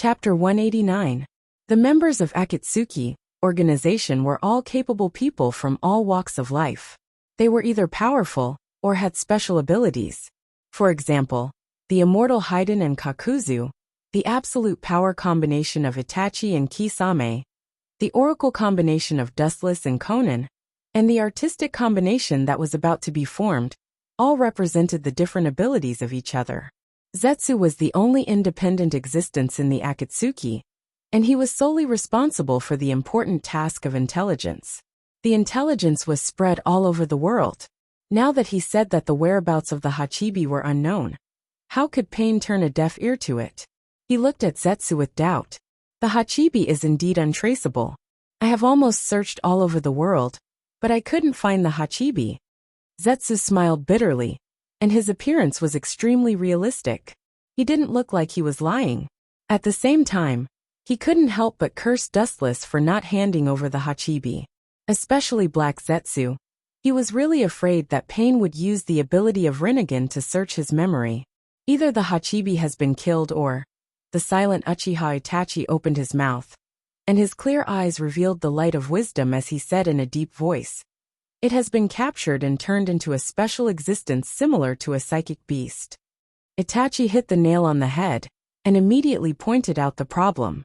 Chapter 189. The members of Akatsuki organization were all capable people from all walks of life. They were either powerful or had special abilities. For example, the immortal Haiden and Kakuzu, the absolute power combination of Itachi and Kisame, the oracle combination of Dustless and Conan, and the artistic combination that was about to be formed, all represented the different abilities of each other. Zetsu was the only independent existence in the Akatsuki, and he was solely responsible for the important task of intelligence. The intelligence was spread all over the world. Now that he said that the whereabouts of the Hachibi were unknown, how could Pain turn a deaf ear to it? He looked at Zetsu with doubt. The Hachibi is indeed untraceable. I have almost searched all over the world, but I couldn't find the Hachibi. Zetsu smiled bitterly, and his appearance was extremely realistic. He didn't look like he was lying. At the same time, he couldn't help but curse Dustless for not handing over the Hachibi. Especially Black Zetsu. He was really afraid that Pain would use the ability of Rinnegan to search his memory. Either the Hachibi has been killed or... The silent Uchiha Itachi opened his mouth, and his clear eyes revealed the light of wisdom as he said in a deep voice. It has been captured and turned into a special existence similar to a psychic beast. Itachi hit the nail on the head, and immediately pointed out the problem.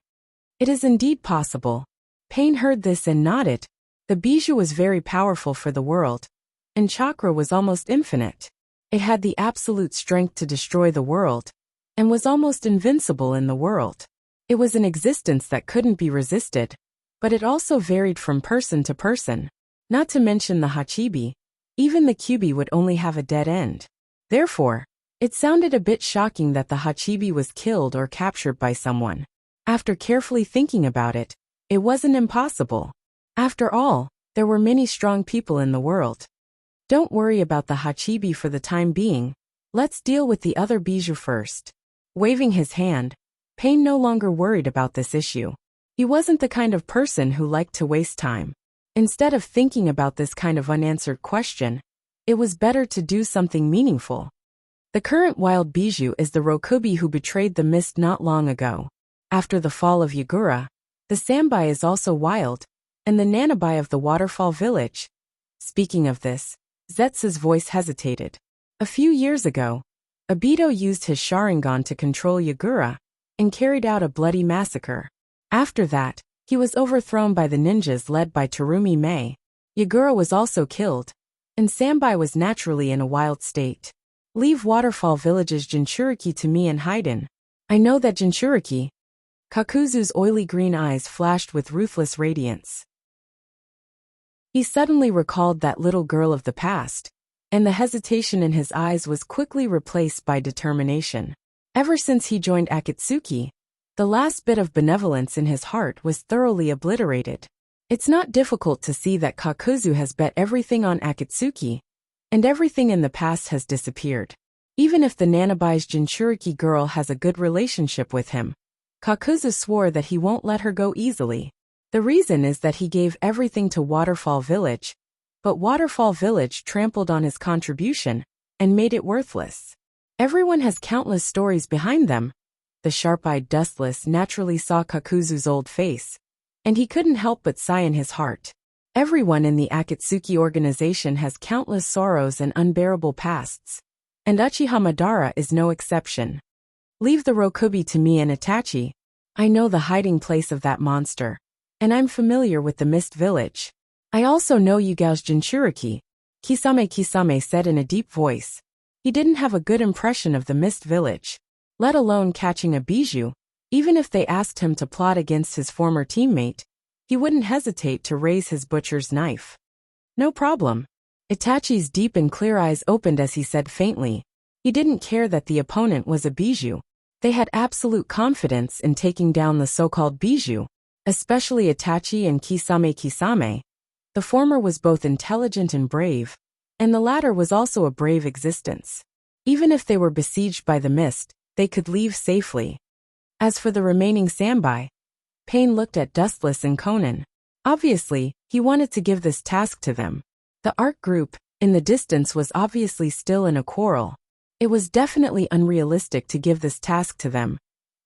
It is indeed possible. Pain heard this and nodded. The bijou was very powerful for the world, and chakra was almost infinite. It had the absolute strength to destroy the world, and was almost invincible in the world. It was an existence that couldn't be resisted, but it also varied from person to person. Not to mention the Hachibi, even the Kyubi would only have a dead end. Therefore, it sounded a bit shocking that the Hachibi was killed or captured by someone. After carefully thinking about it, it wasn't impossible. After all, there were many strong people in the world. Don't worry about the Hachibi for the time being. Let's deal with the other bijou first. Waving his hand, Pain no longer worried about this issue. He wasn't the kind of person who liked to waste time. Instead of thinking about this kind of unanswered question, it was better to do something meaningful. The current wild bijou is the Rokubi who betrayed the mist not long ago. After the fall of Yagura, the Sambai is also wild, and the Nanabai of the waterfall village. Speaking of this, Zetsu's voice hesitated. A few years ago, Obito used his Sharingan to control Yagura, and carried out a bloody massacre. After that, he was overthrown by the ninjas led by Terumi Mei. Yagura was also killed, and Sambai was naturally in a wild state. Leave Waterfall Village's Jinchuriki to me and Haiden. I know that Jinchuriki. Kakuzu's oily green eyes flashed with ruthless radiance. He suddenly recalled that little girl of the past, and the hesitation in his eyes was quickly replaced by determination. Ever since he joined Akatsuki, the last bit of benevolence in his heart was thoroughly obliterated. It's not difficult to see that Kakuzu has bet everything on Akatsuki, and everything in the past has disappeared. Even if the Nanabai's Jinchuriki girl has a good relationship with him, Kakuzu swore that he won't let her go easily. The reason is that he gave everything to Waterfall Village, but Waterfall Village trampled on his contribution and made it worthless. Everyone has countless stories behind them. The sharp-eyed Dustless naturally saw Kakuzu's old face, and he couldn't help but sigh in his heart. Everyone in the Akatsuki organization has countless sorrows and unbearable pasts, and Uchiha Madara is no exception. Leave the Rokubi to me and Itachi. I know the hiding place of that monster, and I'm familiar with the Mist Village. I also know Yugao's Jinchuriki, Kisame said in a deep voice. He didn't have a good impression of the Mist Village, let alone catching a bijou. Even if they asked him to plot against his former teammate, he wouldn't hesitate to raise his butcher's knife. No problem. Itachi's deep and clear eyes opened as he said faintly. He didn't care that the opponent was a bijou. They had absolute confidence in taking down the so-called bijou, especially Itachi and Kisame. The former was both intelligent and brave, and the latter was also a brave existence. Even if they were besieged by the mist, they could leave safely. As for the remaining Sambai, Pain looked at Dustless and Conan. Obviously, he wanted to give this task to them. The art group, in the distance, was obviously still in a quarrel. It was definitely unrealistic to give this task to them,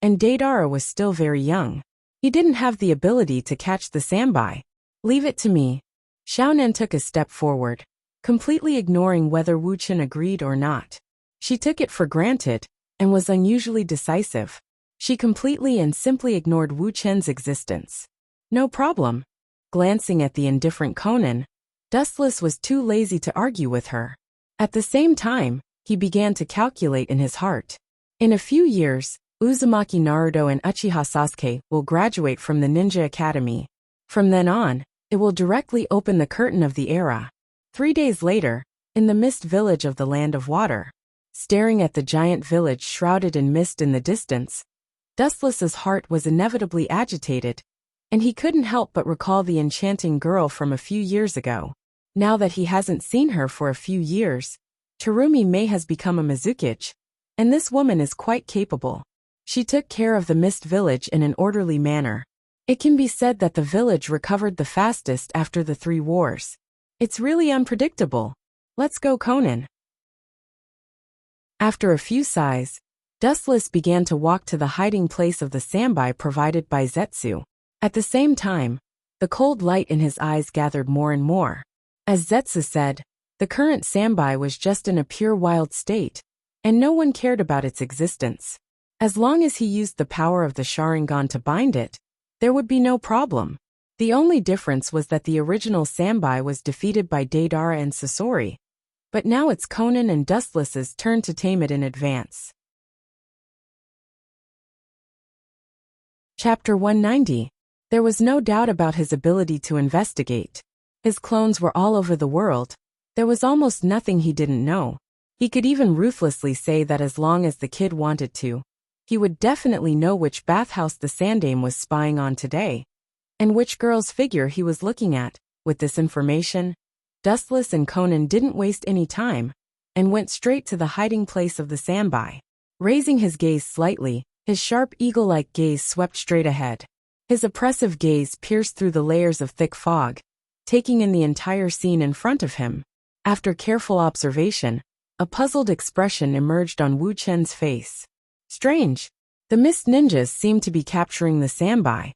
and Daedara was still very young. He didn't have the ability to catch the sambai. Leave it to me. Xiaonan took a step forward, completely ignoring whether Wu Chen agreed or not. She took it for granted, and was unusually decisive. She completely and simply ignored Wu Chen's existence. No problem. Glancing at the indifferent Conan, Dustless was too lazy to argue with her. At the same time, he began to calculate in his heart. In a few years, Uzumaki Naruto and Uchiha Sasuke will graduate from the Ninja Academy. From then on, it will directly open the curtain of the era. 3 days later, in the mist village of the Land of Water, staring at the giant village shrouded in mist in the distance, Dustless's heart was inevitably agitated, and he couldn't help but recall the enchanting girl from a few years ago. Now that he hasn't seen her for a few years, Terumi Mei has become a Mizukichi, and this woman is quite capable. She took care of the mist village in an orderly manner. It can be said that the village recovered the fastest after the 3 wars. It's really unpredictable. Let's go, Conan. After a few sighs, Dustless began to walk to the hiding place of the sambai provided by Zetsu. At the same time, the cold light in his eyes gathered more and more. As Zetsu said, the current sambai was just in a pure wild state, and no one cared about its existence. As long as he used the power of the Sharingan to bind it, there would be no problem. The only difference was that the original sambai was defeated by Daedara and Sasori, but now it's Conan and Dustless's turn to tame it in advance. Chapter 190. There was no doubt about his ability to investigate. His clones were all over the world. There was almost nothing he didn't know. He could even ruthlessly say that as long as the kid wanted to, he would definitely know which bathhouse the Sandame was spying on today, and which girl's figure he was looking at. With this information, Dustless and Conan didn't waste any time, and went straight to the hiding place of the sambai. Raising his gaze slightly, his sharp eagle-like gaze swept straight ahead. His oppressive gaze pierced through the layers of thick fog, taking in the entire scene in front of him. After careful observation, a puzzled expression emerged on Wu Chen's face. Strange. The mist ninjas seemed to be capturing the sambai.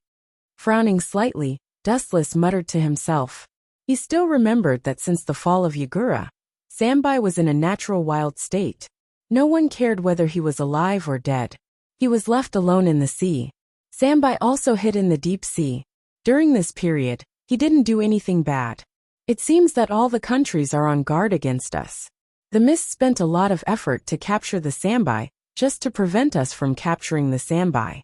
Frowning slightly, Dustless muttered to himself. He still remembered that since the fall of Yagura, sambai was in a natural wild state. No one cared whether he was alive or dead. He was left alone in the sea. Sambai also hid in the deep sea. During this period, he didn't do anything bad. It seems that all the countries are on guard against us. The mist spent a lot of effort to capture the sambai, just to prevent us from capturing the sambai.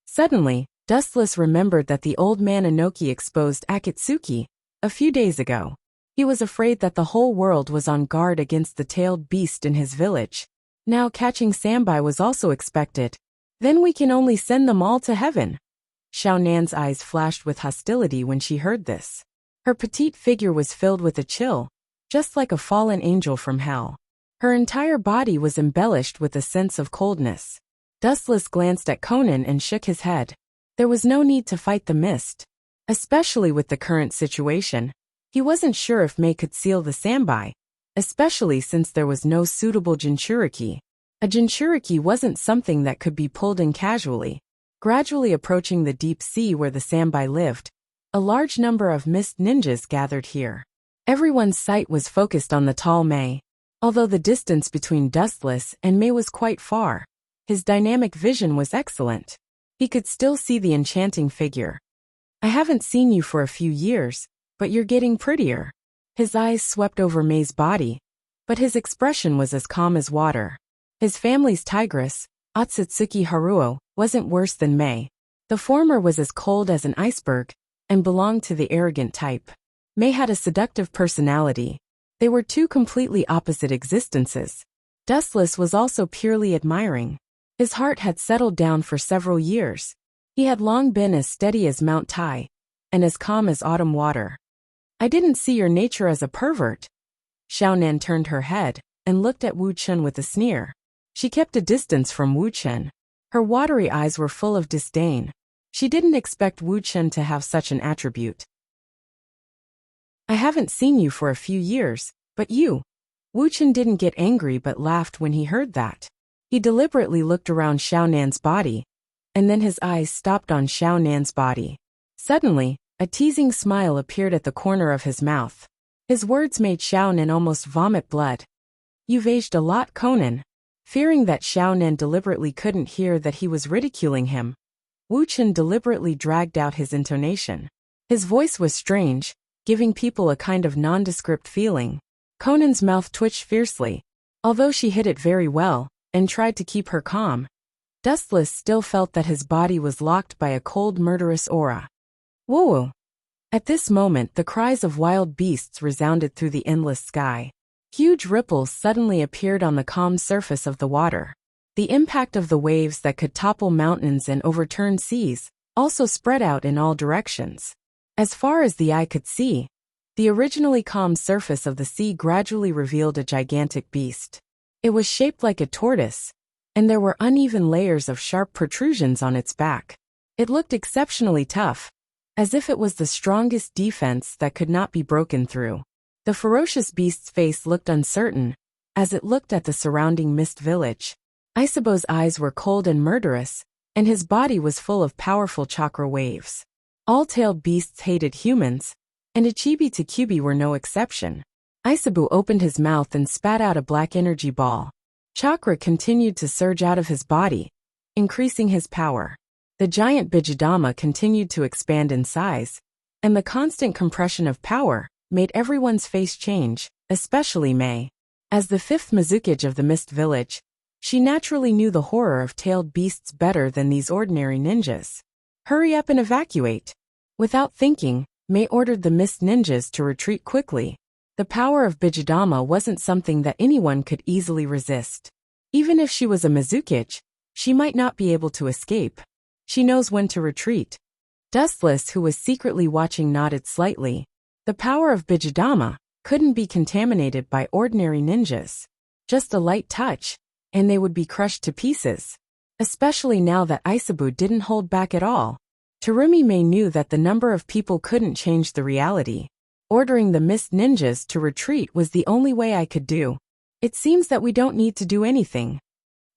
Suddenly, Dustless remembered that the old man Inoki exposed Akatsuki a few days ago. He was afraid that the whole world was on guard against the tailed beast in his village. Now catching sambai was also expected. Then we can only send them all to heaven. Xiaonan's eyes flashed with hostility when she heard this. Her petite figure was filled with a chill, just like a fallen angel from hell. Her entire body was embellished with a sense of coldness. Dustless glanced at Conan and shook his head. There was no need to fight the mist. Especially with the current situation, he wasn't sure if Mei could seal the sambai, especially since there was no suitable jinchuriki. A jinchuriki wasn't something that could be pulled in casually. Gradually approaching the deep sea where the sambai lived, a large number of mist ninjas gathered here. Everyone's sight was focused on the tall Mei. Although the distance between Dustless and Mei was quite far, his dynamic vision was excellent. He could still see the enchanting figure. I haven't seen you for a few years, but you're getting prettier. His eyes swept over Mei's body, but his expression was as calm as water. His family's tigress, Otsutsuki Haruo, wasn't worse than Mei. The former was as cold as an iceberg, and belonged to the arrogant type. Mei had a seductive personality. They were two completely opposite existences. Dustless was also purely admiring. His heart had settled down for several years. He had long been as steady as Mount Tai, and as calm as autumn water. I didn't see your nature as a pervert. Xiaonan turned her head, and looked at Wu Chen with a sneer. She kept a distance from Wu Chen. Her watery eyes were full of disdain. She didn't expect Wu Chen to have such an attribute. I haven't seen you for a few years, but you. Wu Chen didn't get angry but laughed when he heard that. He deliberately looked around Xiaonan's body, and then his eyes stopped on Xiao Nan's body. Suddenly, a teasing smile appeared at the corner of his mouth. His words made Xiao Nan almost vomit blood. "You've aged a lot, Conan." Fearing that Xiao Nan deliberately couldn't hear that he was ridiculing him, Wu Chen deliberately dragged out his intonation. His voice was strange, giving people a kind of nondescript feeling. Conan's mouth twitched fiercely. Although she hid it very well, and tried to keep her calm, Dustless still felt that his body was locked by a cold murderous aura. Woo! At this moment the cries of wild beasts resounded through the endless sky. Huge ripples suddenly appeared on the calm surface of the water. The impact of the waves that could topple mountains and overturn seas also spread out in all directions. As far as the eye could see, the originally calm surface of the sea gradually revealed a gigantic beast. It was shaped like a tortoise, and there were uneven layers of sharp protrusions on its back. It looked exceptionally tough, as if it was the strongest defense that could not be broken through. The ferocious beast's face looked uncertain, as it looked at the surrounding mist village. Isabo's eyes were cold and murderous, and his body was full of powerful chakra waves. All tailed beasts hated humans, and Ichibi to Kyubi were no exception. Isabu opened his mouth and spat out a black energy ball. Chakra continued to surge out of his body, increasing his power. The giant Bijidama continued to expand in size, and the constant compression of power made everyone's face change, especially Mei. As the fifth Mizukage of the Mist Village, she naturally knew the horror of tailed beasts better than these ordinary ninjas. "Hurry up and evacuate." Without thinking, Mei ordered the Mist ninjas to retreat quickly. The power of Bijidama wasn't something that anyone could easily resist. Even if she was a Mizukage, she might not be able to escape. She knows when to retreat. Dustless, who was secretly watching, nodded slightly. The power of Bijidama couldn't be contaminated by ordinary ninjas. Just a light touch, and they would be crushed to pieces. Especially now that Isabu didn't hold back at all. Terumi Mei knew that the number of people couldn't change the reality. Ordering the Mist ninjas to retreat was the only way I could do. It seems that we don't need to do anything.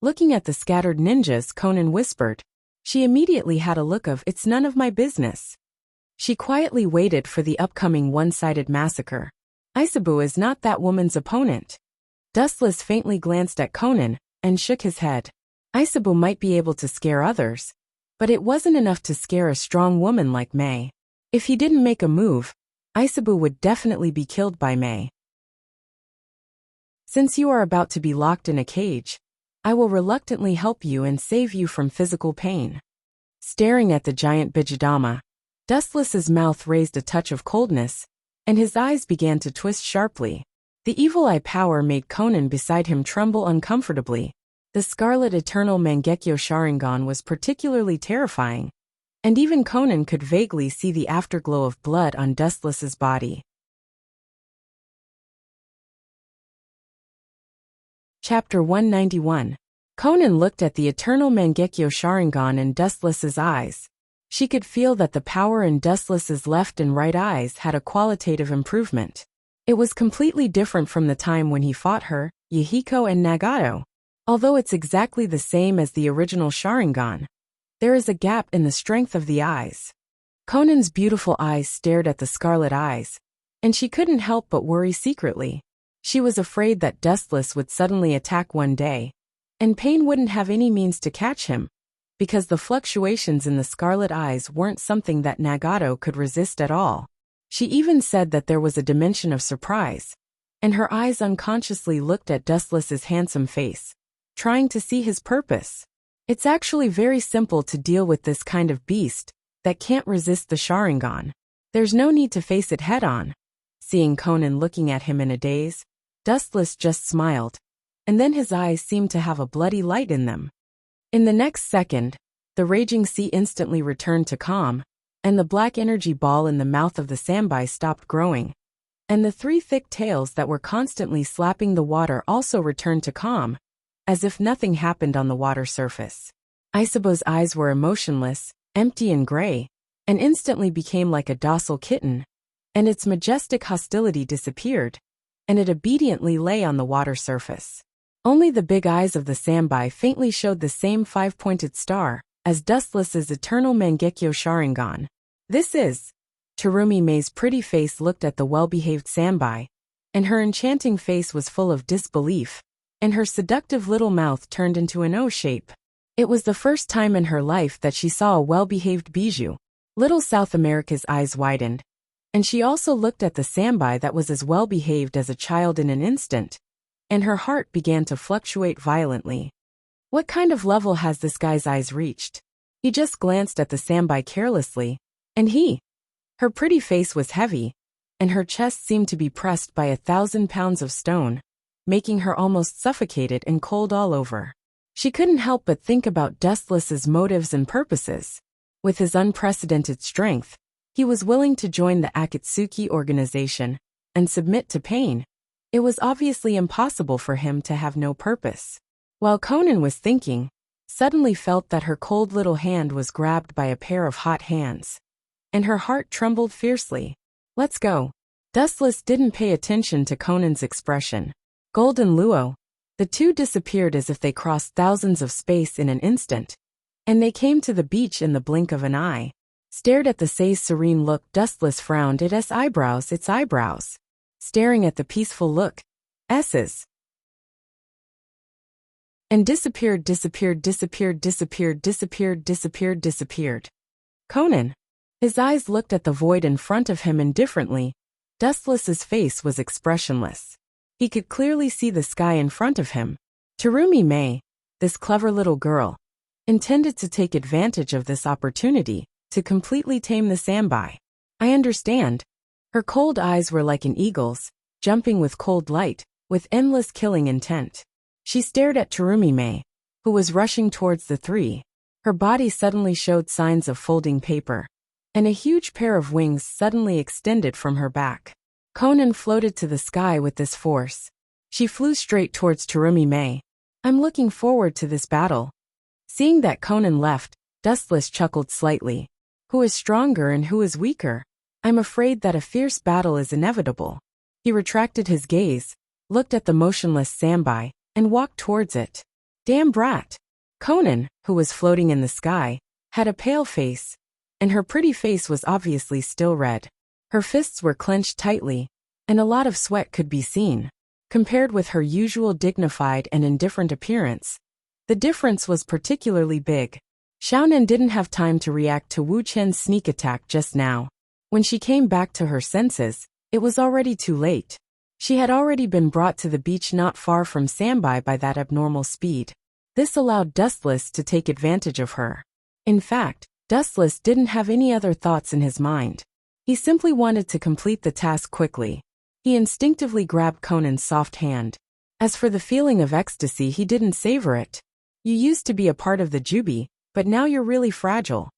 Looking at the scattered ninjas, Conan whispered. She immediately had a look of, "It's none of my business." She quietly waited for the upcoming one-sided massacre. Isabu is not that woman's opponent. Dustless faintly glanced at Conan and shook his head. Isabu might be able to scare others, but it wasn't enough to scare a strong woman like Mei. If he didn't make a move, Isabu would definitely be killed by Mei. "Since you are about to be locked in a cage, I will reluctantly help you and save you from physical pain." Staring at the giant Bijidama, Dustless's mouth raised a touch of coldness, and his eyes began to twist sharply. The evil eye power made Conan beside him tremble uncomfortably. The Scarlet Eternal Mangekyo Sharingan was particularly terrifying, and even Conan could vaguely see the afterglow of blood on Dustless's body. Chapter 191. Conan looked at the Eternal Mangekyo Sharingan in Dustless's eyes. She could feel that the power in Dustless's left and right eyes had a qualitative improvement. It was completely different from the time when he fought her, Yahiko and Nagato. Although it's exactly the same as the original Sharingan, there is a gap in the strength of the eyes. Conan's beautiful eyes stared at the scarlet eyes, and she couldn't help but worry secretly. She was afraid that Dustless would suddenly attack one day, and Pain wouldn't have any means to catch him, because the fluctuations in the scarlet eyes weren't something that Nagato could resist at all. She even said that there was a dimension of surprise, and her eyes unconsciously looked at Dustless's handsome face, trying to see his purpose. It's actually very simple to deal with this kind of beast that can't resist the Sharingan. There's no need to face it head-on. Seeing Conan looking at him in a daze, Dustless just smiled, and then his eyes seemed to have a bloody light in them. In the next second, the raging sea instantly returned to calm, and the black energy ball in the mouth of the sambai stopped growing, and the three thick tails that were constantly slapping the water also returned to calm, as if nothing happened on the water surface. Isabo's eyes were emotionless, empty and gray, and instantly became like a docile kitten, and its majestic hostility disappeared, and it obediently lay on the water surface. Only the big eyes of the sambai faintly showed the same five-pointed star, as Dustless's eternal Mangekyo Sharingan. This is. Terumi Mei's pretty face looked at the well-behaved Sambai, and her enchanting face was full of disbelief, and her seductive little mouth turned into an O shape. It was the first time in her life that she saw a well-behaved bijou. Little South America's eyes widened, and she also looked at the Sambai that was as well-behaved as a child in an instant, and her heart began to fluctuate violently. What kind of level has this guy's eyes reached? He just glanced at the Sambai carelessly, and her pretty face was heavy, and her chest seemed to be pressed by 1,000 pounds of stone, making her almost suffocated and cold all over. She couldn't help but think about Dustless's motives and purposes. With his unprecedented strength, he was willing to join the Akatsuki organization and submit to pain. It was obviously impossible for him to have no purpose. While Conan was thinking, suddenly felt that her cold little hand was grabbed by a pair of hot hands, and her heart trembled fiercely. Let's go. Dustless didn't pay attention to Conan's expression. Golden Luo. The two disappeared as if they crossed thousands of space in an instant, and they came to the beach in the blink of an eye. Stared at the Sei's serene look. Dustless frowned at its eyebrows, staring at the peaceful look, S's, and disappeared. Conan. His eyes looked at the void in front of him indifferently. Dustless's face was expressionless. He could clearly see the sky in front of him. Terumi Mei, this clever little girl, intended to take advantage of this opportunity to completely tame the Sambai. I understand. Her cold eyes were like an eagle's, jumping with cold light, with endless killing intent. She stared at Terumi Mei, who was rushing towards the three. Her body suddenly showed signs of folding paper, and a huge pair of wings suddenly extended from her back. Conan floated to the sky with this force. She flew straight towards Terumi Mei. I'm looking forward to this battle. Seeing that Conan left, Dustless chuckled slightly. Who is stronger and who is weaker? I'm afraid that a fierce battle is inevitable. He retracted his gaze, looked at the motionless Sambai, and walked towards it. Damn brat. Conan, who was floating in the sky, had a pale face, and her pretty face was obviously still red. Her fists were clenched tightly, and a lot of sweat could be seen. Compared with her usual dignified and indifferent appearance, the difference was particularly big. Xiaonan didn't have time to react to Wu Chen's sneak attack just now. When she came back to her senses, it was already too late. She had already been brought to the beach not far from Sambai by that abnormal speed. This allowed Dustless to take advantage of her. In fact, Dustless didn't have any other thoughts in his mind. He simply wanted to complete the task quickly. He instinctively grabbed Conan's soft hand. As for the feeling of ecstasy, he didn't savor it. You used to be a part of the Jubi, but now you're really fragile.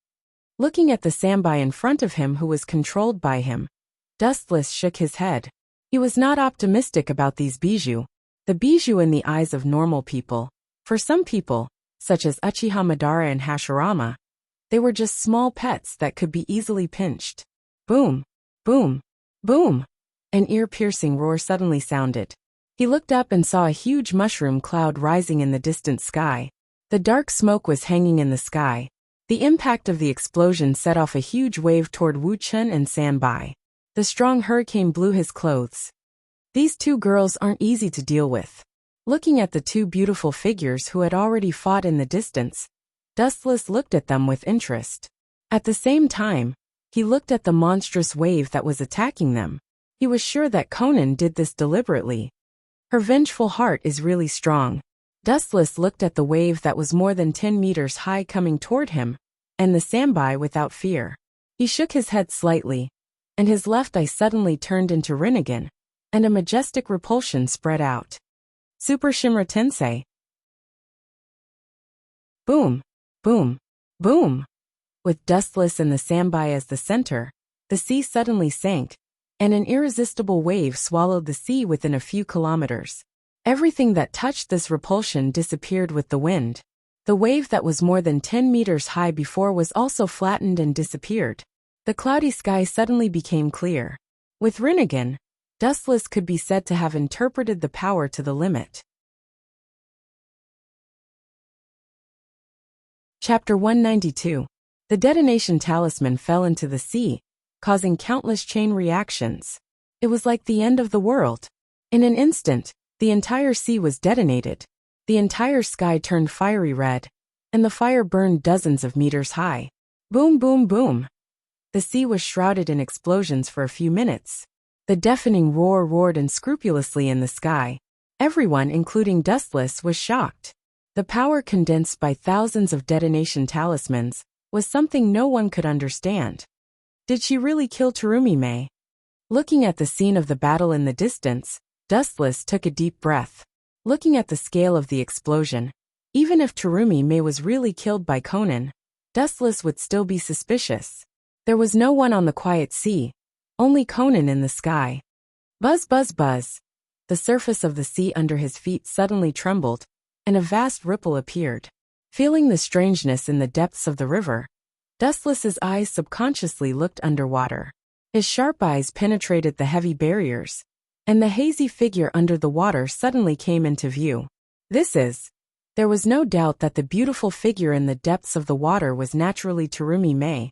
Looking at the Sambai in front of him who was controlled by him, Dustless shook his head. He was not optimistic about these bijou. The bijou in the eyes of normal people. For some people, such as Uchiha Madara and Hashirama, they were just small pets that could be easily pinched. Boom, boom, boom. An ear-piercing roar suddenly sounded. He looked up and saw a huge mushroom cloud rising in the distant sky. The dark smoke was hanging in the sky. The impact of the explosion set off a huge wave toward Wu Chen and Sambai. The strong hurricane blew his clothes. These two girls aren't easy to deal with. Looking at the two beautiful figures who had already fought in the distance, Dustless looked at them with interest. At the same time, he looked at the monstrous wave that was attacking them. He was sure that Conan did this deliberately. Her vengeful heart is really strong. Dustless looked at the wave that was more than 10 meters high coming toward him, and the Sambai without fear. He shook his head slightly, and his left eye suddenly turned into Rinnegan, and a majestic repulsion spread out. Super Shimra Tensei. Boom, boom, boom. With Dustless and the Sambai as the center, the sea suddenly sank, and an irresistible wave swallowed the sea within a few kilometers. Everything that touched this repulsion disappeared with the wind. The wave that was more than 10 meters high before was also flattened and disappeared. The cloudy sky suddenly became clear. With Rinnegan, Dustless could be said to have interpreted the power to the limit. Chapter 192. The detonation talisman fell into the sea, causing countless chain reactions. It was like the end of the world. In an instant, the entire sea was detonated. The entire sky turned fiery red, and the fire burned dozens of meters high. Boom, boom, boom. The sea was shrouded in explosions for a few minutes. The deafening roar roared unscrupulously in the sky. Everyone, including Dustless, was shocked. The power condensed by thousands of detonation talismans was something no one could understand. Did she really kill Terumi-May? Looking at the scene of the battle in the distance, Dustless took a deep breath. Looking at the scale of the explosion, even if Terumi-May was really killed by Conan, Dustless would still be suspicious. There was no one on the quiet sea, only Conan in the sky. Buzz, buzz, buzz. The surface of the sea under his feet suddenly trembled, and a vast ripple appeared. Feeling the strangeness in the depths of the river, Dustless's eyes subconsciously looked underwater. His sharp eyes penetrated the heavy barriers, and the hazy figure under the water suddenly came into view. There was no doubt that the beautiful figure in the depths of the water was naturally Terumi-May,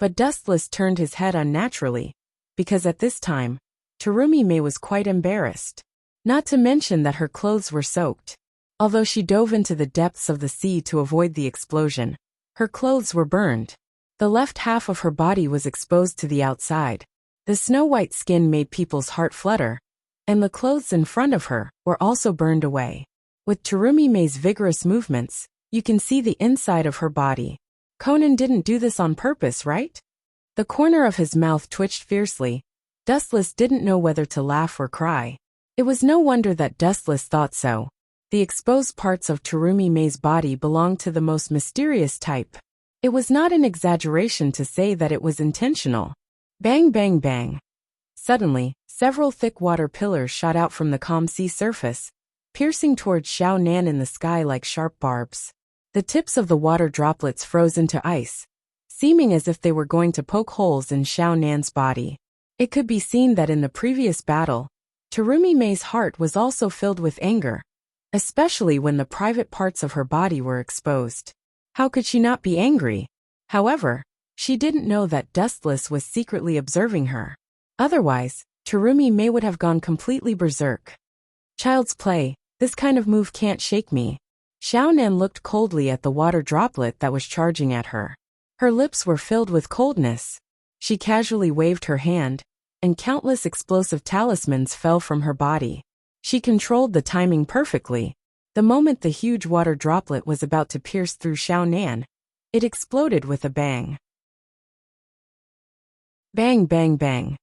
but Dustless turned his head unnaturally, because at this time, Terumi-May was quite embarrassed. Not to mention that her clothes were soaked. Although she dove into the depths of the sea to avoid the explosion, her clothes were burned. The left half of her body was exposed to the outside. The snow-white skin made people's heart flutter, and the clothes in front of her were also burned away. With Terumi-May's vigorous movements, you can see the inside of her body. Conan didn't do this on purpose, right? The corner of his mouth twitched fiercely. Dustless didn't know whether to laugh or cry. It was no wonder that Dustless thought so. The exposed parts of Terumi-May's body belonged to the most mysterious type. It was not an exaggeration to say that it was intentional. Bang, bang, bang. Suddenly, several thick water pillars shot out from the calm sea surface, piercing towards Xiao Nan in the sky like sharp barbs. The tips of the water droplets froze into ice, seeming as if they were going to poke holes in Xiao Nan's body. It could be seen that in the previous battle, Terumi-May's heart was also filled with anger, especially when the private parts of her body were exposed. How could she not be angry? However, she didn't know that Dustless was secretly observing her. Otherwise, Terumi-May would have gone completely berserk. Child's play, this kind of move can't shake me. Xiao Nan looked coldly at the water droplet that was charging at her. Her lips were filled with coldness. She casually waved her hand, and countless explosive talismans fell from her body. She controlled the timing perfectly. The moment the huge water droplet was about to pierce through Xiao Nan, it exploded with a bang. Bang, bang, bang.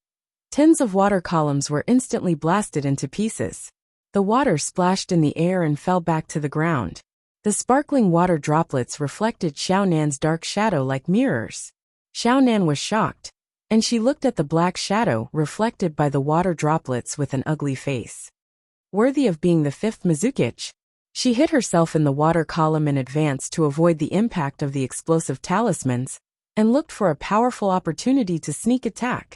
Tens of water columns were instantly blasted into pieces. The water splashed in the air and fell back to the ground. The sparkling water droplets reflected Xiao Nan's dark shadow like mirrors. Xiao Nan was shocked, and she looked at the black shadow reflected by the water droplets with an ugly face. Worthy of being the fifth Mizukichi. She hid herself in the water column in advance to avoid the impact of the explosive talismans, and looked for a powerful opportunity to sneak attack.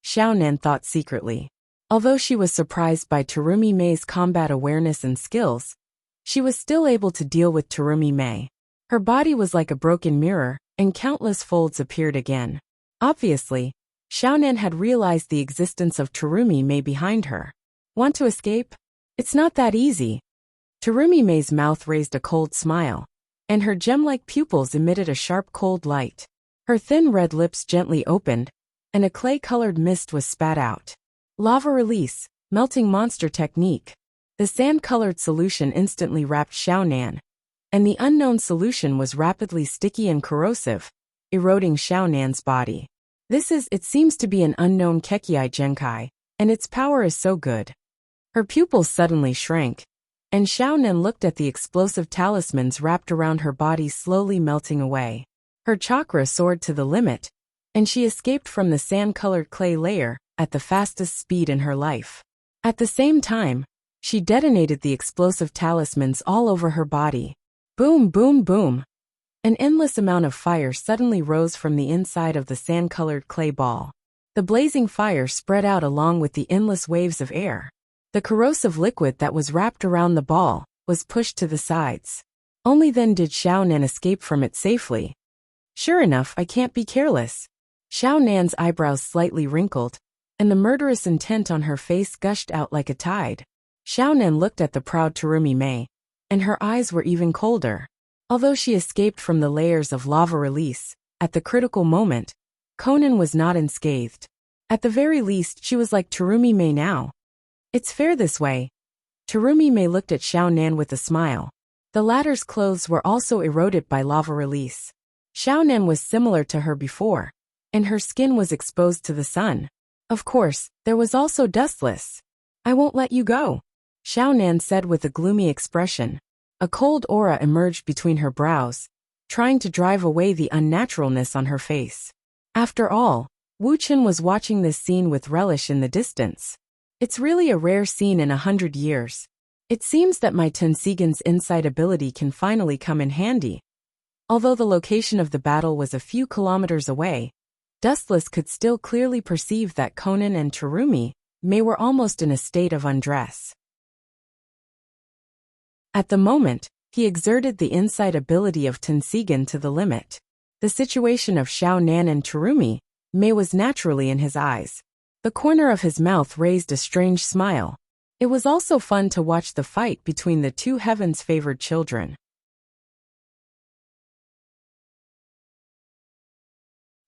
Xiao Nan thought secretly. Although she was surprised by Terumi-May's combat awareness and skills, she was still able to deal with Terumi-May. Her body was like a broken mirror, and countless folds appeared again. Obviously, Xiao Nan had realized the existence of Terumi-May behind her. Want to escape? It's not that easy. Terumi-May's mouth raised a cold smile, and her gem-like pupils emitted a sharp cold light. Her thin red lips gently opened, and a clay-colored mist was spat out. Lava release, melting monster technique. The sand-colored solution instantly wrapped Xiao Nan, and the unknown solution was rapidly sticky and corrosive, eroding Xiao Nan's body. It seems to be an unknown Kekkei Genkai, and its power is so good. Her pupils suddenly shrank, and Xiao Nan looked at the explosive talismans wrapped around her body slowly melting away. Her chakra soared to the limit, and she escaped from the sand-colored clay layer at the fastest speed in her life. At the same time, she detonated the explosive talismans all over her body. Boom, boom, boom. An endless amount of fire suddenly rose from the inside of the sand-colored clay ball. The blazing fire spread out along with the endless waves of air. The corrosive liquid that was wrapped around the ball was pushed to the sides. Only then did Xiao Nan escape from it safely. Sure enough, I can't be careless. Xiao Nan's eyebrows slightly wrinkled, and the murderous intent on her face gushed out like a tide. Xiao Nan looked at the proud Terumi Mei, and her eyes were even colder. Although she escaped from the layers of lava release, at the critical moment, Conan was not unscathed. At the very least, she was like Terumi Mei now. It's fair this way. Terumi Mei looked at Xiao Nan with a smile. The latter's clothes were also eroded by lava release. Xiao Nan was similar to her before, and her skin was exposed to the sun. Of course, there was also dustless. I won't let you go, Xiao Nan said with a gloomy expression. A cold aura emerged between her brows, trying to drive away the unnaturalness on her face. After all, Wu Chen was watching this scene with relish in the distance. It's really a rare scene in 100 years. It seems that my Tensigan's insight ability can finally come in handy. Although the location of the battle was a few kilometers away, Dustless could still clearly perceive that Conan and Terumi Mei were almost in a state of undress. At the moment, he exerted the insight ability of Tensigan to the limit. The situation of Xiao Nan and Terumi Mei was naturally in his eyes. The corner of his mouth raised a strange smile. It was also fun to watch the fight between the two heaven's favored children.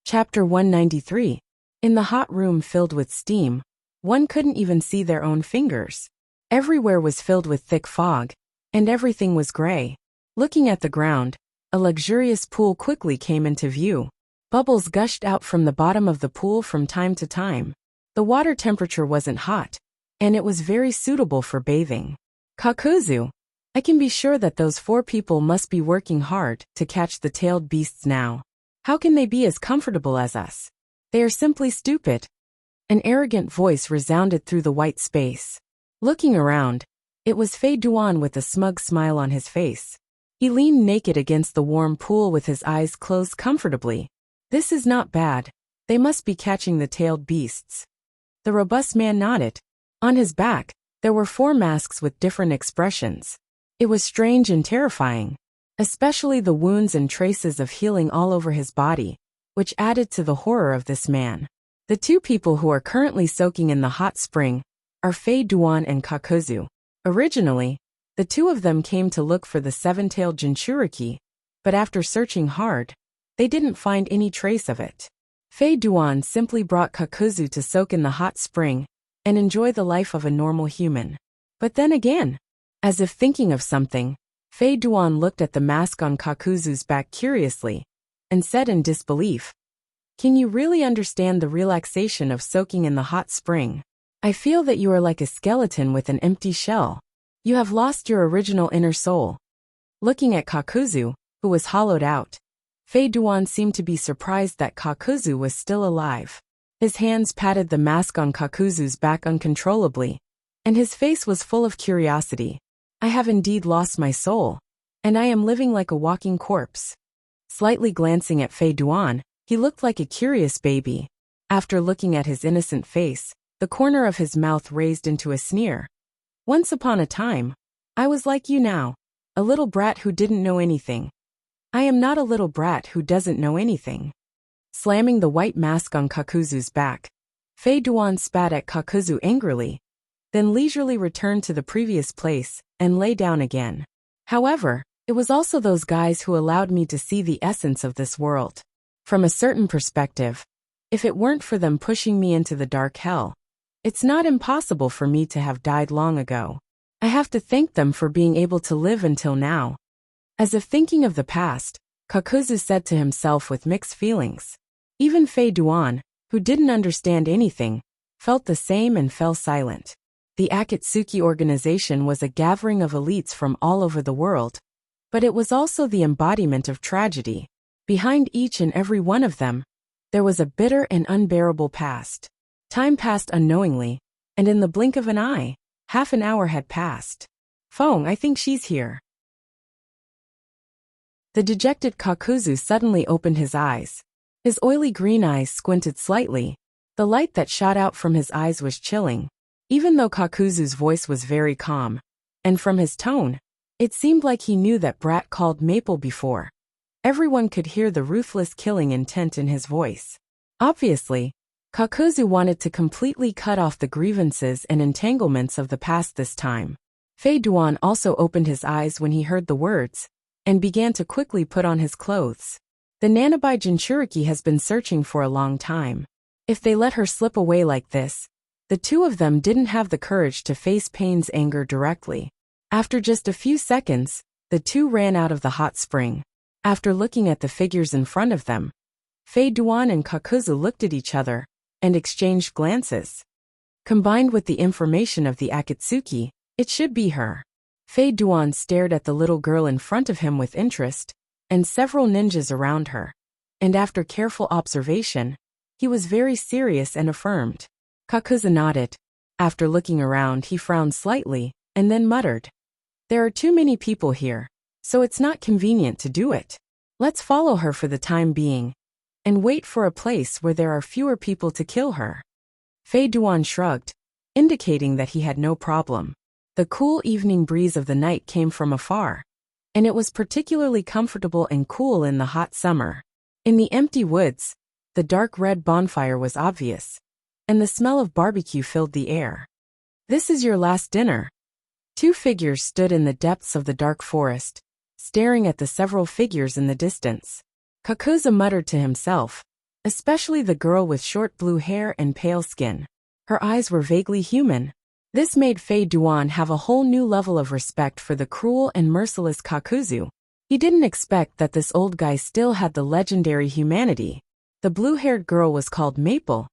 Chapter 193. In the hot room filled with steam, one couldn't even see their own fingers. Everywhere was filled with thick fog, and everything was gray. Looking at the ground, a luxurious pool quickly came into view. Bubbles gushed out from the bottom of the pool from time to time. The water temperature wasn't hot, and it was very suitable for bathing. Kakuzu, I can be sure that those 4 people must be working hard to catch the tailed beasts now. How can they be as comfortable as us? They are simply stupid. An arrogant voice resounded through the white space. Looking around, it was Fei Duan with a smug smile on his face. He leaned naked against the warm pool with his eyes closed comfortably. This is not bad. They must be catching the tailed beasts. The robust man nodded. On his back, there were 4 masks with different expressions. It was strange and terrifying, especially the wounds and traces of healing all over his body, which added to the horror of this man. The 2 people who are currently soaking in the hot spring are Fei Duan and Kakuzu. Originally, the 2 of them came to look for the 7-tailed Jinchuriki, but after searching hard, they didn't find any trace of it. Fei Duan simply brought Kakuzu to soak in the hot spring and enjoy the life of a normal human. But then again, as if thinking of something, Fei Duan looked at the mask on Kakuzu's back curiously and said in disbelief, "Can you really understand the relaxation of soaking in the hot spring? I feel that you are like a skeleton with an empty shell. You have lost your original inner soul." Looking at Kakuzu, who was hollowed out, Fei Duan seemed to be surprised that Kakuzu was still alive. His hands patted the mask on Kakuzu's back uncontrollably, and his face was full of curiosity. "I have indeed lost my soul, and I am living like a walking corpse." Slightly glancing at Fei Duan, he looked like a curious baby. After looking at his innocent face, the corner of his mouth raised into a sneer. "Once upon a time, I was like you now, a little brat who didn't know anything. I am not a little brat who doesn't know anything." Slamming the white mask on Kakuzu's back, Fei Duan spat at Kakuzu angrily, then leisurely returned to the previous place and lay down again. "However, it was also those guys who allowed me to see the essence of this world. From a certain perspective, if it weren't for them pushing me into the dark hell, it's not impossible for me to have died long ago. I have to thank them for being able to live until now." As if thinking of the past, Kakuzu said to himself with mixed feelings. Even Fei Duan, who didn't understand anything, felt the same and fell silent. The Akatsuki organization was a gathering of elites from all over the world, but it was also the embodiment of tragedy. Behind each and every one of them, there was a bitter and unbearable past. Time passed unknowingly, and in the blink of an eye, half an hour had passed. "Feng, I think she's here." The dejected Kakuzu suddenly opened his eyes. His oily green eyes squinted slightly. The light that shot out from his eyes was chilling, even though Kakuzu's voice was very calm, and from his tone, It seemed like he knew that brat called Maple before. Everyone could hear the ruthless killing intent in his voice. Obviously, Kakuzu wanted to completely cut off the grievances and entanglements of the past this time. Fei Duan also opened his eyes when he heard the words, and began to quickly put on his clothes. The Nanabai Jinchuriki has been searching for a long time. If they let her slip away like this, the two of them didn't have the courage to face Pain's anger directly. After just a few seconds, the two ran out of the hot spring. After looking at the figures in front of them, Fei Duan and Kakuzu looked at each other and exchanged glances. Combined with the information of the Akatsuki, it should be her. Fei Duan stared at the little girl in front of him with interest, and several ninjas around her. And after careful observation, he was very serious and affirmed. Kakuzu nodded. After looking around, he frowned slightly, and then muttered, "There are too many people here, so it's not convenient to do it. Let's follow her for the time being, and wait for a place where there are fewer people to kill her." Fei Duan shrugged, indicating that he had no problem. The cool evening breeze of the night came from afar, and it was particularly comfortable and cool in the hot summer. In the empty woods, the dark red bonfire was obvious, and the smell of barbecue filled the air. "This is your last dinner." Two figures stood in the depths of the dark forest, staring at the several figures in the distance. Kakuzu muttered to himself, especially the girl with short blue hair and pale skin. Her eyes were vaguely human. This made Fei Duan have a whole new level of respect for the cruel and merciless Kakuzu. He didn't expect that this old guy still had the legendary humanity. The blue-haired girl was called Maple,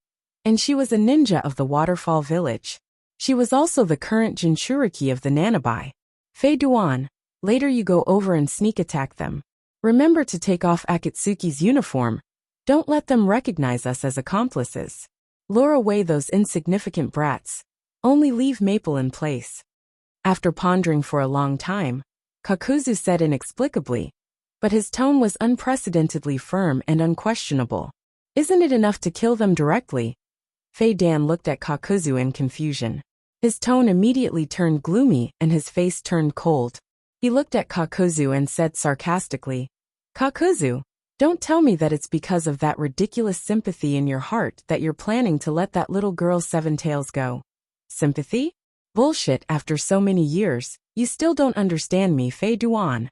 and she was a ninja of the Waterfall Village. She was also the current Jinchuriki of the Nanabai. "Fei Duan, later you go over and sneak attack them. Remember to take off Akatsuki's uniform. Don't let them recognize us as accomplices. Lure away those insignificant brats. Only leave Maple in place." After pondering for a long time, Kakuzu said inexplicably, but his tone was unprecedentedly firm and unquestionable, "Isn't it enough to kill them directly?" Fei Dan looked at Kakuzu in confusion. His tone immediately turned gloomy and his face turned cold. He looked at Kakuzu and said sarcastically, "Kakuzu, don't tell me that it's because of that ridiculous sympathy in your heart that you're planning to let that little girl Seven Tails go." "Sympathy? Bullshit. After so many years, you still don't understand me, Fei Duan."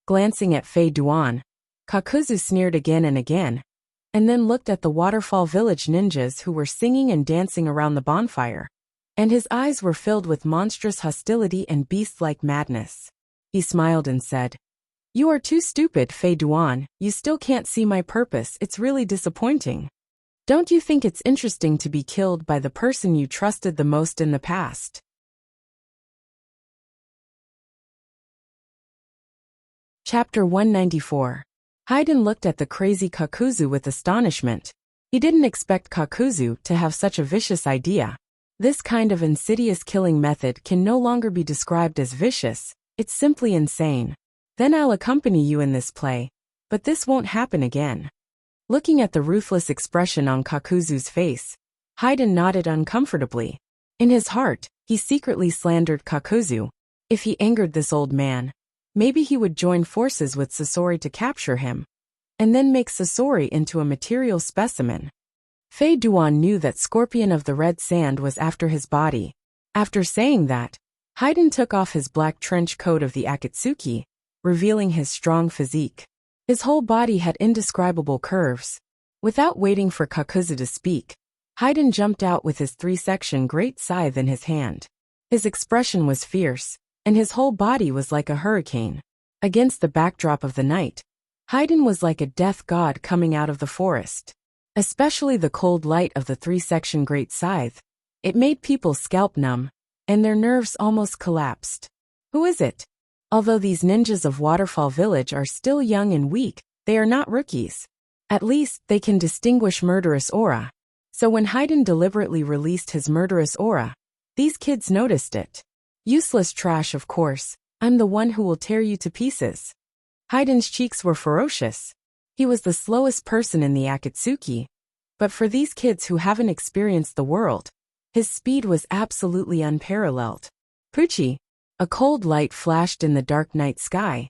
Glancing at Fei Duan, Kakuzu sneered again and then looked at the Waterfall Village ninjas who were singing and dancing around the bonfire, and his eyes were filled with monstrous hostility and beast-like madness. He smiled and said, "You are too stupid, Fei Duan. You still can't see my purpose. It's really disappointing. Don't you think it's interesting to be killed by the person you trusted the most in the past?" Chapter 194. Haiden looked at the crazy Kakuzu with astonishment. He didn't expect Kakuzu to have such a vicious idea. This kind of insidious killing method can no longer be described as vicious, it's simply insane. "Then I'll accompany you in this play, but this won't happen again." Looking at the ruthless expression on Kakuzu's face, Haiden nodded uncomfortably. In his heart, he secretly slandered Kakuzu. If he angered this old man, maybe he would join forces with Sasori to capture him, and then make Sasori into a material specimen. Fei Duan knew that Scorpion of the Red Sand was after his body. After saying that, Haiden took off his black trench coat of the Akatsuki, revealing his strong physique. His whole body had indescribable curves. Without waiting for Kakuzu to speak, Haiden jumped out with his three-section great scythe in his hand. His expression was fierce, and his whole body was like a hurricane. Against the backdrop of the night, Haiden was like a death god coming out of the forest. Especially the cold light of the three-section great scythe. It made people's scalp numb, and their nerves almost collapsed. Who is it? Although these ninjas of Waterfall Village are still young and weak, they are not rookies. At least, they can distinguish murderous aura. So when Haiden deliberately released his murderous aura, these kids noticed it. "Useless trash, of course. I'm the one who will tear you to pieces." Haiden's cheeks were ferocious. He was the slowest person in the Akatsuki, but for these kids who haven't experienced the world, his speed was absolutely unparalleled. "Pucci, A cold light flashed in the dark night sky,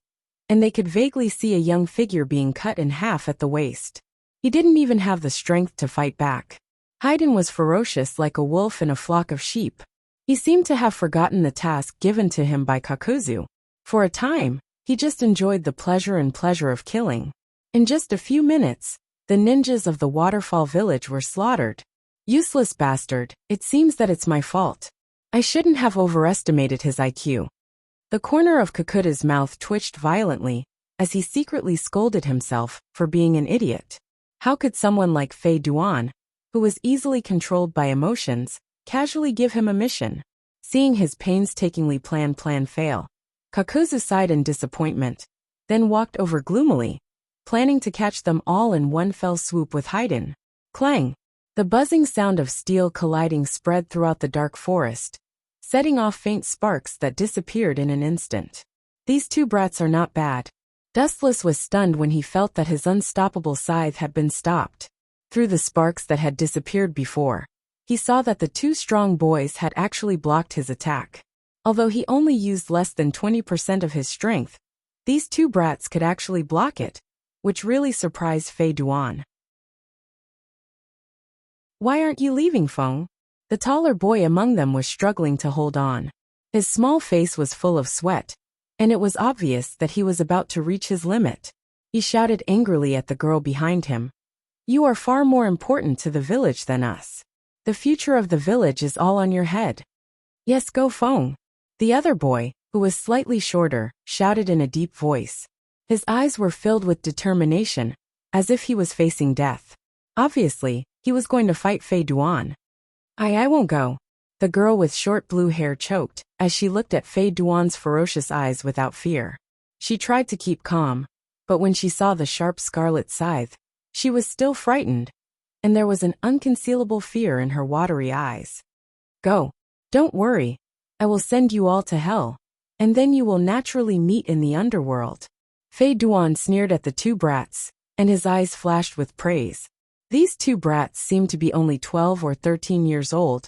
and they could vaguely see a young figure being cut in half at the waist. He didn't even have the strength to fight back. Haydn was ferocious like a wolf in a flock of sheep. He seemed to have forgotten the task given to him by Kakuzu. For a time, he just enjoyed the pleasure of killing. In just a few minutes, the ninjas of the waterfall village were slaughtered. Useless bastard, it seems that it's my fault. I shouldn't have overestimated his IQ. The corner of Kakuta's mouth twitched violently, as he secretly scolded himself for being an idiot. How could someone like Fei Duan, who was easily controlled by emotions, casually give him a mission? Seeing his painstakingly planned plan fail, Kakuzu sighed in disappointment, then walked over gloomily, planning to catch them all in one fell swoop with Haydn. Clang! The buzzing sound of steel colliding spread throughout the dark forest, setting off faint sparks that disappeared in an instant. These two brats are not bad. Dustless was stunned when he felt that his unstoppable scythe had been stopped. Through the sparks that had disappeared before, he saw that the two strong boys had actually blocked his attack. Although he only used less than 20% of his strength, these two brats could actually block it, which really surprised Fei Duan. Why aren't you leaving, Feng? The taller boy among them was struggling to hold on. His small face was full of sweat, and it was obvious that he was about to reach his limit. He shouted angrily at the girl behind him. You are far more important to the village than us. The future of the village is all on your head. Yes, go Feng. The other boy, who was slightly shorter, shouted in a deep voice. His eyes were filled with determination, as if he was facing death. Obviously, he was going to fight Fei Duan. I won't go. The girl with short blue hair choked, as she looked at Fei Duan's ferocious eyes without fear. She tried to keep calm, but when she saw the sharp scarlet scythe, she was still frightened, and there was an unconcealable fear in her watery eyes. Go. Don't worry. I will send you all to hell, and then you will naturally meet in the underworld. Fei Duan sneered at the two brats, and his eyes flashed with praise. These two brats seemed to be only 12 or 13 years old,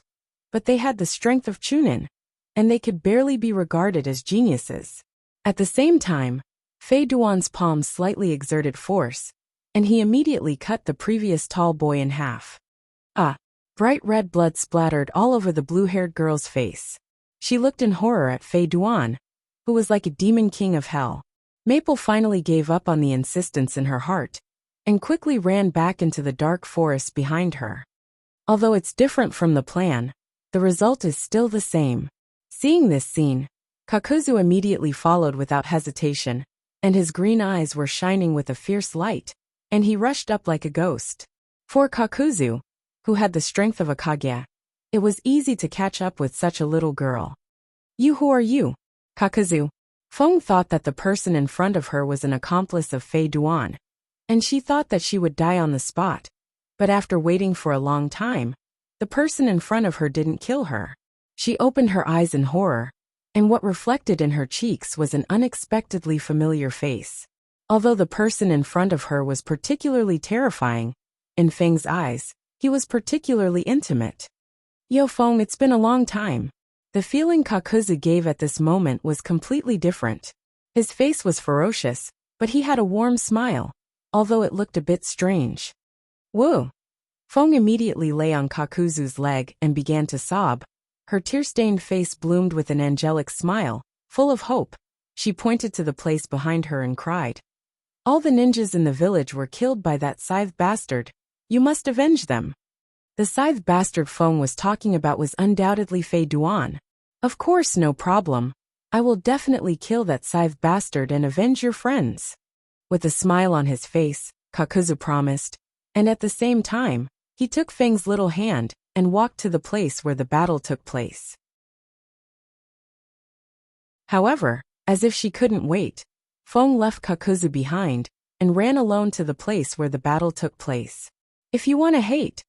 but they had the strength of Chunin, and they could barely be regarded as geniuses. At the same time, Fei Duan's palm slightly exerted force, and he immediately cut the previous tall boy in half. Bright red blood splattered all over the blue-haired girl's face. She looked in horror at Fei Duan, who was like a demon king of hell. Maple finally gave up on the insistence in her heart, and quickly ran back into the dark forest behind her. Although it's different from the plan, the result is still the same. Seeing this scene, Kakuzu immediately followed without hesitation, and his green eyes were shining with a fierce light, and he rushed up like a ghost. For Kakuzu, who had the strength of a Kage, it was easy to catch up with such a little girl. Who are you? Kakuzu. Feng thought that the person in front of her was an accomplice of Fei Duan, and she thought that she would die on the spot, but after waiting for a long time, the person in front of her didn't kill her. She opened her eyes in horror, and what reflected in her cheeks was an unexpectedly familiar face. Although the person in front of her was particularly terrifying, in Feng's eyes, he was particularly intimate. Yo Feng, it's been a long time. The feeling Kakuzu gave at this moment was completely different. His face was ferocious, but he had a warm smile, although it looked a bit strange. Woo! Feng immediately lay on Kakuzu's leg and began to sob. Her tear-stained face bloomed with an angelic smile, full of hope. She pointed to the place behind her and cried. All the ninjas in the village were killed by that scythe bastard. You must avenge them. The scythe bastard Feng was talking about was undoubtedly Fei Duan. Of course, no problem. I will definitely kill that scythe bastard and avenge your friends. With a smile on his face, Kakuzu promised, and at the same time, he took Feng's little hand and walked to the place where the battle took place. However, as if she couldn't wait, Feng left Kakuzu behind and ran alone to the place where the battle took place. If you want to hate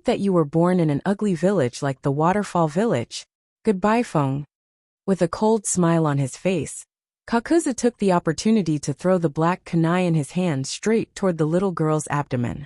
that you were born in an ugly village like the Waterfall Village. Goodbye, Feng. With a cold smile on his face, Kakuzu took the opportunity to throw the black kunai in his hand straight toward the little girl's abdomen.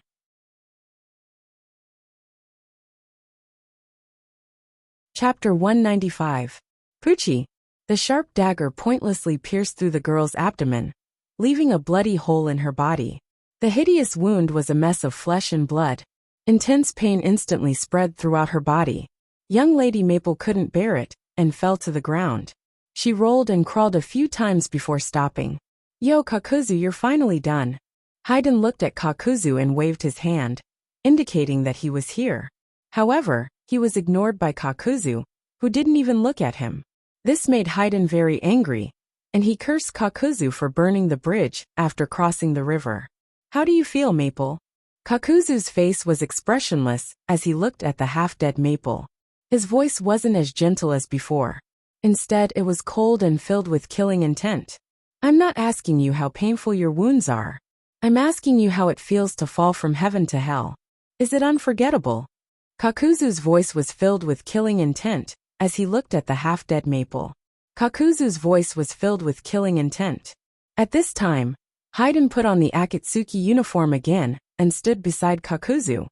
Chapter 195. Pucci. The sharp dagger pointlessly pierced through the girl's abdomen, leaving a bloody hole in her body. The hideous wound was a mess of flesh and blood. Intense pain instantly spread throughout her body. Young Lady Maple couldn't bear it, and fell to the ground. She rolled and crawled a few times before stopping. "Yo, Kakuzu, you're finally done." Haydn looked at Kakuzu and waved his hand, indicating that he was here. However, he was ignored by Kakuzu, who didn't even look at him. This made Haydn very angry, and he cursed Kakuzu for burning the bridge after crossing the river. "How do you feel, Maple?" Kakuzu's face was expressionless as he looked at the half-dead Maple. His voice wasn't as gentle as before. Instead, it was cold and filled with killing intent. "I'm not asking you how painful your wounds are. I'm asking you how it feels to fall from heaven to hell. Is it unforgettable?" Kakuzu's voice was filled with killing intent as he looked at the half-dead Maple. Kakuzu's voice was filled with killing intent. At this time, Haydn put on the Akatsuki uniform again and stood beside Kakuzu.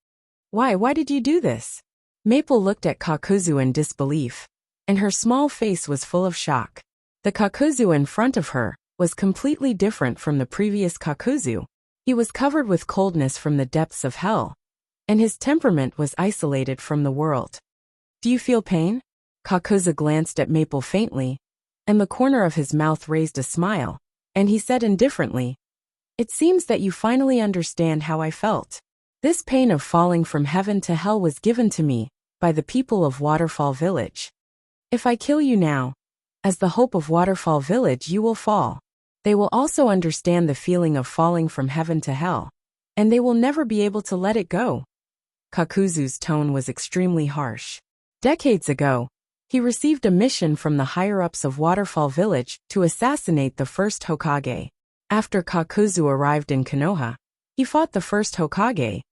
Why did you do this?" Maple looked at Kakuzu in disbelief, and her small face was full of shock. The Kakuzu in front of her was completely different from the previous Kakuzu. He was covered with coldness from the depths of hell, and his temperament was isolated from the world. "Do you feel pain?" Kakuzu glanced at Maple faintly, and the corner of his mouth raised a smile, and he said indifferently, "It seems that you finally understand how I felt. This pain of falling from heaven to hell was given to me by the people of Waterfall Village. If I kill you now, as the hope of Waterfall Village, you will fall. They will also understand the feeling of falling from heaven to hell, and they will never be able to let it go." Kakuzu's tone was extremely harsh. Decades ago, he received a mission from the higher-ups of Waterfall Village to assassinate the first Hokage. After Kakuzu arrived in Konoha, he fought the first Hokage,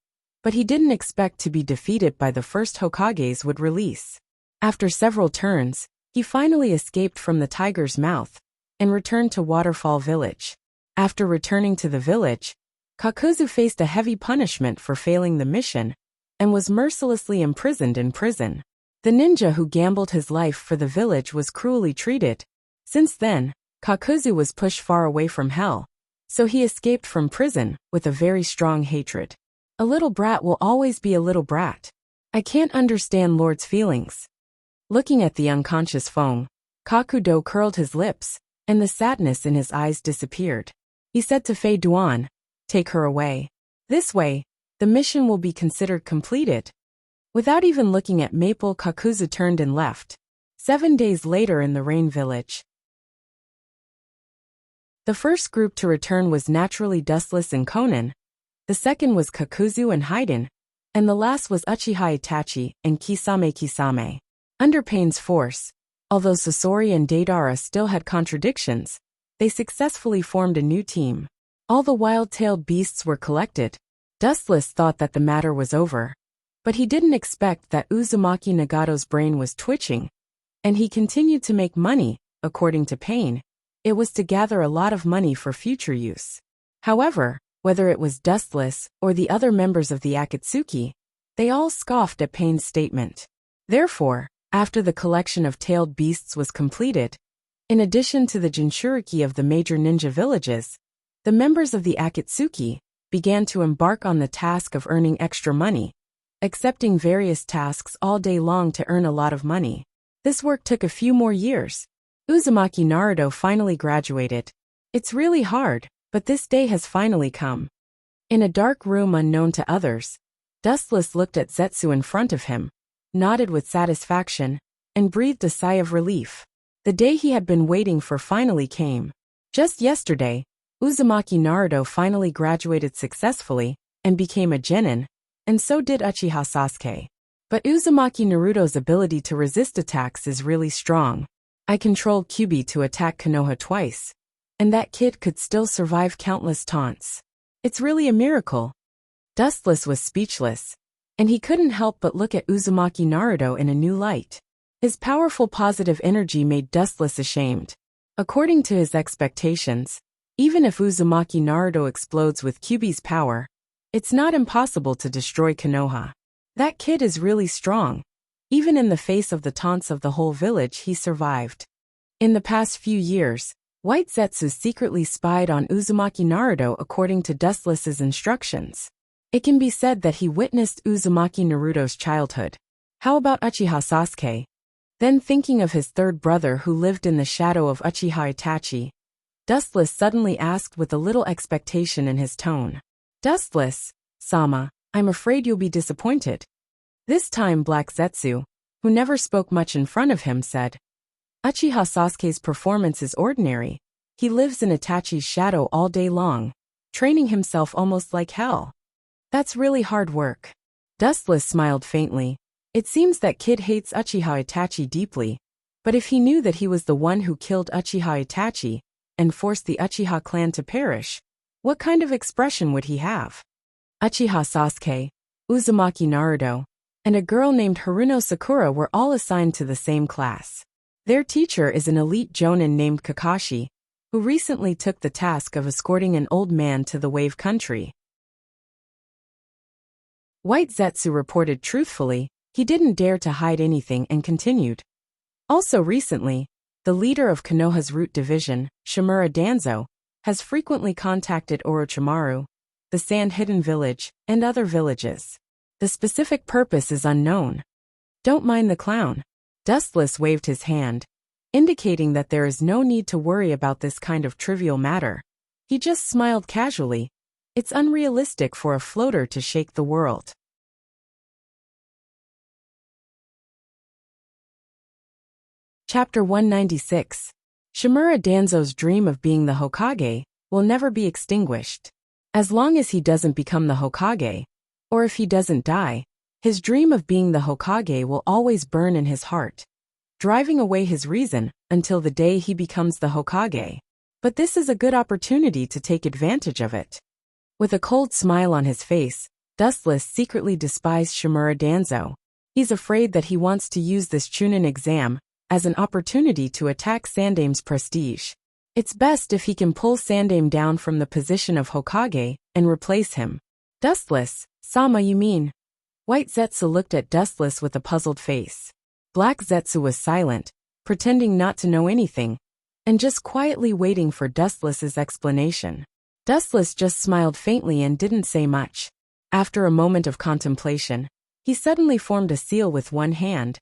but he didn't expect to be defeated by the first Hokage's would release. After several turns, he finally escaped from the tiger's mouth and returned to Waterfall Village. After returning to the village, Kakuzu faced a heavy punishment for failing the mission and was mercilessly imprisoned in prison. The ninja who gambled his life for the village was cruelly treated. Since then, Kakuzu was pushed far away from hell, so he escaped from prison with a very strong hatred. A little brat will always be a little brat. I can't understand Lord's feelings. Looking at the unconscious Feng, Kakudo curled his lips, and the sadness in his eyes disappeared. He said to Fei Duan, "Take her away. This way, the mission will be considered completed." Without even looking at Maple, Kakuzu turned and left. 7 days later in the Rain Village. The first group to return was naturally Dustless and Conan. The second was Kakuzu and Haydn, and the last was Uchiha Itachi and Kisame. Under Pain's force, although Sasori and Deidara still had contradictions, they successfully formed a new team. All the wild-tailed beasts were collected. Dustless thought that the matter was over, but he didn't expect that Uzumaki Nagato's brain was twitching, and he continued to make money. According to Pain, it was to gather a lot of money for future use. However, whether it was Dustless or the other members of the Akatsuki, they all scoffed at Pain's statement. Therefore, after the collection of tailed beasts was completed, in addition to the jinchuriki of the major ninja villages, the members of the Akatsuki began to embark on the task of earning extra money, accepting various tasks all day long to earn a lot of money. This work took a few more years. Uzumaki Naruto finally graduated. It's really hard, but this day has finally come. In a dark room unknown to others, Dustless looked at Zetsu in front of him, nodded with satisfaction, and breathed a sigh of relief. The day he had been waiting for finally came. Just yesterday, Uzumaki Naruto finally graduated successfully and became a genin, and so did Uchiha Sasuke. But Uzumaki Naruto's ability to resist attacks is really strong. I controlled Kyuubi to attack Konoha twice, and that kid could still survive countless taunts. It's really a miracle. Dustless was speechless, and he couldn't help but look at Uzumaki Naruto in a new light. His powerful positive energy made Dustless ashamed. According to his expectations, even if Uzumaki Naruto explodes with Kyuubi's power, it's not impossible to destroy Konoha. That kid is really strong. Even in the face of the taunts of the whole village, he survived. In the past few years, White Zetsu secretly spied on Uzumaki Naruto according to Dustless's instructions. It can be said that he witnessed Uzumaki Naruto's childhood. How about Uchiha Sasuke? Then thinking of his third brother who lived in the shadow of Uchiha Itachi, Dustless suddenly asked with a little expectation in his tone. Dustless-sama, I'm afraid you'll be disappointed. This time Black Zetsu, who never spoke much in front of him, said, Uchiha Sasuke's performance is ordinary. He lives in Itachi's shadow all day long, training himself almost like hell. That's really hard work. Dustless smiled faintly. It seems that kid hates Uchiha Itachi deeply, but if he knew that he was the one who killed Uchiha Itachi and forced the Uchiha clan to perish, what kind of expression would he have? Uchiha Sasuke, Uzumaki Naruto, and a girl named Haruno Sakura were all assigned to the same class. Their teacher is an elite jonin named Kakashi, who recently took the task of escorting an old man to the Wave Country. White Zetsu reported truthfully, he didn't dare to hide anything and continued. Also recently, the leader of Konoha's root division, Shimura Danzo, has frequently contacted Orochimaru, the Sand-Hidden Village, and other villages. The specific purpose is unknown. Don't mind the clown. Dustless waved his hand, indicating that there is no need to worry about this kind of trivial matter. He just smiled casually. It's unrealistic for a floater to shake the world. Chapter 196. Shimura Danzo's dream of being the Hokage will never be extinguished. As long as he doesn't become the Hokage, or if he doesn't die, his dream of being the Hokage will always burn in his heart, driving away his reason until the day he becomes the Hokage. But this is a good opportunity to take advantage of it. With a cold smile on his face, Dustless secretly despised Shimura Danzo. He's afraid that he wants to use this Chunin exam as an opportunity to attack Sandame's prestige. It's best if he can pull Sandame down from the position of Hokage and replace him. Dustless-sama, you mean? White Zetsu looked at Dustless with a puzzled face. Black Zetsu was silent, pretending not to know anything, and just quietly waiting for Dustless's explanation. Dustless just smiled faintly and didn't say much. After a moment of contemplation, he suddenly formed a seal with one hand,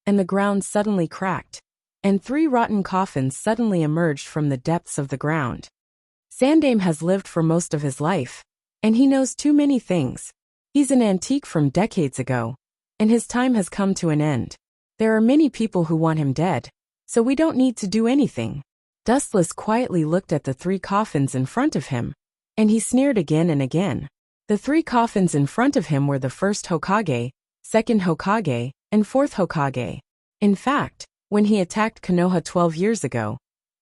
and the ground suddenly cracked, and 3 rotten coffins suddenly emerged from the depths of the ground. Sandame has lived for most of his life, and he knows too many things. He's an antique from decades ago, and his time has come to an end. There are many people who want him dead, so we don't need to do anything. Dustless quietly looked at the 3 coffins in front of him, and he sneered again and again. The 3 coffins in front of him were the first Hokage, second Hokage, and fourth Hokage. In fact, when he attacked Konoha 12 years ago,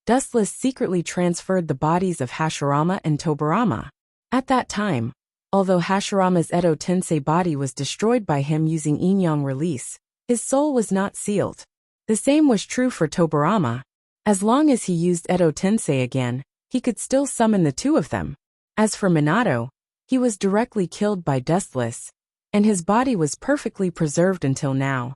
Dustless secretly transferred the bodies of Hashirama and Tobirama. At that time, although Hashirama's Edo Tensei body was destroyed by him using Yin-Yang release, his soul was not sealed. The same was true for Tobirama. As long as he used Edo Tensei again, he could still summon the 2 of them. As for Minato, he was directly killed by Dustless, and his body was perfectly preserved until now.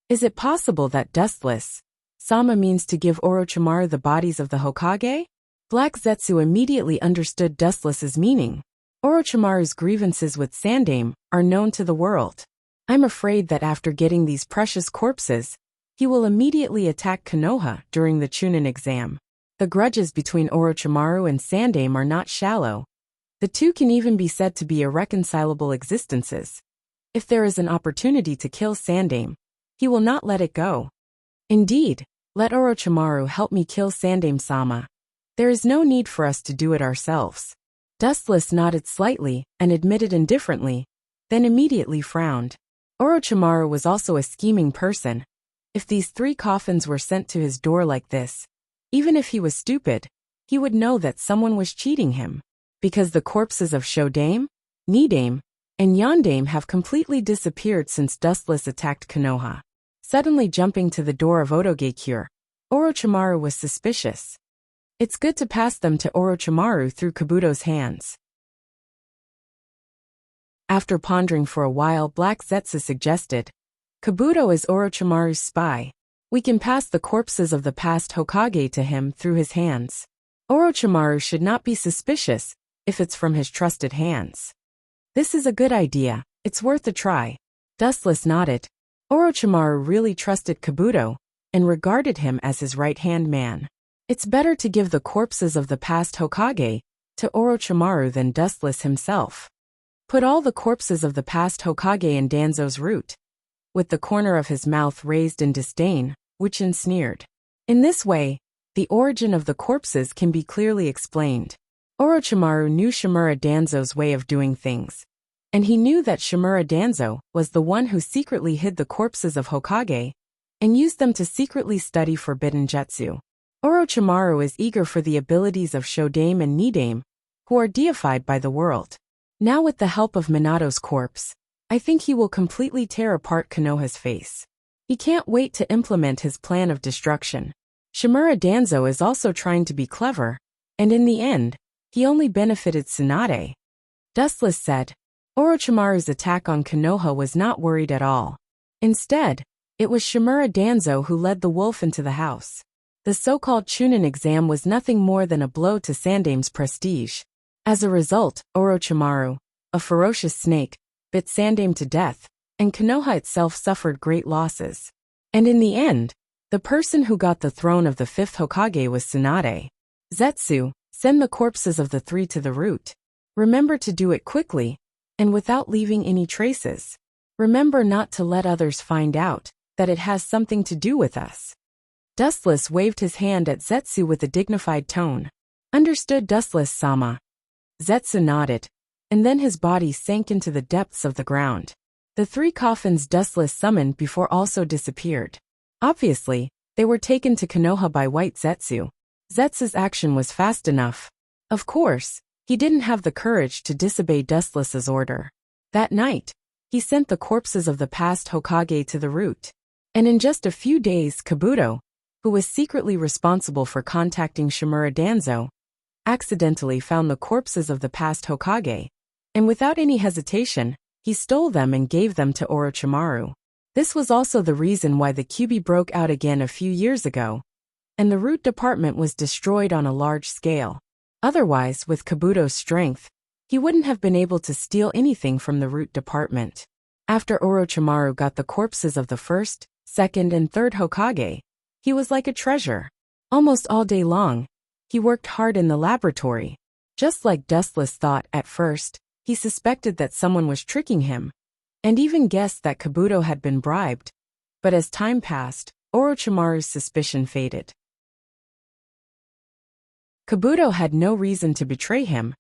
Is it possible that Dustless-sama means to give Orochimaru the bodies of the Hokage? Black Zetsu immediately understood Dustless's meaning. Orochimaru's grievances with Sandame are known to the world. I'm afraid that after getting these precious corpses, he will immediately attack Konoha during the Chunin exam. The grudges between Orochimaru and Sandame are not shallow. The 2 can even be said to be irreconcilable existences. If there is an opportunity to kill Sandame, he will not let it go. Indeed, let Orochimaru help me kill Sandame-sama. There is no need for us to do it ourselves. Dustless nodded slightly and admitted indifferently, then immediately frowned. Orochimaru was also a scheming person. If these 3 coffins were sent to his door like this, even if he was stupid, he would know that someone was cheating him. Because the corpses of Shodame, Nidame, and Yondame have completely disappeared since Dustless attacked Konoha. Suddenly jumping to the door of Odogekure, Orochimaru was suspicious. It's good to pass them to Orochimaru through Kabuto's hands. After pondering for a while, Black Zetsu suggested, Kabuto is Orochimaru's spy. We can pass the corpses of the past Hokage to him through his hands. Orochimaru should not be suspicious if it's from his trusted hands. This is a good idea, it's worth a try. Dustless nodded. Orochimaru really trusted Kabuto and regarded him as his right-hand man. It's better to give the corpses of the past Hokage to Orochimaru than Dustless himself. Put all the corpses of the past Hokage in Danzo's root, with the corner of his mouth raised in disdain, Wichan sneered. In this way, the origin of the corpses can be clearly explained. Orochimaru knew Shimura Danzo's way of doing things, and he knew that Shimura Danzo was the one who secretly hid the corpses of Hokage and used them to secretly study forbidden jutsu. Orochimaru is eager for the abilities of Shodame and Nidame, who are deified by the world. Now with the help of Minato's corpse, I think he will completely tear apart Konoha's face. He can't wait to implement his plan of destruction. Shimura Danzo is also trying to be clever, and in the end, he only benefited Tsunade. Dustless said. Orochimaru's attack on Konoha was not worried at all. Instead, it was Shimura Danzo who led the wolf into the house. The so-called Chunin exam was nothing more than a blow to Sandame's prestige. As a result, Orochimaru, a ferocious snake, bit Sandame to death, and Konoha itself suffered great losses. And in the end, the person who got the throne of the fifth Hokage was Tsunade. Zetsu, send the corpses of the three to the root. Remember to do it quickly, and without leaving any traces. Remember not to let others find out that it has something to do with us. Dustless waved his hand at Zetsu with a dignified tone. Understood, Dustless-sama. Zetsu nodded, and then his body sank into the depths of the ground. The three coffins Dustless summoned before also disappeared. Obviously, they were taken to Konoha by White Zetsu. Zetsu's action was fast enough. Of course, he didn't have the courage to disobey Dustless's order. That night, he sent the corpses of the past Hokage to the root. And in just a few days, Kabuto, who was secretly responsible for contacting Shimura Danzo, accidentally found the corpses of the past Hokage, and without any hesitation, he stole them and gave them to Orochimaru. This was also the reason why the Kyuubi broke out again a few years ago, and the root department was destroyed on a large scale. Otherwise, with Kabuto's strength, he wouldn't have been able to steal anything from the root department. After Orochimaru got the corpses of the first, second, and third Hokage, he was like a treasure. Almost all day long, he worked hard in the laboratory. Just like Dustless thought at first, he suspected that someone was tricking him, and even guessed that Kabuto had been bribed. But as time passed, Orochimaru's suspicion faded. Kabuto had no reason to betray him,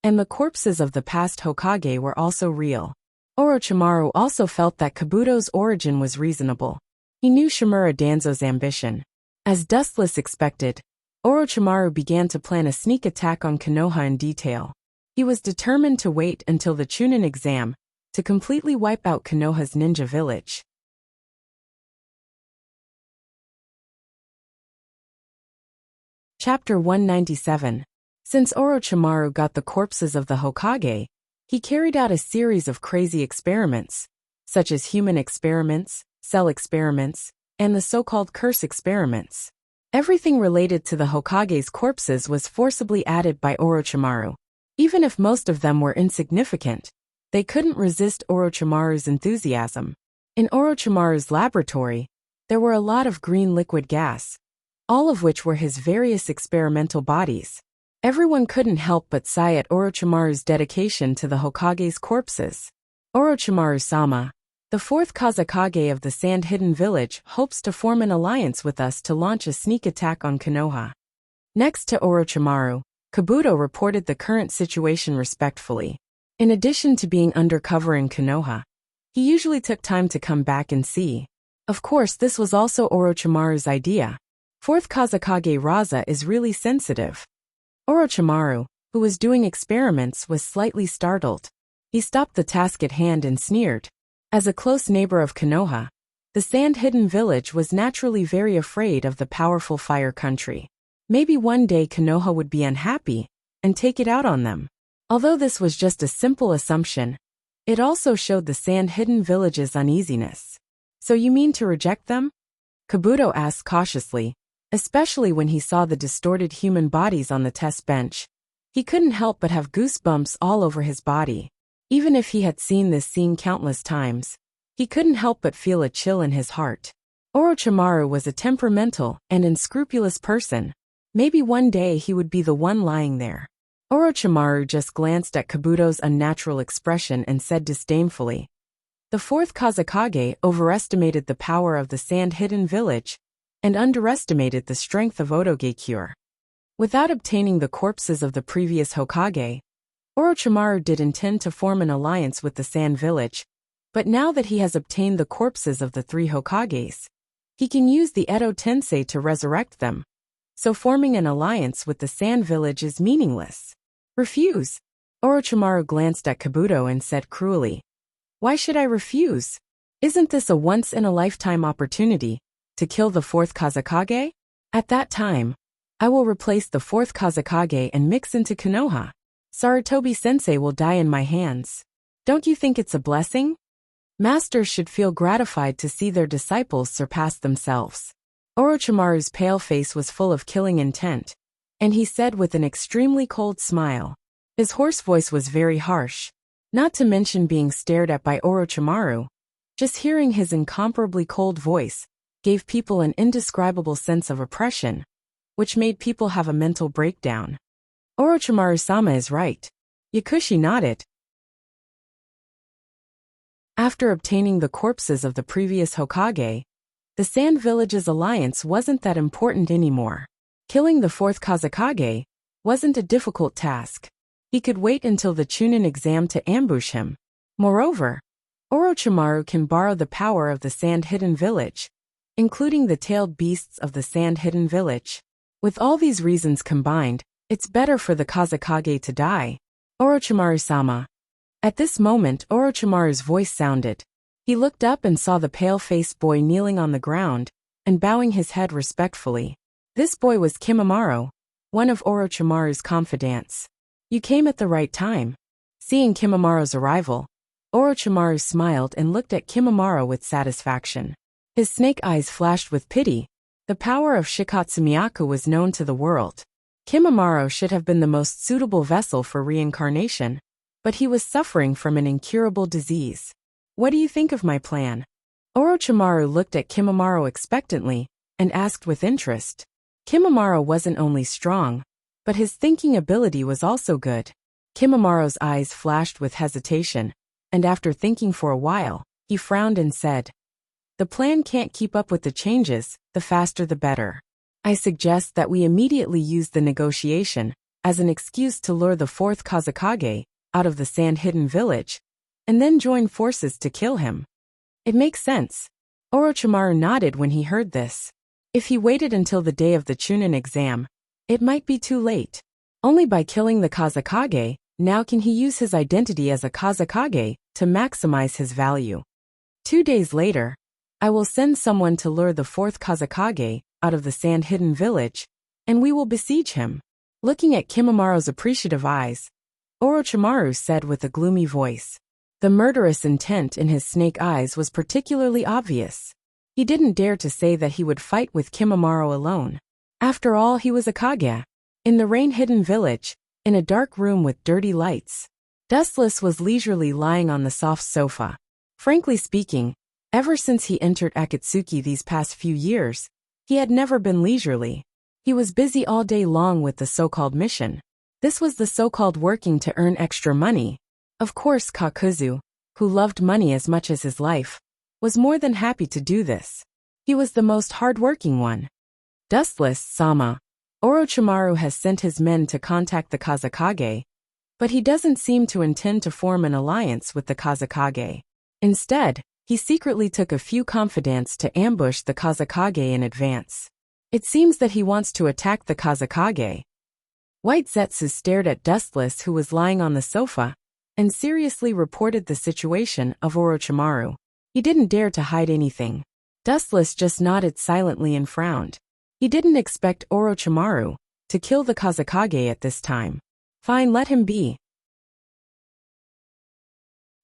and the corpses of the past Hokage were also real. Orochimaru also felt that Kabuto's origin was reasonable. He knew Shimura Danzo's ambition. As Dustless expected, Orochimaru began to plan a sneak attack on Konoha in detail. He was determined to wait until the Chunin exam to completely wipe out Konoha's ninja village. Chapter 197. Since Orochimaru got the corpses of the Hokage, he carried out a series of crazy experiments, such as human experiments, cell experiments, and the so-called curse experiments. Everything related to the Hokage's corpses was forcibly added by Orochimaru. Even if most of them were insignificant, they couldn't resist Orochimaru's enthusiasm. In Orochimaru's laboratory, there were a lot of green liquid gas, all of which were his various experimental bodies. Everyone couldn't help but sigh at Orochimaru's dedication to the Hokage's corpses. Orochimaru-sama, the fourth Kazekage of the Sand-Hidden Village, hopes to form an alliance with us to launch a sneak attack on Konoha. Next to Orochimaru, Kabuto reported the current situation respectfully. In addition to being undercover in Konoha, he usually took time to come back and see. Of course, this was also Orochimaru's idea. Fourth Kazekage Raza is really sensitive. Orochimaru, who was doing experiments, was slightly startled. He stopped the task at hand and sneered. As a close neighbor of Konoha, the Sand-Hidden Village was naturally very afraid of the powerful Fire Country. Maybe one day Konoha would be unhappy and take it out on them. Although this was just a simple assumption, it also showed the Sand-Hidden Village's uneasiness. So you mean to reject them? Kabuto asked cautiously, especially when he saw the distorted human bodies on the test bench. He couldn't help but have goosebumps all over his body. Even if he had seen this scene countless times, he couldn't help but feel a chill in his heart. Orochimaru was a temperamental and unscrupulous person. Maybe one day he would be the one lying there. Orochimaru just glanced at Kabuto's unnatural expression and said disdainfully, "The fourth Kazekage overestimated the power of the sand-hidden village and underestimated the strength of Odogekure. Without obtaining the corpses of the previous Hokage, Orochimaru did intend to form an alliance with the Sand Village, but now that he has obtained the corpses of the 3 Hokages, he can use the Edo Tensei to resurrect them. So forming an alliance with the Sand Village is meaningless." "Refuse?" Orochimaru glanced at Kabuto and said cruelly. "Why should I refuse? Isn't this a once-in-a-lifetime opportunity to kill the 4th Kazekage? At that time, I will replace the 4th Kazekage and mix into Konoha. Sarutobi-sensei will die in my hands. Don't you think it's a blessing? Masters should feel gratified to see their disciples surpass themselves." Orochimaru's pale face was full of killing intent, and he said with an extremely cold smile. His hoarse voice was very harsh, not to mention being stared at by Orochimaru. Just hearing his incomparably cold voice gave people an indescribable sense of oppression, which made people have a mental breakdown. Orochimaru-sama is right. Yakushi nodded. After obtaining the corpses of the previous Hokage, the Sand Village's alliance wasn't that important anymore. Killing the 4th Kazekage wasn't a difficult task. He could wait until the Chunin exam to ambush him. Moreover, Orochimaru can borrow the power of the Sand-Hidden Village, including the tailed beasts of the Sand-Hidden Village. With all these reasons combined, it's better for the Kazekage to die. Orochimaru-sama. At this moment Orochimaru's voice sounded. He looked up and saw the pale-faced boy kneeling on the ground and bowing his head respectfully. This boy was Kimimaro, one of Orochimaru's confidants. "You came at the right time." Seeing Kimimaro's arrival, Orochimaru smiled and looked at Kimimaro with satisfaction. His snake eyes flashed with pity. The power of Shikatsu Myaku was known to the world. Kimimaro should have been the most suitable vessel for reincarnation, but he was suffering from an incurable disease. "What do you think of my plan?" Orochimaru looked at Kimimaro expectantly and asked with interest. Kimimaro wasn't only strong, but his thinking ability was also good. Kimimaro's eyes flashed with hesitation, and after thinking for a while, he frowned and said, "The plan can't keep up with the changes, the faster the better. I suggest that we immediately use the negotiation as an excuse to lure the 4th Kazekage out of the Sand-Hidden Village, and then join forces to kill him." "It makes sense." Orochimaru nodded when he heard this. If he waited until the day of the Chunin exam, it might be too late. Only by killing the Kazekage, now can he use his identity as a Kazekage to maximize his value. 2 days later, I will send someone to lure the 4th Kazekage out of the Sand-Hidden Village, and we will besiege him. Looking at Kimimaro's appreciative eyes, Orochimaru said with a gloomy voice. The murderous intent in his snake eyes was particularly obvious. He didn't dare to say that he would fight with Kimimaro alone. After all, he was a Kage. In the rain-hidden village, in a dark room with dirty lights, Dustless was leisurely lying on the soft sofa. Frankly speaking, ever since he entered Akatsuki these past few years, he had never been leisurely. He was busy all day long with the so-called mission. This was the so-called working to earn extra money. Of course Kakuzu, who loved money as much as his life, was more than happy to do this. He was the most hard-working one. Dustless-sama. Orochimaru has sent his men to contact the Kazekage, but he doesn't seem to intend to form an alliance with the Kazekage. Instead, he secretly took a few confidants to ambush the Kazekage in advance. It seems that he wants to attack the Kazekage. White Zetsu stared at Dustless, who was lying on the sofa, and seriously reported the situation of Orochimaru. He didn't dare to hide anything. Dustless just nodded silently and frowned. He didn't expect Orochimaru to kill the Kazekage at this time. Fine, let him be.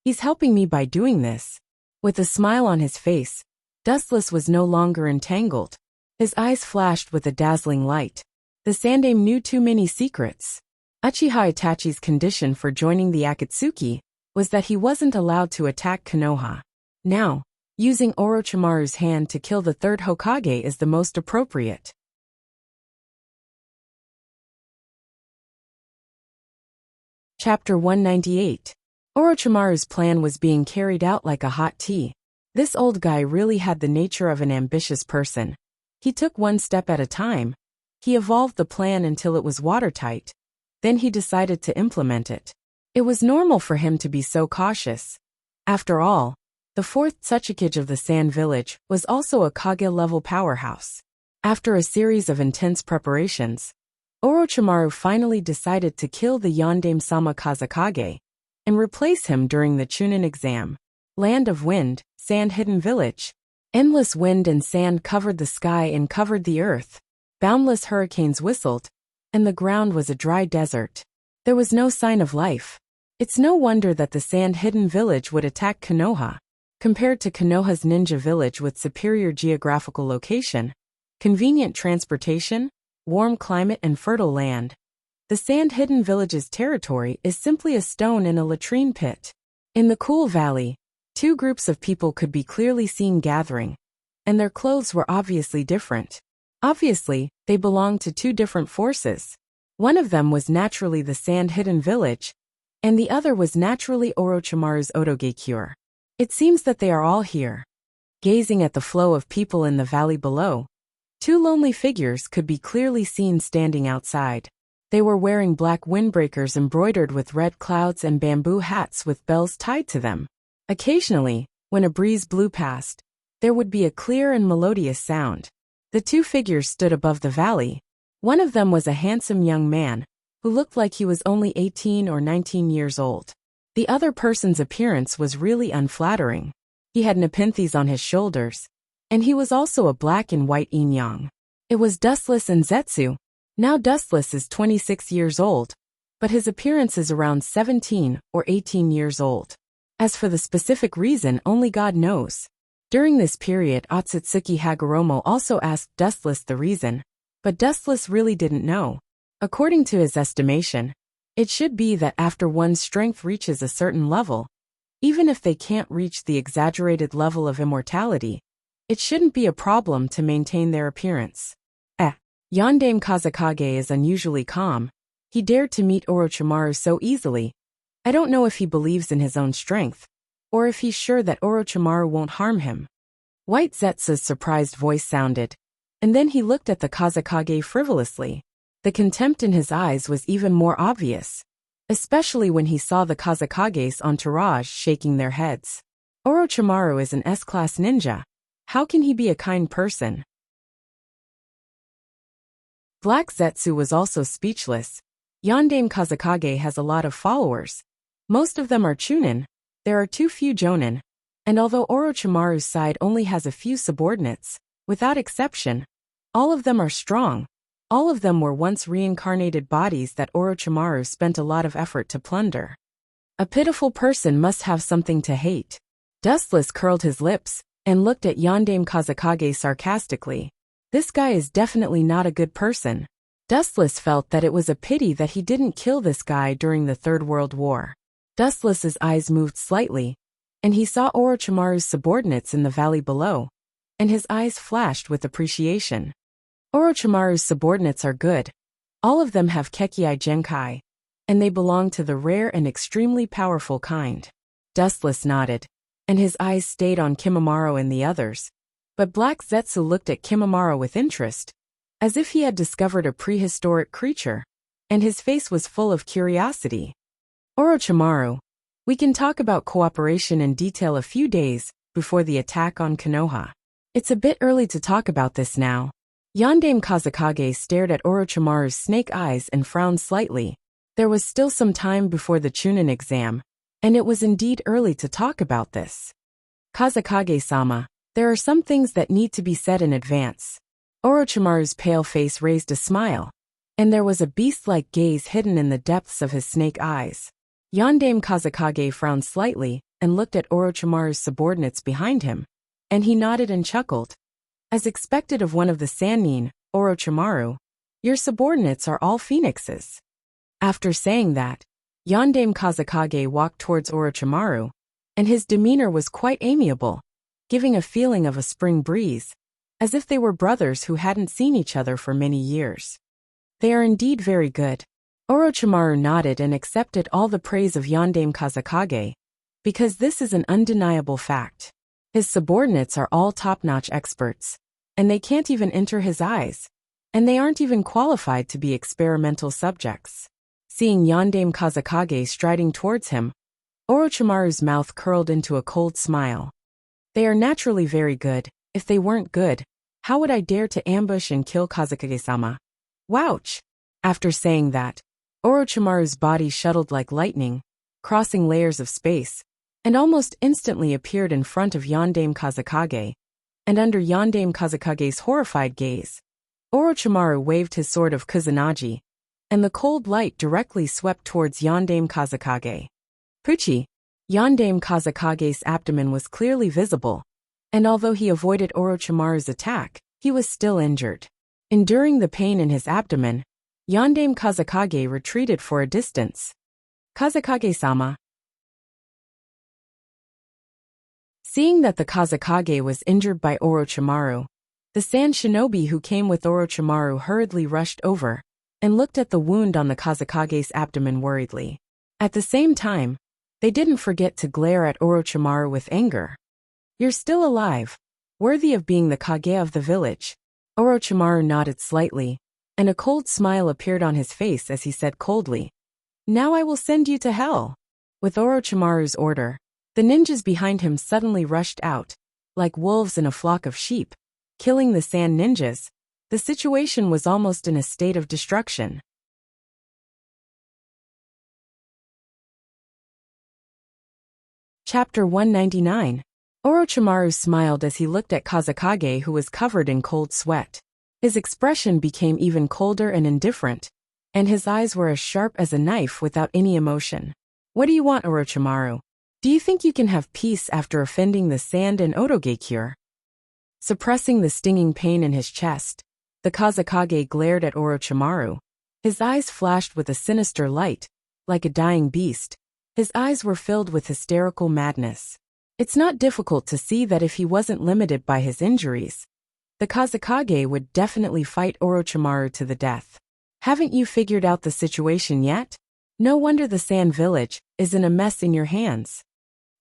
He's helping me by doing this. With a smile on his face, Dustless was no longer entangled. His eyes flashed with a dazzling light. The Sandaime knew too many secrets. Uchiha Itachi's condition for joining the Akatsuki was that he wasn't allowed to attack Konoha. Now, using Orochimaru's hand to kill the third Hokage is the most appropriate. Chapter 198. Orochimaru's plan was being carried out like a hot tea. This old guy really had the nature of an ambitious person. He took one step at a time. He evolved the plan until it was watertight. Then he decided to implement it. It was normal for him to be so cautious. After all, the fourth Tsuchikage of the Sand Village was also a Kage-level powerhouse. After a series of intense preparations, Orochimaru finally decided to kill the Yondaime-sama Kazekage and replace him during the Chunin exam. Land of Wind, Sand-Hidden Village. Endless wind and sand covered the sky and covered the earth. Boundless hurricanes whistled, and the ground was a dry desert. There was no sign of life. It's no wonder that the Sand-Hidden Village would attack Konoha. Compared to Konoha's ninja village with superior geographical location, convenient transportation, warm climate and fertile land, the Sand-Hidden Village's territory is simply a stone in a latrine pit. In the cool valley, two groups of people could be clearly seen gathering, and their clothes were obviously different. Obviously, they belonged to two different forces. One of them was naturally the Sand-Hidden Village, and the other was naturally Orochimaru's Otoge-cure. It seems that they are all here. Gazing at the flow of people in the valley below, two lonely figures could be clearly seen standing outside. They were wearing black windbreakers embroidered with red clouds and bamboo hats with bells tied to them. Occasionally, when a breeze blew past, there would be a clear and melodious sound. The two figures stood above the valley. One of them was a handsome young man, who looked like he was only 18 or 19 years old. The other person's appearance was really unflattering. He had nepenthes on his shoulders, and he was also a black and white yin-yang. It was Dustless and Zetsu. Now Dustless is 26 years old, but his appearance is around 17 or 18 years old. As for the specific reason, only God knows. During this period, Otsutsuki Hagoromo also asked Dustless the reason, but Dustless really didn't know. According to his estimation, it should be that after one's strength reaches a certain level, even if they can't reach the exaggerated level of immortality, it shouldn't be a problem to maintain their appearance. Yondaime Kazekage is unusually calm. He dared to meet Orochimaru so easily. I don't know if he believes in his own strength, or if he's sure that Orochimaru won't harm him. White Zetsu's surprised voice sounded, and then he looked at the Kazekage frivolously. The contempt in his eyes was even more obvious, especially when he saw the Kazekage's entourage shaking their heads. Orochimaru is an S-class ninja. How can he be a kind person? Black Zetsu was also speechless. Yondaime Kazekage has a lot of followers. Most of them are Chunin. There are too few Jonin. And although Orochimaru's side only has a few subordinates, without exception, all of them are strong. All of them were once reincarnated bodies that Orochimaru spent a lot of effort to plunder. A pitiful person must have something to hate. Dustless curled his lips and looked at Yondaime Kazekage sarcastically. This guy is definitely not a good person. Dustless felt that it was a pity that he didn't kill this guy during the Third World War. Dustless's eyes moved slightly, and he saw Orochimaru's subordinates in the valley below, and his eyes flashed with appreciation. Orochimaru's subordinates are good. All of them have Kekkei Genkai, and they belong to the rare and extremely powerful kind. Dustless nodded, and his eyes stayed on Kimimaro and the others. But Black Zetsu looked at Kimimaro with interest, as if he had discovered a prehistoric creature, and his face was full of curiosity. Orochimaru, we can talk about cooperation in detail a few days before the attack on Konoha. It's a bit early to talk about this now. Yondaime Kazekage stared at Orochimaru's snake eyes and frowned slightly. There was still some time before the Chunin exam, and it was indeed early to talk about this. Kazekage-sama, there are some things that need to be said in advance. Orochimaru's pale face raised a smile, and there was a beast-like gaze hidden in the depths of his snake eyes. Yondaime Kazekage frowned slightly and looked at Orochimaru's subordinates behind him, and he nodded and chuckled. As expected of one of the Sannin, Orochimaru, your subordinates are all phoenixes. After saying that, Yondaime Kazekage walked towards Orochimaru, and his demeanor was quite amiable, giving a feeling of a spring breeze, as if they were brothers who hadn't seen each other for many years. They are indeed very good. Orochimaru nodded and accepted all the praise of Yondaime Kazekage, because this is an undeniable fact. His subordinates are all top-notch experts, and they can't even enter his eyes, and they aren't even qualified to be experimental subjects. Seeing Yondaime Kazekage striding towards him, Orochimaru's mouth curled into a cold smile. They are naturally very good. If they weren't good, how would I dare to ambush and kill Kazekage-sama? Wouch! After saying that, Orochimaru's body shuttled like lightning, crossing layers of space, and almost instantly appeared in front of Yondaime Kazekage, and under Yondaime Kazekage's horrified gaze, Orochimaru waved his sword of Kusanagi, and the cold light directly swept towards Yondaime Kazekage. Puchi! Yondaime Kazekage's abdomen was clearly visible, and although he avoided Orochimaru's attack, he was still injured. Enduring the pain in his abdomen, Yondaime Kazekage retreated for a distance. Kazekage-sama. Seeing that the Kazekage was injured by Orochimaru, the Sand Shinobi who came with Orochimaru hurriedly rushed over and looked at the wound on the Kazekage's abdomen worriedly. At the same time, they didn't forget to glare at Orochimaru with anger. You're still alive, worthy of being the Kage of the village. Orochimaru nodded slightly, and a cold smile appeared on his face as he said coldly, Now I will send you to hell. With Orochimaru's order, the ninjas behind him suddenly rushed out, like wolves in a flock of sheep, killing the sand ninjas. The situation was almost in a state of destruction. Chapter 199. Orochimaru smiled as he looked at Kazekage, who was covered in cold sweat. His expression became even colder and indifferent, and his eyes were as sharp as a knife without any emotion. What do you want, Orochimaru? Do you think you can have peace after offending the Sand and Otogekure? Suppressing the stinging pain in his chest, the Kazekage glared at Orochimaru. His eyes flashed with a sinister light, like a dying beast. His eyes were filled with hysterical madness. It's not difficult to see that if he wasn't limited by his injuries, the Kazekage would definitely fight Orochimaru to the death. Haven't you figured out the situation yet? No wonder the Sand Village is in a mess in your hands.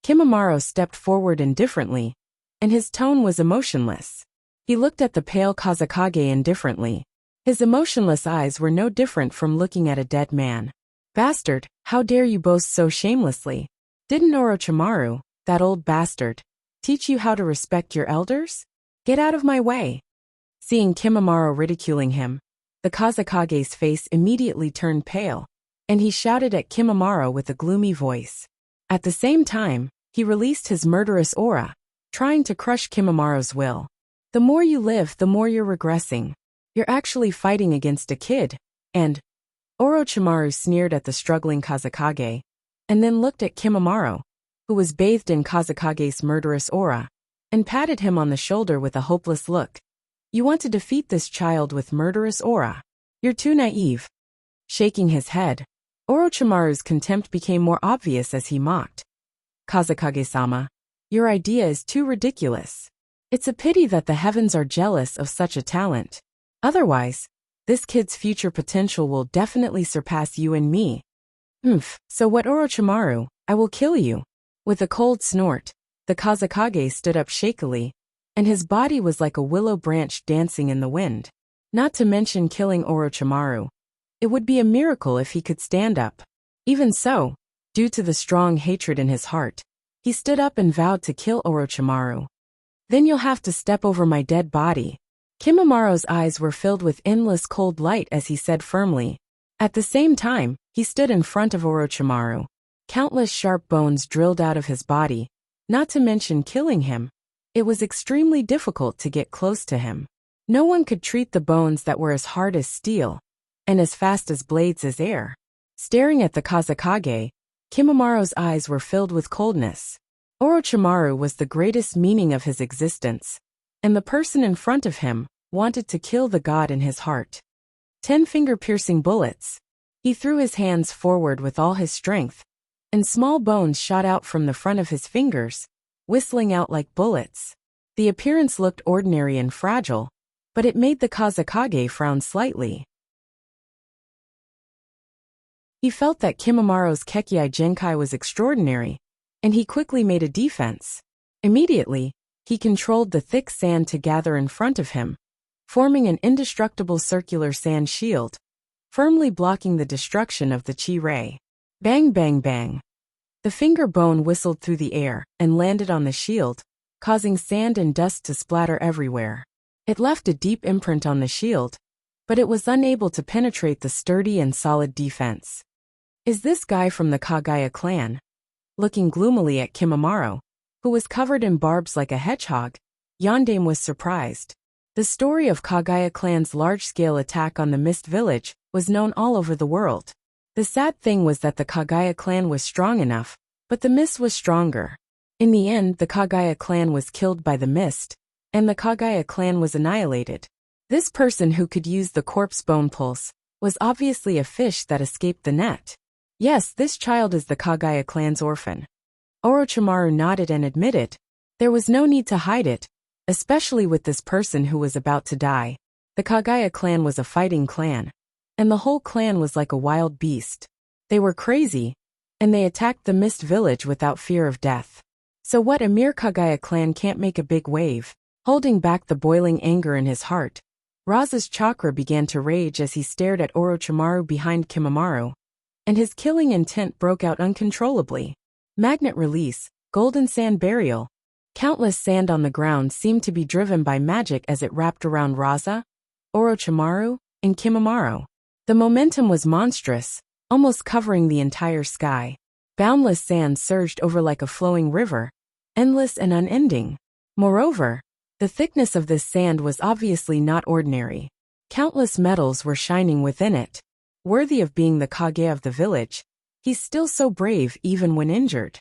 Kimimaro stepped forward indifferently, and his tone was emotionless. He looked at the pale Kazekage indifferently. His emotionless eyes were no different from looking at a dead man. Bastard, how dare you boast so shamelessly? Didn't Orochimaru, that old bastard, teach you how to respect your elders? Get out of my way. Seeing Kimimaro ridiculing him, the Kazekage's face immediately turned pale, and he shouted at Kimimaro with a gloomy voice. At the same time, he released his murderous aura, trying to crush Kimimaro's will. The more you live, the more you're regressing. You're actually fighting against a kid, and Orochimaru sneered at the struggling Kazekage, and then looked at Kimimaro, who was bathed in Kazekage's murderous aura, and patted him on the shoulder with a hopeless look. You want to defeat this child with murderous aura? You're too naive. Shaking his head, Orochimaru's contempt became more obvious as he mocked. Kazekage-sama, your idea is too ridiculous. It's a pity that the heavens are jealous of such a talent. Otherwise, this kid's future potential will definitely surpass you and me. So what, Orochimaru? I will kill you. With a cold snort, the Kazekage stood up shakily, and his body was like a willow branch dancing in the wind. Not to mention killing Orochimaru. It would be a miracle if he could stand up. Even so, due to the strong hatred in his heart, he stood up and vowed to kill Orochimaru. Then you'll have to step over my dead body. Kimimaro's eyes were filled with endless cold light as he said firmly. At the same time, he stood in front of Orochimaru. Countless sharp bones drilled out of his body, not to mention killing him. It was extremely difficult to get close to him. No one could treat the bones that were as hard as steel, and as fast as blades as air. Staring at the Kazekage, Kimimaro's eyes were filled with coldness. Orochimaru was the greatest meaning of his existence, and the person in front of him wanted to kill the god in his heart. 10 finger-piercing bullets. He threw his hands forward with all his strength, and small bones shot out from the front of his fingers, whistling out like bullets. The appearance looked ordinary and fragile, but it made the Kazekage frown slightly. He felt that Kimamaro's Kekkei Genkai was extraordinary, and he quickly made a defense. Immediately, he controlled the thick sand to gather in front of him, forming an indestructible circular sand shield, firmly blocking the destruction of the chi ray. Bang bang bang. The finger bone whistled through the air and landed on the shield, causing sand and dust to splatter everywhere. It left a deep imprint on the shield, but it was unable to penetrate the sturdy and solid defense. Is this guy from the Kagaya clan? Looking gloomily at Kimamaro, who was covered in barbs like a hedgehog, Yondaime was surprised. The story of Kagaya clan's large-scale attack on the Mist Village was known all over the world. The sad thing was that the Kagaya clan was strong enough, but the Mist was stronger. In the end, the Kagaya clan was killed by the Mist, and the Kagaya clan was annihilated. This person who could use the corpse bone pulse was obviously a fish that escaped the net. Yes, this child is the Kagaya clan's orphan. Orochimaru nodded and admitted, there was no need to hide it, especially with this person who was about to die. The Kagaya clan was a fighting clan, and the whole clan was like a wild beast. They were crazy, and they attacked the Mist Village without fear of death. So what, a mere Kagaya clan can't make a big wave? Holding back the boiling anger in his heart, Raza's chakra began to rage as he stared at Orochimaru behind Kimamaru, and his killing intent broke out uncontrollably. Magnet release, golden sand burial. Countless sand on the ground seemed to be driven by magic as it wrapped around Raza, Orochimaru, and Kimamaru. The momentum was monstrous, almost covering the entire sky. Boundless sand surged over like a flowing river, endless and unending. Moreover, the thickness of this sand was obviously not ordinary. Countless metals were shining within it. Worthy of being the Kage of the village, he's still so brave even when injured.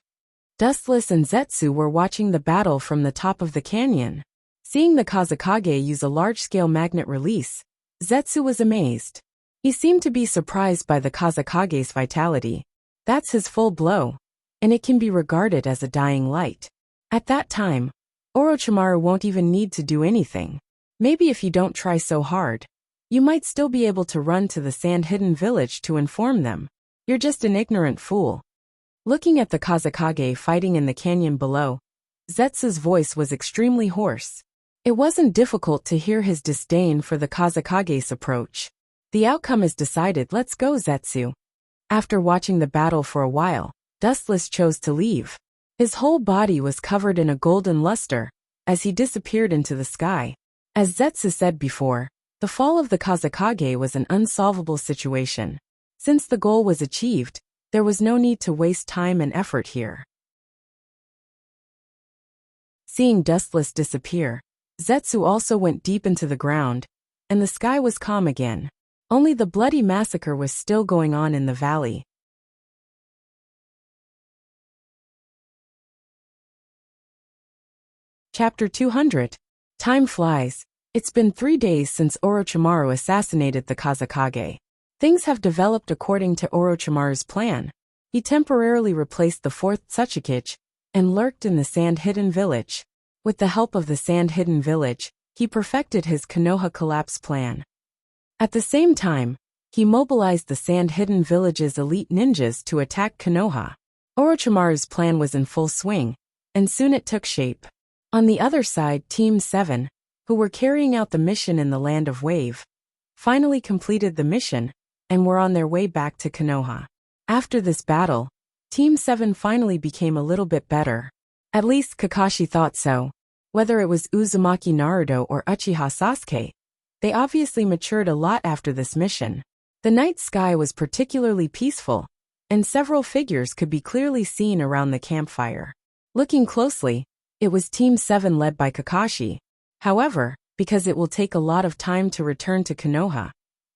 Dustless and Zetsu were watching the battle from the top of the canyon. Seeing the Kazekage use a large-scale magnet release, Zetsu was amazed. He seemed to be surprised by the Kazekage's vitality. That's his full blow, and it can be regarded as a dying light. At that time, Orochimaru won't even need to do anything. Maybe if you don't try so hard, you might still be able to run to the sand-hidden village to inform them. You're just an ignorant fool. Looking at the Kazekage fighting in the canyon below, Zetsu's voice was extremely hoarse. It wasn't difficult to hear his disdain for the Kazekage's approach. The outcome is decided, let's go, Zetsu. After watching the battle for a while, Dustless chose to leave. His whole body was covered in a golden luster, as he disappeared into the sky. As Zetsu said before, the fall of the Kazekage was an unsolvable situation. Since the goal was achieved, there was no need to waste time and effort here. Seeing Dustless disappear, Zetsu also went deep into the ground, and the sky was calm again. Only the bloody massacre was still going on in the valley. Chapter 200. Time flies. It's been 3 days since Orochimaru assassinated the Kazekage. Things have developed according to Orochimaru's plan. He temporarily replaced the 4th Tsuchikage and lurked in the sand-hidden village. With the help of the sand-hidden village, he perfected his Konoha collapse plan. At the same time, he mobilized the sand-hidden village's elite ninjas to attack Konoha. Orochimaru's plan was in full swing, and soon it took shape. On the other side, Team 7, who were carrying out the mission in the Land of Wave, finally completed the mission and were on their way back to Konoha. After this battle, Team 7 finally became a little bit better. At least Kakashi thought so. Whether it was Uzumaki Naruto or Uchiha Sasuke, they obviously matured a lot after this mission. The night sky was particularly peaceful, and several figures could be clearly seen around the campfire. Looking closely, it was Team 7 led by Kakashi. However, because it will take a lot of time to return to Konoha,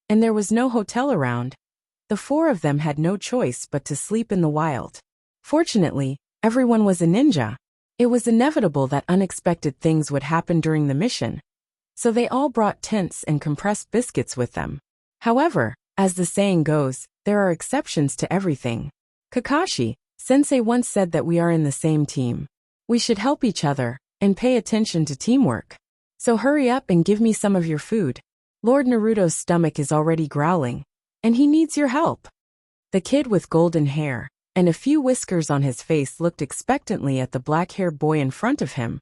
and there was no hotel around, the 4 of them had no choice but to sleep in the wild. Fortunately, everyone was a ninja, It was inevitable that unexpected things would happen during the mission, so they all brought tents and compressed biscuits with them. However, as the saying goes, there are exceptions to everything. Kakashi, sensei once said that we are in the same team. We should help each other and pay attention to teamwork. So hurry up and give me some of your food. Lord Naruto's stomach is already growling, and he needs your help. The kid with golden hair and a few whiskers on his face looked expectantly at the black-haired boy in front of him,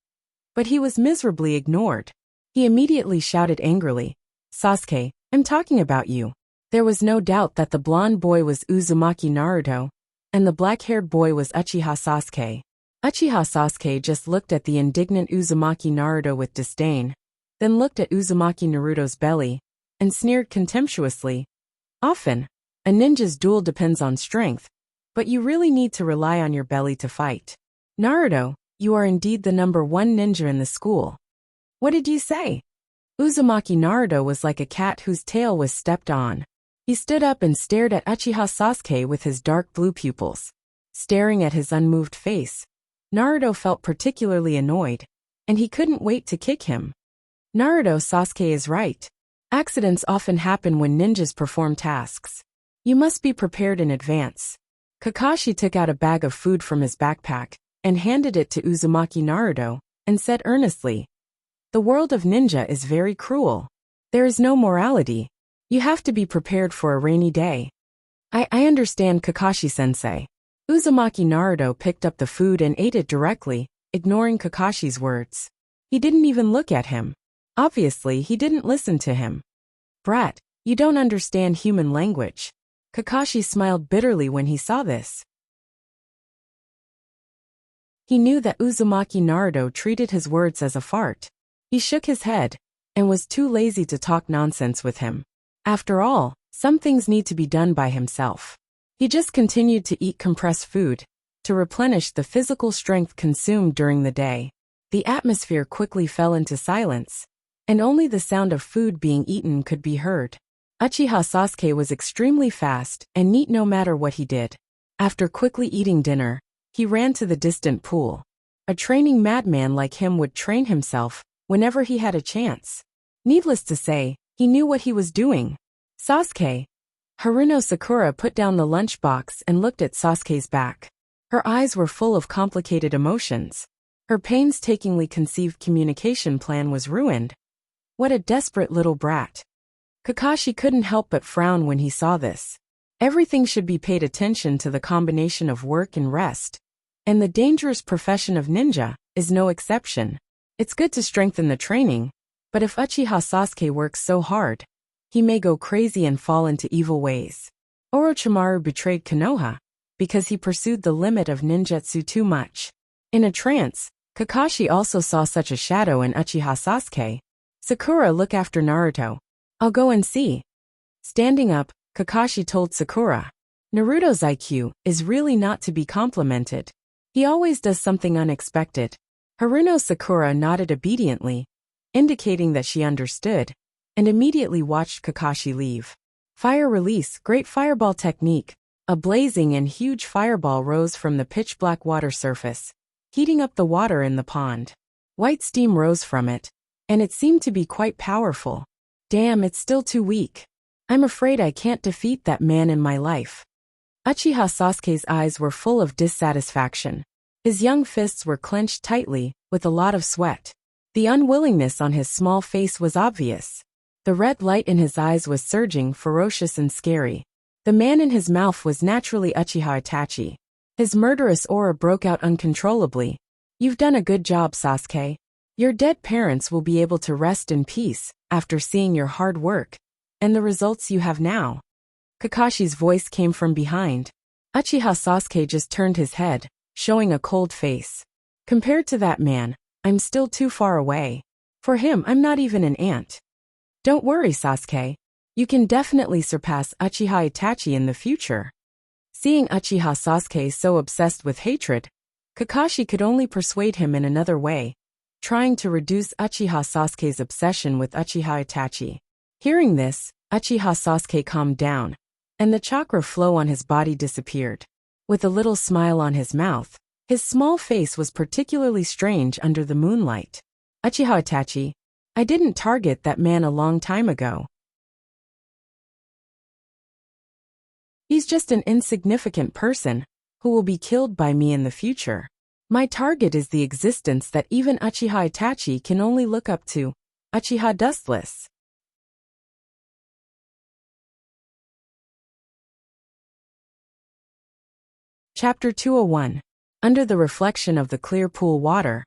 but he was miserably ignored. He immediately shouted angrily, "Sasuke, I'm talking about you." There was no doubt that the blonde boy was Uzumaki Naruto, and the black-haired boy was Uchiha Sasuke. Uchiha Sasuke just looked at the indignant Uzumaki Naruto with disdain, then looked at Uzumaki Naruto's belly, and sneered contemptuously. Often, a ninja's duel depends on strength, but you really need to rely on your belly to fight. Naruto, you are indeed the #1 ninja in the school. What did you say? Uzumaki Naruto was like a cat whose tail was stepped on. He stood up and stared at Uchiha Sasuke with his dark blue pupils. Staring at his unmoved face, Naruto felt particularly annoyed, and he couldn't wait to kick him. Naruto, Sasuke is right. Accidents often happen when ninjas perform tasks. You must be prepared in advance. Kakashi took out a bag of food from his backpack and handed it to Uzumaki Naruto and said earnestly, "The world of ninja is very cruel. There is no morality. You have to be prepared for a rainy day." I understand, Kakashi-sensei. Uzumaki Naruto picked up the food and ate it directly, ignoring Kakashi's words. He didn't even look at him. Obviously, he didn't listen to him. "Brat, you don't understand human language." Kakashi smiled bitterly when he saw this. He knew that Uzumaki Naruto treated his words as a fart. He shook his head and was too lazy to talk nonsense with him. After all, some things need to be done by himself. He just continued to eat compressed food to replenish the physical strength consumed during the day. The atmosphere quickly fell into silence, and only the sound of food being eaten could be heard. Uchiha Sasuke was extremely fast and neat no matter what he did. After quickly eating dinner, he ran to the distant pool. A training madman like him would train himself whenever he had a chance. Needless to say, he knew what he was doing. "Sasuke." Haruno Sakura put down the lunchbox and looked at Sasuke's back. Her eyes were full of complicated emotions. Her painstakingly conceived communication plan was ruined. What a desperate little brat. Kakashi couldn't help but frown when he saw this. Everything should be paid attention to the combination of work and rest, and the dangerous profession of ninja is no exception. It's good to strengthen the training, but if Uchiha Sasuke works so hard, he may go crazy and fall into evil ways. Orochimaru betrayed Konoha because he pursued the limit of ninjutsu too much. In a trance, Kakashi also saw such a shadow in Uchiha Sasuke. "Sakura, look after Naruto. I'll go and see." Standing up, Kakashi told Sakura, "Naruto's IQ is really not to be complimented. He always does something unexpected." Haruno Sakura nodded obediently, indicating that she understood, and immediately watched Kakashi leave. Fire release, great fireball technique. A blazing and huge fireball rose from the pitch-black water surface, heating up the water in the pond. White steam rose from it, and it seemed to be quite powerful. Damn, it's still too weak. I'm afraid I can't defeat that man in my life. Uchiha Sasuke's eyes were full of dissatisfaction. His young fists were clenched tightly, with a lot of sweat. The unwillingness on his small face was obvious. The red light in his eyes was surging, ferocious and scary. The man in his mouth was naturally Uchiha Itachi. His murderous aura broke out uncontrollably. "You've done a good job, Sasuke. Your dead parents will be able to rest in peace after seeing your hard work and the results you have now." Kakashi's voice came from behind. Uchiha Sasuke just turned his head, showing a cold face. "Compared to that man, I'm still too far away. For him, I'm not even an ant." "Don't worry, Sasuke. You can definitely surpass Uchiha Itachi in the future." Seeing Uchiha Sasuke so obsessed with hatred, Kakashi could only persuade him in another way, trying to reduce Uchiha Sasuke's obsession with Uchiha Itachi. Hearing this, Uchiha Sasuke calmed down, and the chakra flow on his body disappeared. With a little smile on his mouth, His small face was particularly strange under the moonlight. Uchiha Itachi, I didn't target that man a long time ago. He's just an insignificant person who will be killed by me in the future. My target is the existence that even Uchiha Itachi can only look up to, Uchiha Dustless. Chapter 201. Under the reflection of the clear pool water,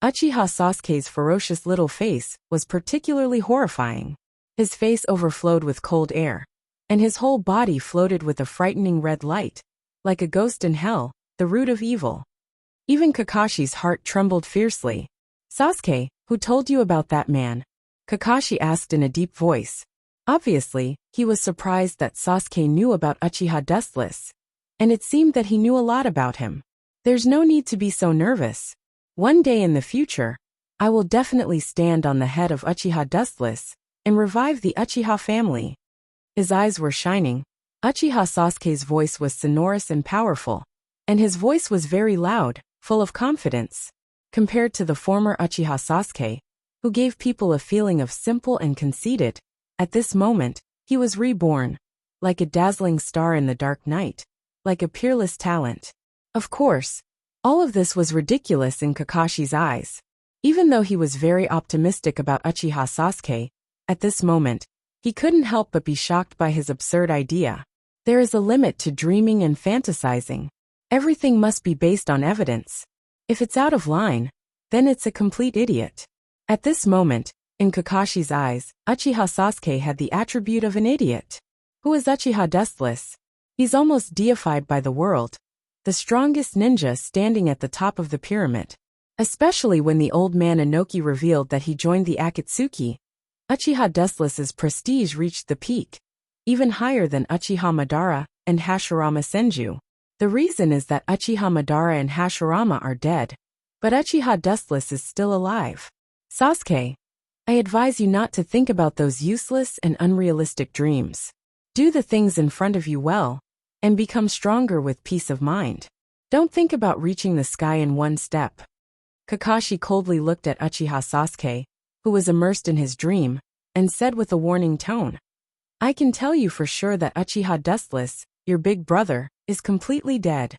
Uchiha Sasuke's ferocious little face was particularly horrifying. His face overflowed with cold air, and his whole body floated with a frightening red light, like a ghost in hell, the root of evil. Even Kakashi's heart trembled fiercely. Sasuke, who told you about that man? Kakashi asked in a deep voice. Obviously, he was surprised that Sasuke knew about Uchiha Dustless, and it seemed that he knew a lot about him. There's no need to be so nervous. One day in the future, I will definitely stand on the head of Uchiha Dustless and revive the Uchiha family. His eyes were shining. Uchiha Sasuke's voice was sonorous and powerful, and his voice was very loud, full of confidence. Compared to the former Uchiha Sasuke, who gave people a feeling of simple and conceited, at this moment, he was reborn, like a dazzling star in the dark night, like a peerless talent. Of course, all of this was ridiculous in Kakashi's eyes. Even though he was very optimistic about Uchiha Sasuke, at this moment, he couldn't help but be shocked by his absurd idea. There is a limit to dreaming and fantasizing. Everything must be based on evidence. If it's out of line, then it's a complete idiot. At this moment, in Kakashi's eyes, Uchiha Sasuke had the attribute of an idiot. Who is Uchiha Dustless? He's almost deified by the world, the strongest ninja standing at the top of the pyramid. Especially when the old man Inoki revealed that he joined the Akatsuki, Uchiha Dustless's prestige reached the peak, even higher than Uchiha Madara and Hashirama Senju. The reason is that Uchiha Madara and Hashirama are dead, but Uchiha Dustless is still alive. Sasuke, I advise you not to think about those useless and unrealistic dreams. Do the things in front of you well, and become stronger with peace of mind. Don't think about reaching the sky in one step. Kakashi coldly looked at Uchiha Sasuke, who was immersed in his dream, and said with a warning tone, I can tell you for sure that Uchiha Dustless, your big brother, is completely dead.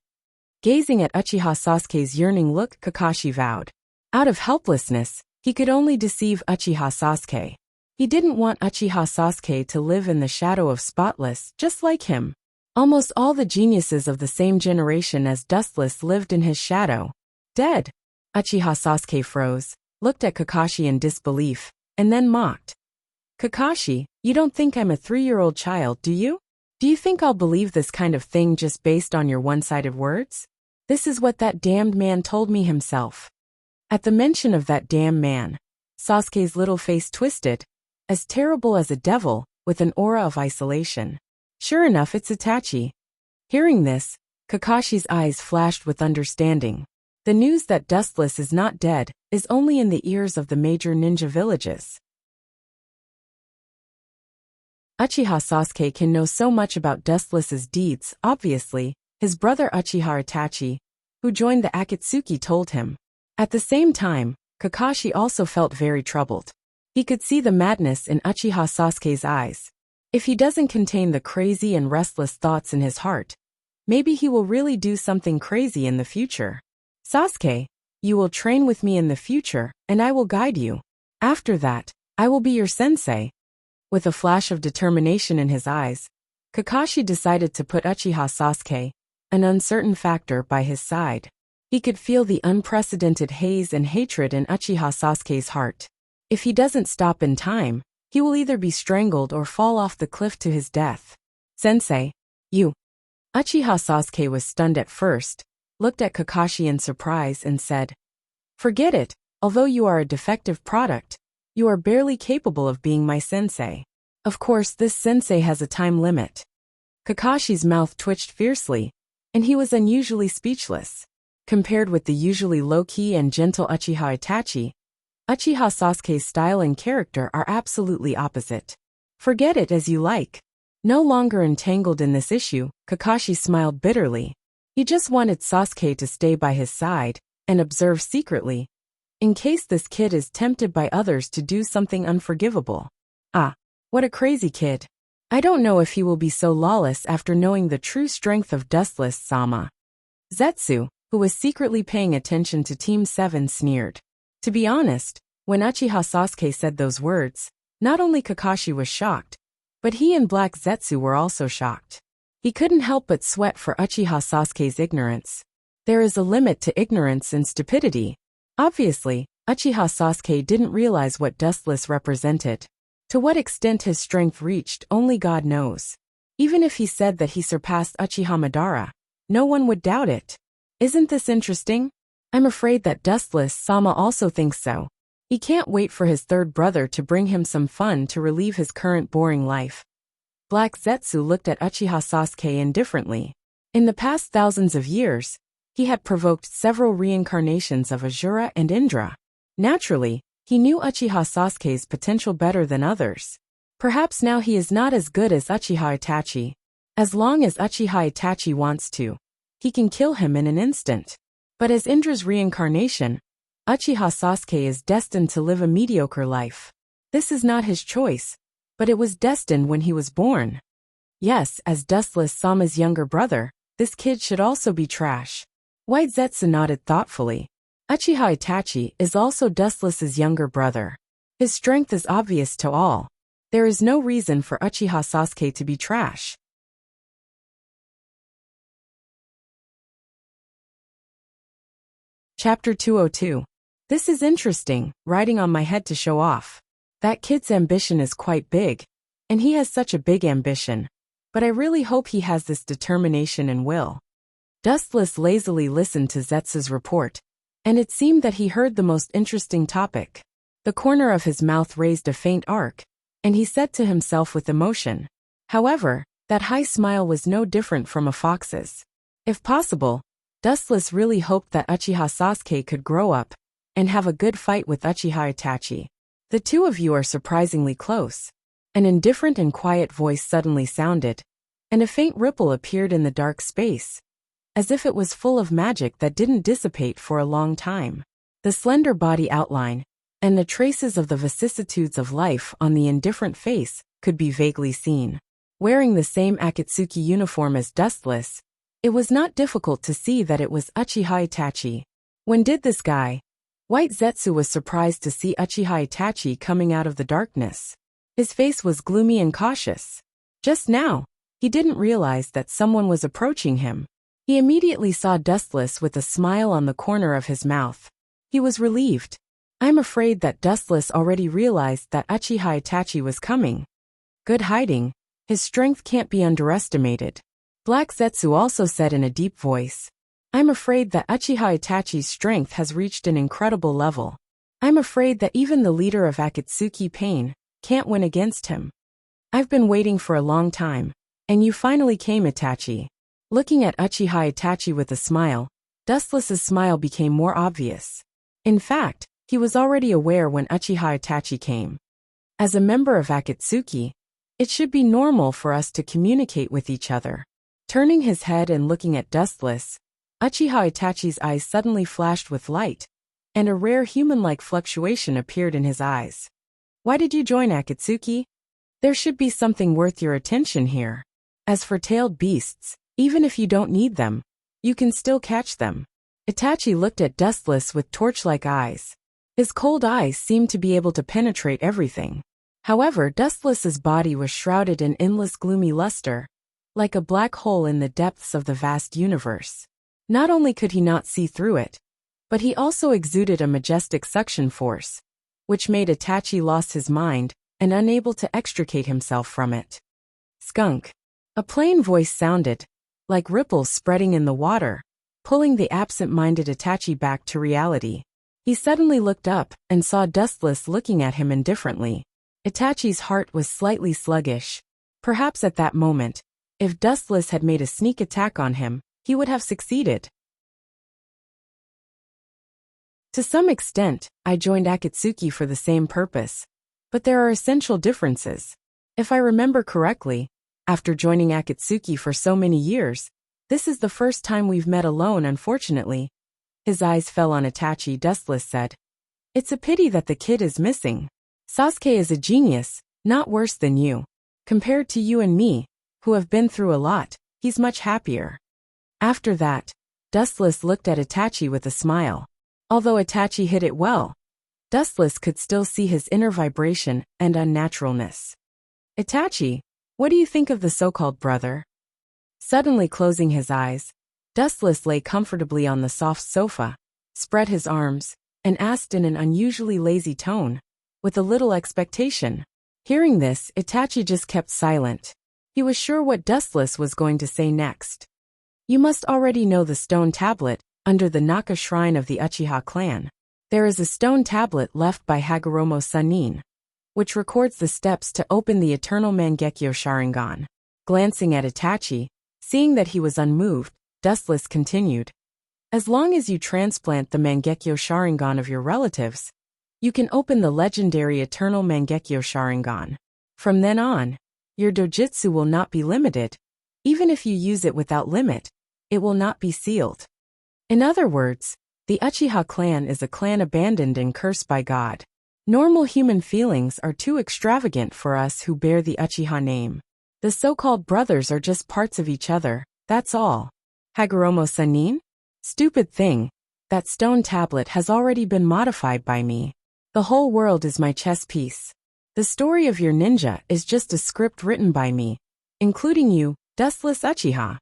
Gazing at Uchiha Sasuke's yearning look, Kakashi vowed. Out of helplessness, he could only deceive Uchiha Sasuke. He didn't want Uchiha Sasuke to live in the shadow of Spotless, just like him. Almost all the geniuses of the same generation as Dustless lived in his shadow. Dead. Uchiha Sasuke froze, looked at Kakashi in disbelief, and then mocked. Kakashi, you don't think I'm a 3-year-old child, do you? Do you think I'll believe this kind of thing just based on your one-sided words? This is what that damned man told me himself. At the mention of that damn man, Sasuke's little face twisted, as terrible as a devil, with an aura of isolation. Sure enough, it's Itachi. Hearing this, Kakashi's eyes flashed with understanding. The news that Dustless is not dead is only in the ears of the major ninja villages. Uchiha Sasuke can know so much about Dustless's deeds. Obviously, his brother Uchiha Itachi, who joined the Akatsuki, told him. At the same time, Kakashi also felt very troubled. He could see the madness in Uchiha Sasuke's eyes. If he doesn't contain the crazy and restless thoughts in his heart, maybe he will really do something crazy in the future. Sasuke, you will train with me in the future, and I will guide you. After that, I will be your sensei. With a flash of determination in his eyes, Kakashi decided to put Uchiha Sasuke, an uncertain factor, by his side. He could feel the unprecedented haze and hatred in Uchiha Sasuke's heart. If he doesn't stop in time, he will either be strangled or fall off the cliff to his death. Sensei, you. Uchiha Sasuke was stunned at first, looked at Kakashi in surprise and said, Forget it, although you are a defective product, you are barely capable of being my sensei. Of course, this sensei has a time limit. Kakashi's mouth twitched fiercely, and he was unusually speechless. Compared with the usually low-key and gentle Uchiha Itachi, Uchiha Sasuke's style and character are absolutely opposite. Forget it as you like. No longer entangled in this issue, Kakashi smiled bitterly. He just wanted Sasuke to stay by his side and observe secretly, in case this kid is tempted by others to do something unforgivable. Ah, what a crazy kid. I don't know if he will be so lawless after knowing the true strength of Dustless-sama. Zetsu, who was secretly paying attention to Team 7, sneered. To be honest, when Uchiha Sasuke said those words, not only Kakashi was shocked, but he and Black Zetsu were also shocked. He couldn't help but sweat for Uchiha Sasuke's ignorance. There is a limit to ignorance and stupidity. Obviously, Uchiha Sasuke didn't realize what Dustless represented. To what extent his strength reached, only God knows. Even if he said that he surpassed Uchiha Madara, no one would doubt it. Isn't this interesting? I'm afraid that Dustless-sama also thinks so. He can't wait for his third brother to bring him some fun to relieve his current boring life. Black Zetsu looked at Uchiha Sasuke indifferently. In the past thousands of years, he had provoked several reincarnations of Asura and Indra. Naturally, he knew Uchiha Sasuke's potential better than others. Perhaps now he is not as good as Uchiha Itachi. As long as Uchiha Itachi wants to, he can kill him in an instant. But as Indra's reincarnation, Uchiha Sasuke is destined to live a mediocre life. This is not his choice, but it was destined when he was born. Yes, as Dustless-sama's younger brother, this kid should also be trash. White Zetsu nodded thoughtfully. Uchiha Itachi is also Dustless's younger brother. His strength is obvious to all. There is no reason for Uchiha Sasuke to be trash. Chapter 202. This is interesting, riding on my head to show off. That kid's ambition is quite big, and he has such a big ambition. But I really hope he has this determination and will. Dustless lazily listened to Zetsu's report, and it seemed that he heard the most interesting topic. The corner of his mouth raised a faint arc, and he said to himself with emotion. However, that high smile was no different from a fox's. If possible, Dustless really hoped that Uchiha Sasuke could grow up and have a good fight with Uchiha Itachi. The two of you are surprisingly close. An indifferent and quiet voice suddenly sounded, and a faint ripple appeared in the dark space, as if it was full of magic that didn't dissipate for a long time. The slender body outline, and the traces of the vicissitudes of life on the indifferent face, could be vaguely seen. Wearing the same Akatsuki uniform as Dustless, it was not difficult to see that it was Uchiha Itachi. When did this guy? White Zetsu was surprised to see Uchiha Itachi coming out of the darkness. His face was gloomy and cautious. Just now, he didn't realize that someone was approaching him. He immediately saw Dustless with a smile on the corner of his mouth. He was relieved. I'm afraid that Dustless already realized that Uchiha Itachi was coming. Good hiding. His strength can't be underestimated. Black Zetsu also said in a deep voice. I'm afraid that Uchiha Itachi's strength has reached an incredible level. I'm afraid that even the leader of Akatsuki Pain can't win against him. I've been waiting for a long time, and you finally came, Itachi. Looking at Uchiha Itachi with a smile, Dustless's smile became more obvious. In fact, he was already aware when Uchiha Itachi came. As a member of Akatsuki, it should be normal for us to communicate with each other. Turning his head and looking at Dustless, Uchiha Itachi's eyes suddenly flashed with light, and a rare human-like fluctuation appeared in his eyes. Why did you join Akatsuki? There should be something worth your attention here. As for tailed beasts, even if you don't need them, you can still catch them. Itachi looked at Dustless with torch-like eyes. His cold eyes seemed to be able to penetrate everything. However, Dustless's body was shrouded in endless gloomy luster, like a black hole in the depths of the vast universe. Not only could he not see through it, but he also exuded a majestic suction force, which made Itachi lose his mind and unable to extricate himself from it. Skunk. A plain voice sounded, like ripples spreading in the water, pulling the absent-minded Itachi back to reality. He suddenly looked up and saw Dustless looking at him indifferently. Itachi's heart was slightly sluggish. Perhaps at that moment, if Dustless had made a sneak attack on him, he would have succeeded. To some extent, I joined Akatsuki for the same purpose, but there are essential differences. If I remember correctly, after joining Akatsuki for so many years, This is the first time we've met alone, unfortunately. His eyes fell on Itachi. Dustless said. It's a pity that the kid is missing. Sasuke is a genius, not worse than you. Compared to you and me, who have been through a lot, he's much happier. After that, Dustless looked at Itachi with a smile. Although Itachi hid it well, Dustless could still see his inner vibration and unnaturalness. Itachi, what do you think of the so-called brother? Suddenly closing his eyes, Dustless lay comfortably on the soft sofa, spread his arms, and asked in an unusually lazy tone, with a little expectation. Hearing this, Itachi just kept silent. He was sure what Dustless was going to say next. You must already know the stone tablet, under the Naka shrine of the Uchiha clan. There is a stone tablet left by Hagoromo Sannin, which records the steps to open the eternal Mangekyo Sharingan. Glancing at Itachi, seeing that he was unmoved, Dustless continued. As long as you transplant the Mangekyo Sharingan of your relatives, you can open the legendary eternal Mangekyo Sharingan. From then on, your dojutsu will not be limited. Even if you use it without limit, it will not be sealed. In other words, the Uchiha clan is a clan abandoned and cursed by God. Normal human feelings are too extravagant for us who bear the Uchiha name. The so-called brothers are just parts of each other, that's all. Hagoromo Sannin? Stupid thing. That stone tablet has already been modified by me. The whole world is my chess piece. The story of your ninja is just a script written by me, including you, Dustless Uchiha.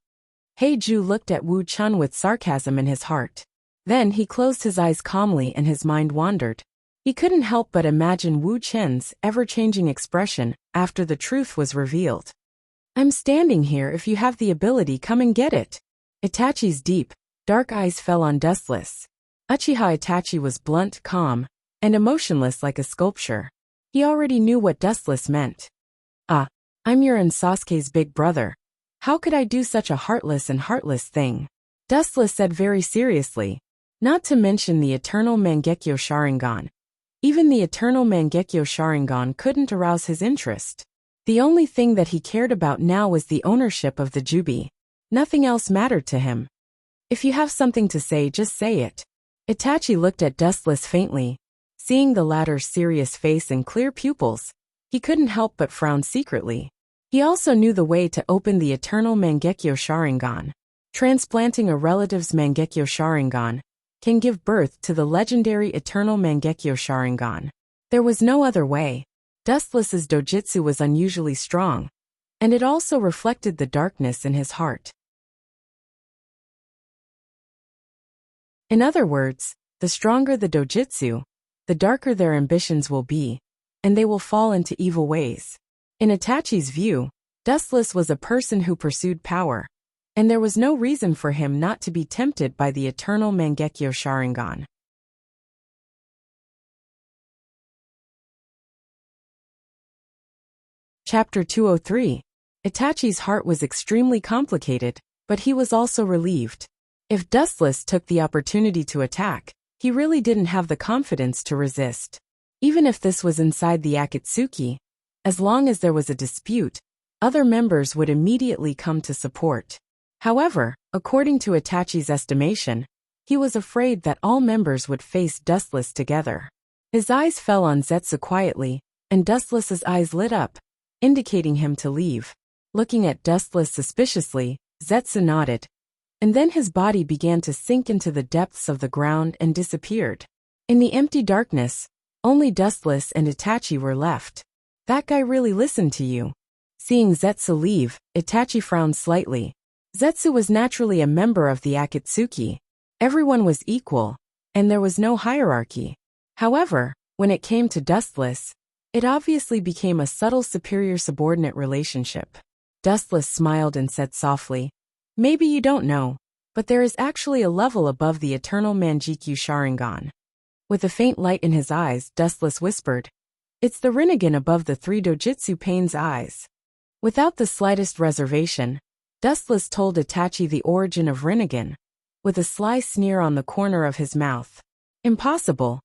Heiju looked at Wu Chun with sarcasm in his heart. Then he closed his eyes calmly and his mind wandered. He couldn't help but imagine Wu Chen's ever-changing expression after the truth was revealed. I'm standing here. If you have the ability, come and get it. Itachi's deep, dark eyes fell on Dustless. Uchiha Itachi was blunt, calm, and emotionless like a sculpture. He already knew what Dustless meant. I'm your and Sasuke's big brother. How could I do such a heartless thing? Dustless said very seriously. Not to mention the eternal Mangekyo Sharingan. Even the eternal Mangekyo Sharingan couldn't arouse his interest. The only thing that he cared about now was the ownership of the Jubi. Nothing else mattered to him. If you have something to say, just say it. Itachi looked at Dustless faintly. Seeing the latter's serious face and clear pupils, he couldn't help but frown secretly. He also knew the way to open the eternal Mangekyo Sharingan. Transplanting a relative's Mangekyo Sharingan can give birth to the legendary eternal Mangekyo Sharingan. There was no other way. Dustless's dojutsu was unusually strong, and it also reflected the darkness in his heart. In other words, the stronger the dojutsu, the darker their ambitions will be, and they will fall into evil ways. In Itachi's view, Dustless was a person who pursued power, and there was no reason for him not to be tempted by the eternal Mangekyo Sharingan. Chapter 203. Itachi's heart was extremely complicated, but he was also relieved. If Dustless took the opportunity to attack, he really didn't have the confidence to resist. Even if this was inside the Akatsuki, as long as there was a dispute, other members would immediately come to support. However, according to Itachi's estimation, he was afraid that all members would face Dustless together. His eyes fell on Zetsu quietly, and Dustless's eyes lit up, indicating him to leave. Looking at Dustless suspiciously, Zetsu nodded, and then his body began to sink into the depths of the ground and disappeared. In the empty darkness, only Dustless and Itachi were left. That guy really listened to you. Seeing Zetsu leave, Itachi frowned slightly. Zetsu was naturally a member of the Akatsuki. Everyone was equal, and there was no hierarchy. However, when it came to Dustless, it obviously became a subtle superior-subordinate relationship. Dustless smiled and said softly, Maybe you don't know, but there is actually a level above the eternal Mangekyo Sharingan. With a faint light in his eyes, Dustless whispered, It's the Rinnegan above the three dojutsu pain's eyes. Without the slightest reservation, Dustless told Itachi the origin of Rinnegan, with a sly sneer on the corner of his mouth. Impossible.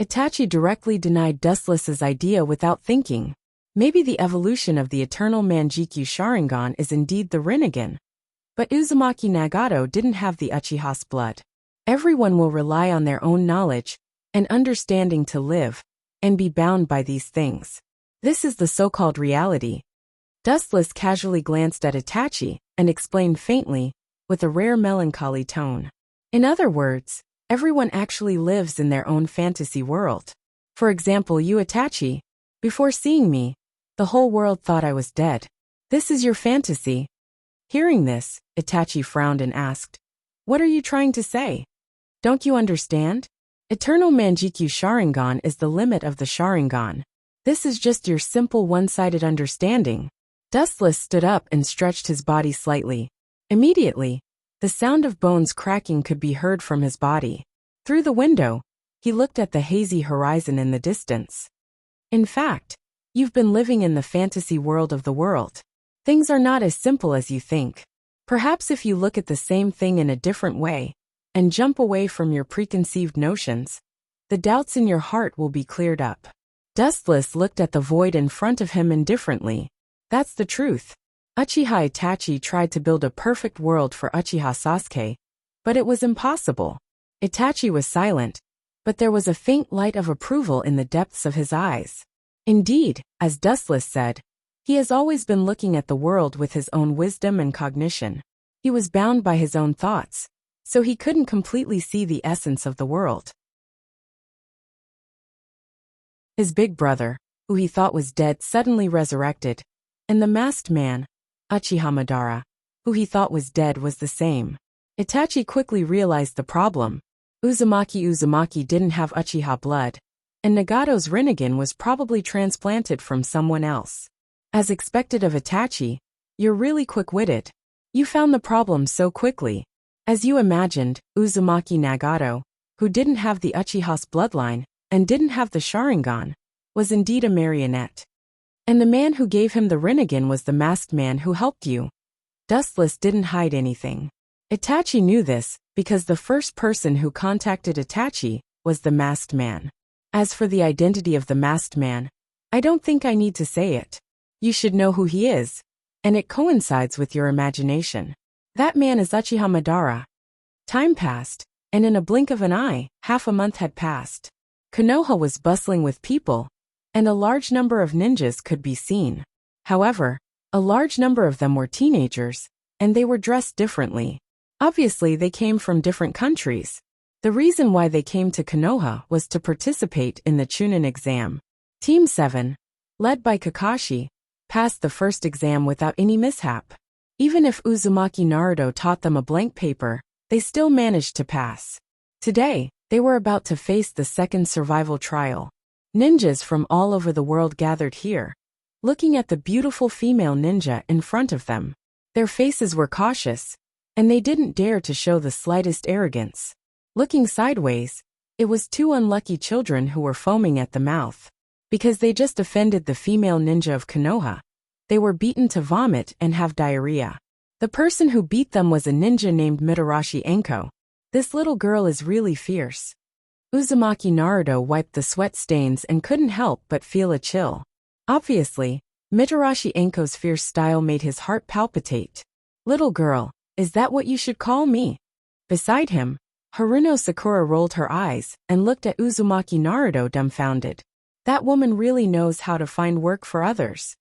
Itachi directly denied Dustless's idea without thinking. Maybe the evolution of the eternal Mangekyo Sharingan is indeed the Rinnegan. But Uzumaki Nagato didn't have the Uchiha's blood. Everyone will rely on their own knowledge and understanding to live and be bound by these things. This is the so-called reality. Dustless casually glanced at Itachi and explained faintly, with a rare melancholy tone. In other words, everyone actually lives in their own fantasy world. For example, you, Itachi, before seeing me, the whole world thought I was dead. This is your fantasy. Hearing this, Itachi frowned and asked, "What are you trying to say? Don't you understand? Eternal Manjikyu Sharingan is the limit of the Sharingan. This is just your simple one-sided understanding." Dustless stood up and stretched his body slightly. Immediately, the sound of bones cracking could be heard from his body. Through the window, he looked at the hazy horizon in the distance. In fact, you've been living in the fantasy world of the world. Things are not as simple as you think. Perhaps if you look at the same thing in a different way, and jump away from your preconceived notions, the doubts in your heart will be cleared up. Dustless looked at the void in front of him indifferently. That's the truth. Uchiha Itachi tried to build a perfect world for Uchiha Sasuke, but it was impossible. Itachi was silent, but there was a faint light of approval in the depths of his eyes. Indeed, as Dustless said, he has always been looking at the world with his own wisdom and cognition. He was bound by his own thoughts, so he couldn't completely see the essence of the world. His big brother, who he thought was dead, suddenly resurrected, and the masked man, Uchiha Madara, who he thought was dead, was the same. Itachi quickly realized the problem. Uzumaki didn't have Uchiha blood, and Nagato's Rinnegan was probably transplanted from someone else. As expected of Itachi, you're really quick-witted. You found the problem so quickly. As you imagined, Uzumaki Nagato, who didn't have the Uchiha's bloodline and didn't have the Sharingan, was indeed a marionette. And the man who gave him the Rinnegan was the masked man who helped you. Dustless didn't hide anything. Itachi knew this because the first person who contacted Itachi was the masked man. As for the identity of the masked man, I don't think I need to say it. You should know who he is, and it coincides with your imagination. That man is Uchiha Madara. Time passed, and in a blink of an eye, half a month had passed. Konoha was bustling with people, and a large number of ninjas could be seen. However, a large number of them were teenagers, and they were dressed differently. Obviously, they came from different countries. The reason why they came to Konoha was to participate in the Chunin exam. Team 7, led by Kakashi, passed the first exam without any mishap. Even if Uzumaki Naruto taught them a blank paper, they still managed to pass. Today, they were about to face the second survival trial. Ninjas from all over the world gathered here, looking at the beautiful female ninja in front of them. Their faces were cautious, and they didn't dare to show the slightest arrogance. Looking sideways, it was two unlucky children who were foaming at the mouth. Because they just offended the female ninja of Konoha, they were beaten to vomit and have diarrhea. The person who beat them was a ninja named Mitarashi Enko. This little girl is really fierce. Uzumaki Naruto wiped the sweat stains and couldn't help but feel a chill. Obviously, Mitarashi Enko's fierce style made his heart palpitate. Little girl, is that what you should call me? Beside him, Haruno Sakura rolled her eyes and looked at Uzumaki Naruto dumbfounded. That woman really knows how to find work for others.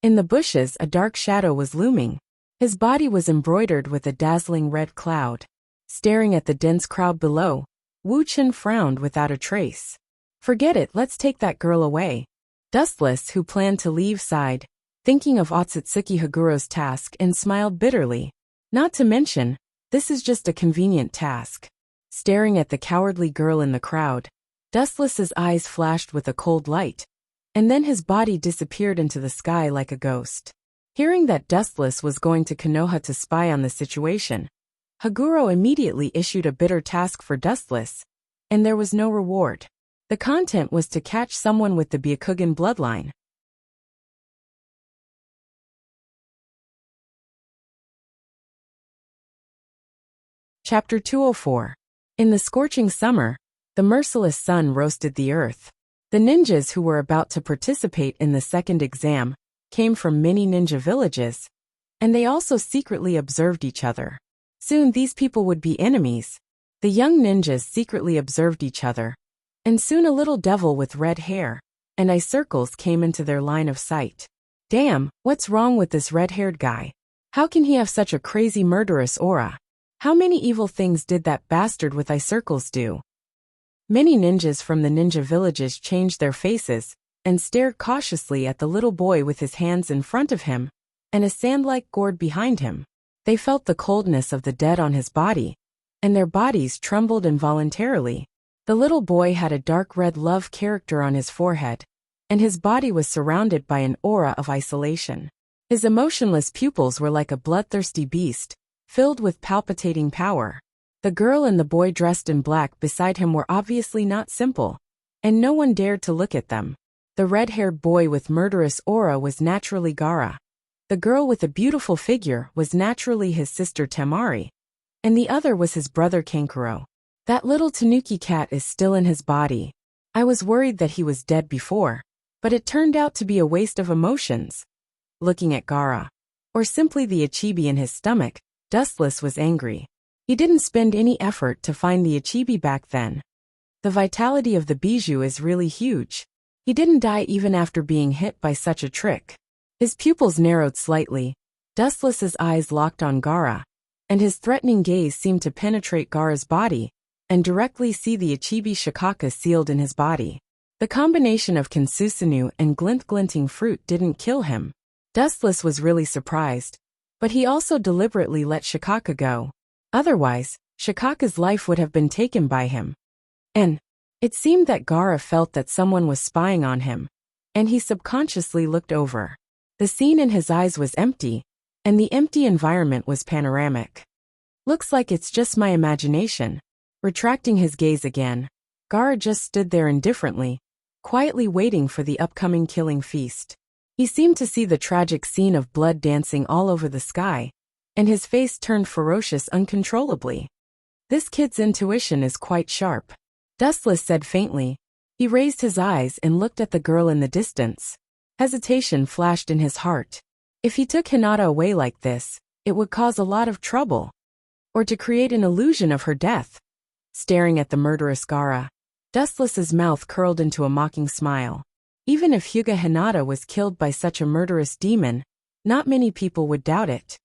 In the bushes, a dark shadow was looming. His body was embroidered with a dazzling red cloud. Staring at the dense crowd below, Wu Chen frowned without a trace. Forget it, let's take that girl away. Dustless, who planned to leave, sighed, thinking of Otsutsuki Haguro's task, and smiled bitterly. Not to mention, this is just a convenient task. Staring at the cowardly girl in the crowd, Dustless's eyes flashed with a cold light, and then his body disappeared into the sky like a ghost. Hearing that Dustless was going to Konoha to spy on the situation, Haguro immediately issued a bitter task for Dustless, and there was no reward. The content was to catch someone with the Byakugan bloodline. Chapter 204. In the scorching summer, the merciless sun roasted the earth. The ninjas who were about to participate in the second exam came from many ninja villages, and they also secretly observed each other. Soon these people would be enemies. The young ninjas secretly observed each other, and soon a little devil with red hair and eye circles came into their line of sight. Damn, what's wrong with this red-haired guy? How can he have such a crazy murderous aura? How many evil things did that bastard with eye circles do? Many ninjas from the ninja villages changed their faces and stared cautiously at the little boy with his hands in front of him and a sand-like gourd behind him. They felt the coldness of the dead on his body, and their bodies trembled involuntarily. The little boy had a dark red love character on his forehead, and his body was surrounded by an aura of isolation. His emotionless pupils were like a bloodthirsty beast, filled with palpitating power. The girl and the boy dressed in black beside him were obviously not simple, and no one dared to look at them. The red-haired boy with murderous aura was naturally Gaara. The girl with a beautiful figure was naturally his sister Temari, and the other was his brother Kankuro. That little tanuki cat is still in his body. I was worried that he was dead before, but it turned out to be a waste of emotions. Looking at Gaara, or simply the Ichibi in his stomach, Dustless was angry. He didn't spend any effort to find the Ichibi back then. The vitality of the Bijou is really huge. He didn't die even after being hit by such a trick. His pupils narrowed slightly. Dustless's eyes locked on Gaara, and his threatening gaze seemed to penetrate Gaara's body and directly see the Ichibi Shikaka sealed in his body. The combination of Kinsusunu and glinting fruit didn't kill him. Dustless was really surprised, but he also deliberately let Shikaka go. Otherwise, Shikaka's life would have been taken by him. And it seemed that Gaara felt that someone was spying on him, and he subconsciously looked over. The scene in his eyes was empty, and the empty environment was panoramic. Looks like it's just my imagination. Retracting his gaze again, Gaara just stood there indifferently, quietly waiting for the upcoming killing feast. He seemed to see the tragic scene of blood dancing all over the sky, and his face turned ferocious uncontrollably. This kid's intuition is quite sharp, Dustless said faintly. He raised his eyes and looked at the girl in the distance. Hesitation flashed in his heart. If he took Hinata away like this, it would cause a lot of trouble. Or to create an illusion of her death. Staring at the murderous Gaara, Dustless's mouth curled into a mocking smile. Even if Hyuga Hinata was killed by such a murderous demon, not many people would doubt it.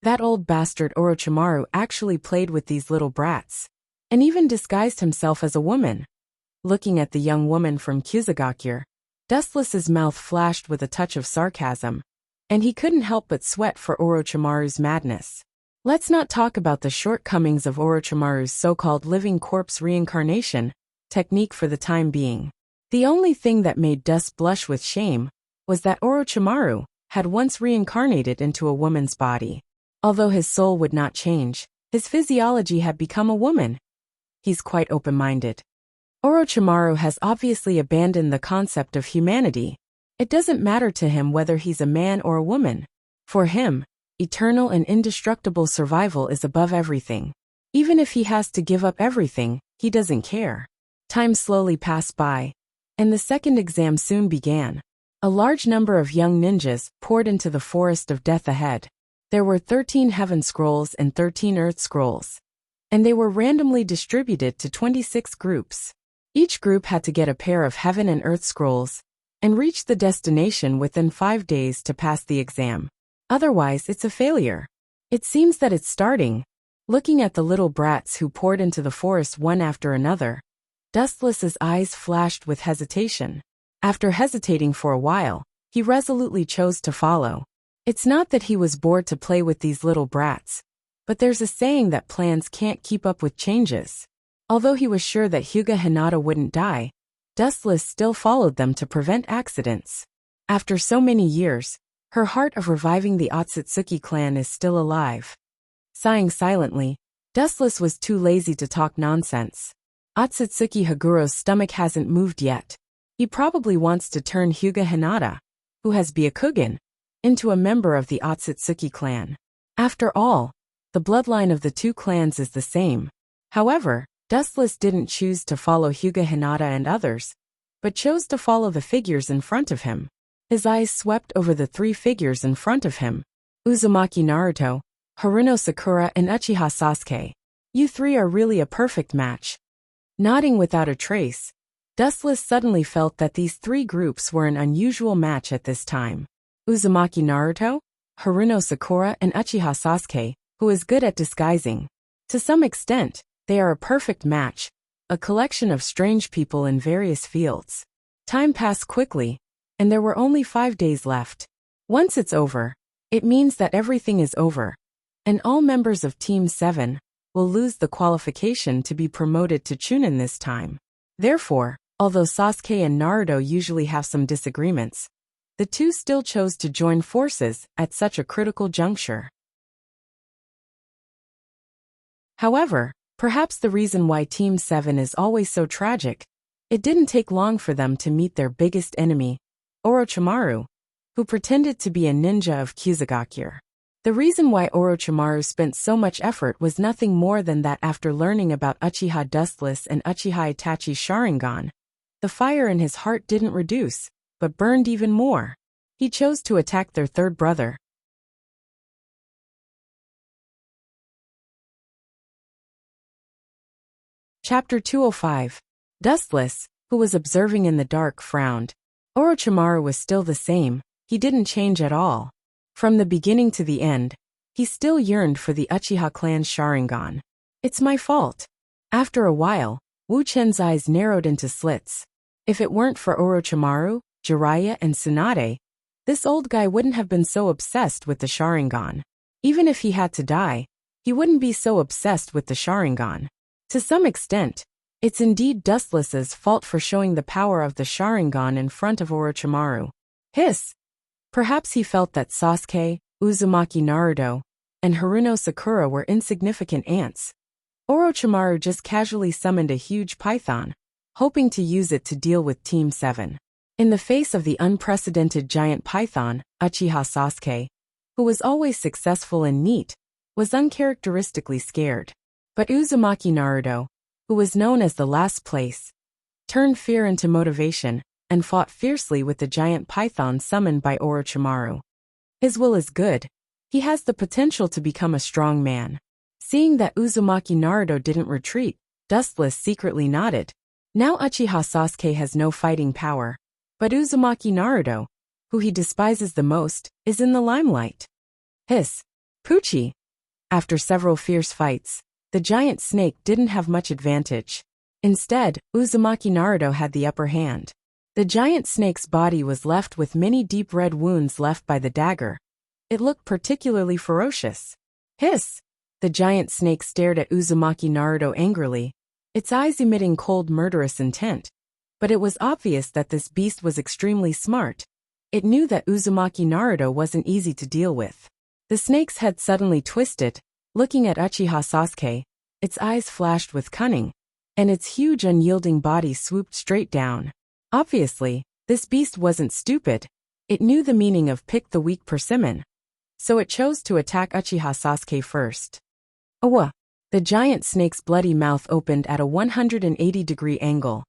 That old bastard Orochimaru actually played with these little brats, and even disguised himself as a woman. Looking at the young woman from Kusagakure, Dustless's mouth flashed with a touch of sarcasm, and he couldn't help but sweat for Orochimaru's madness. Let's not talk about the shortcomings of Orochimaru's so-called living corpse reincarnation technique for the time being. The only thing that made Dust blush with shame was that Orochimaru had once reincarnated into a woman's body. Although his soul would not change, his physiology had become a woman. He's quite open-minded. Orochimaru has obviously abandoned the concept of humanity. It doesn't matter to him whether he's a man or a woman. For him, eternal and indestructible survival is above everything. Even if he has to give up everything, he doesn't care. Time slowly passed by, and the second exam soon began. A large number of young ninjas poured into the forest of death ahead. There were 13 heaven scrolls and 13 earth scrolls, and they were randomly distributed to 26 groups. Each group had to get a pair of heaven and earth scrolls and reach the destination within 5 days to pass the exam. Otherwise, it's a failure. It seems that it's starting. Looking at the little brats who poured into the forest one after another, Dustless's eyes flashed with hesitation. After hesitating for a while, he resolutely chose to follow. It's not that he was bored to play with these little brats, but there's a saying that plans can't keep up with changes. Although he was sure that Hyuga Hinata wouldn't die, Dustless still followed them to prevent accidents. After so many years, her heart of reviving the Otsutsuki clan is still alive. Sighing silently, Dustless was too lazy to talk nonsense. Otsutsuki Haguro's stomach hasn't moved yet. He probably wants to turn Hyuga Hinata, who has Byakugan, into a member of the Otsutsuki clan. After all, the bloodline of the two clans is the same. However, Dustless didn't choose to follow Hyuga Hinata and others, but chose to follow the figures in front of him. His eyes swept over the three figures in front of him. Uzumaki Naruto, Haruno Sakura and Uchiha Sasuke. You three are really a perfect match. Nodding without a trace, Dustless suddenly felt that these three groups were an unusual match at this time. Uzumaki Naruto, Haruno Sakura and Uchiha Sasuke, who is good at disguising. To some extent, they are a perfect match, a collection of strange people in various fields. Time passed quickly, and there were only 5 days left. Once it's over, it means that everything is over, and all members of Team 7 will lose the qualification to be promoted to Chunin this time. Therefore, although Sasuke and Naruto usually have some disagreements, the two still chose to join forces at such a critical juncture. However, perhaps the reason why Team 7 is always so tragic, it didn't take long for them to meet their biggest enemy, Orochimaru, who pretended to be a ninja of Kusagakure. The reason why Orochimaru spent so much effort was nothing more than that after learning about Uchiha Dustless and Uchiha Itachi's Sharingan, the fire in his heart didn't reduce, but burned even more. He chose to attack their third brother. Chapter 205. Dustless, who was observing in the dark, frowned. Orochimaru was still the same, he didn't change at all. From the beginning to the end, he still yearned for the Uchiha clan's Sharingan. It's my fault. After a while, Wu Chen's eyes narrowed into slits. If it weren't for Orochimaru, Jiraiya and Tsunade, this old guy wouldn't have been so obsessed with the Sharingan. Even if he had to die, he wouldn't be so obsessed with the Sharingan. To some extent, it's indeed Dustless's fault for showing the power of the Sharingan in front of Orochimaru. Hiss! Perhaps he felt that Sasuke, Uzumaki Naruto, and Haruno Sakura were insignificant ants. Orochimaru just casually summoned a huge python, hoping to use it to deal with Team 7. In the face of the unprecedented giant python, Uchiha Sasuke, who was always successful and neat, was uncharacteristically scared. But Uzumaki Naruto, who was known as the last place, turned fear into motivation and fought fiercely with the giant python summoned by Orochimaru. His will is good. He has the potential to become a strong man. Seeing that Uzumaki Naruto didn't retreat, Dustless secretly nodded. Now Uchiha Sasuke has no fighting power, but Uzumaki Naruto, who he despises the most, is in the limelight. Hiss! Poochie! After several fierce fights, the giant snake didn't have much advantage. Instead, Uzumaki Naruto had the upper hand. The giant snake's body was left with many deep red wounds left by the dagger. It looked particularly ferocious. Hiss! The giant snake stared at Uzumaki Naruto angrily, its eyes emitting cold, murderous intent. But it was obvious that this beast was extremely smart. It knew that Uzumaki Naruto wasn't easy to deal with. The snake's head suddenly twisted, looking at Uchiha Sasuke. Its eyes flashed with cunning, and its huge unyielding body swooped straight down. Obviously, this beast wasn't stupid. It knew the meaning of pick the weak persimmon. So it chose to attack Uchiha Sasuke first. Awa! The giant snake's bloody mouth opened at a 180-degree angle,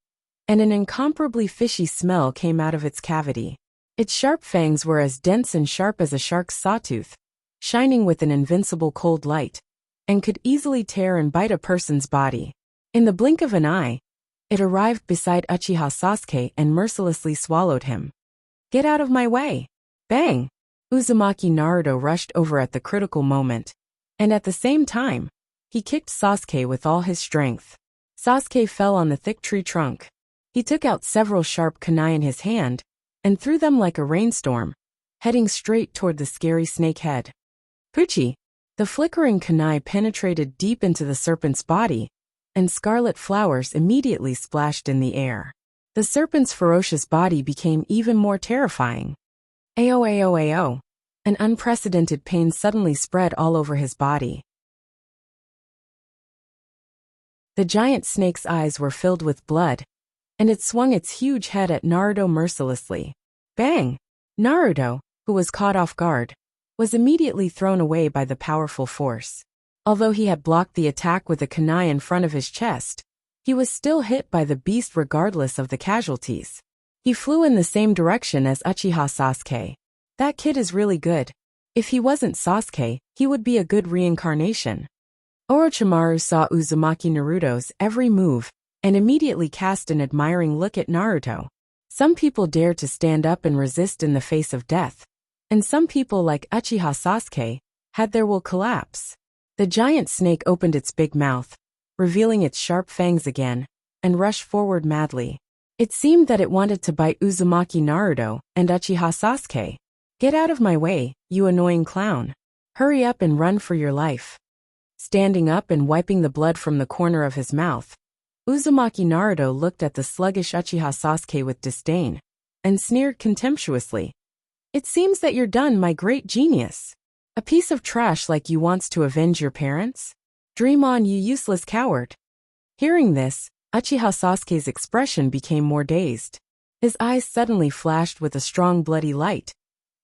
and an incomparably fishy smell came out of its cavity. Its sharp fangs were as dense and sharp as a shark's sawtooth, shining with an invincible cold light, and could easily tear and bite a person's body. In the blink of an eye, it arrived beside Uchiha Sasuke and mercilessly swallowed him. Get out of my way! Bang! Uzumaki Naruto rushed over at the critical moment, and at the same time, he kicked Sasuke with all his strength. Sasuke fell on the thick tree trunk. He took out several sharp kunai in his hand, and threw them like a rainstorm, heading straight toward the scary snake head. Poochie! The flickering kunai penetrated deep into the serpent's body, and scarlet flowers immediately splashed in the air. The serpent's ferocious body became even more terrifying. Ao. An unprecedented pain suddenly spread all over his body. The giant snake's eyes were filled with blood, and it swung its huge head at Naruto mercilessly. Bang! Naruto, who was caught off guard, was immediately thrown away by the powerful force. Although he had blocked the attack with a kunai in front of his chest, he was still hit by the beast regardless of the casualties. He flew in the same direction as Uchiha Sasuke. That kid is really good. If he wasn't Sasuke, he would be a good reincarnation. Orochimaru saw Uzumaki Naruto's every move and immediately cast an admiring look at Naruto. Some people dare to stand up and resist in the face of death, and some people like Uchiha Sasuke had their will collapse. The giant snake opened its big mouth, revealing its sharp fangs again, and rushed forward madly. It seemed that it wanted to bite Uzumaki Naruto and Uchiha Sasuke. Get out of my way, you annoying clown. Hurry up and run for your life. Standing up and wiping the blood from the corner of his mouth, Uzumaki Naruto looked at the sluggish Uchiha Sasuke with disdain, and sneered contemptuously. It seems that you're done, my great genius. A piece of trash like you wants to avenge your parents? Dream on, you useless coward. Hearing this, Uchiha Sasuke's expression became more dazed. His eyes suddenly flashed with a strong bloody light,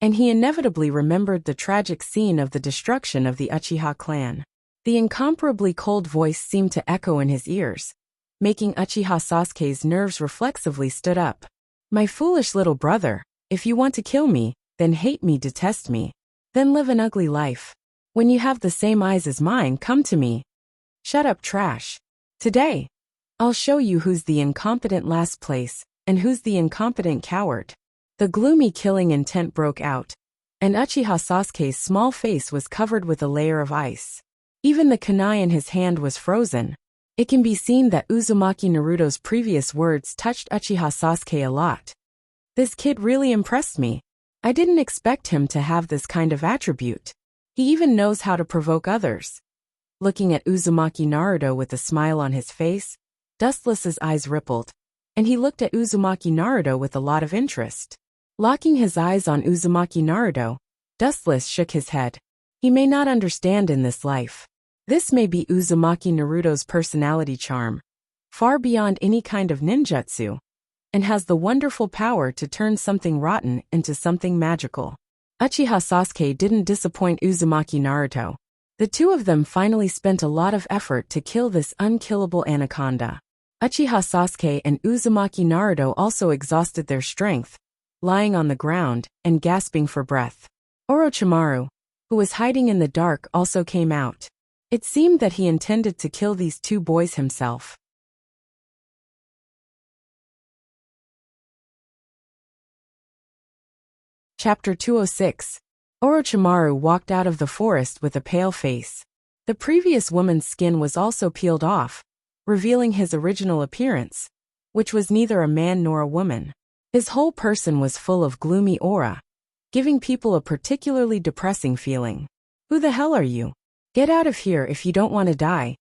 and he inevitably remembered the tragic scene of the destruction of the Uchiha clan. The incomparably cold voice seemed to echo in his ears, making Uchiha Sasuke's nerves reflexively stood up. My foolish little brother, if you want to kill me, then hate me, detest me. Then live an ugly life. When you have the same eyes as mine, come to me. Shut up, trash. Today, I'll show you who's the incompetent last place, and who's the incompetent coward. The gloomy killing intent broke out, and Uchiha Sasuke's small face was covered with a layer of ice. Even the kunai in his hand was frozen. It can be seen that Uzumaki Naruto's previous words touched Uchiha Sasuke a lot. This kid really impressed me. I didn't expect him to have this kind of attribute. He even knows how to provoke others. Looking at Uzumaki Naruto with a smile on his face, Dustless's eyes rippled, and he looked at Uzumaki Naruto with a lot of interest. Locking his eyes on Uzumaki Naruto, Dustless shook his head. He may not understand in this life. This may be Uzumaki Naruto's personality charm, far beyond any kind of ninjutsu, and has the wonderful power to turn something rotten into something magical. Uchiha Sasuke didn't disappoint Uzumaki Naruto. The two of them finally spent a lot of effort to kill this unkillable anaconda. Uchiha Sasuke and Uzumaki Naruto also exhausted their strength, lying on the ground and gasping for breath. Orochimaru, who was hiding in the dark, also came out. It seemed that he intended to kill these two boys himself. Chapter 206. Orochimaru walked out of the forest with a pale face. The previous woman's skin was also peeled off, revealing his original appearance, which was neither a man nor a woman. His whole person was full of gloomy aura, giving people a particularly depressing feeling. Who the hell are you? Get out of here if you don't want to die.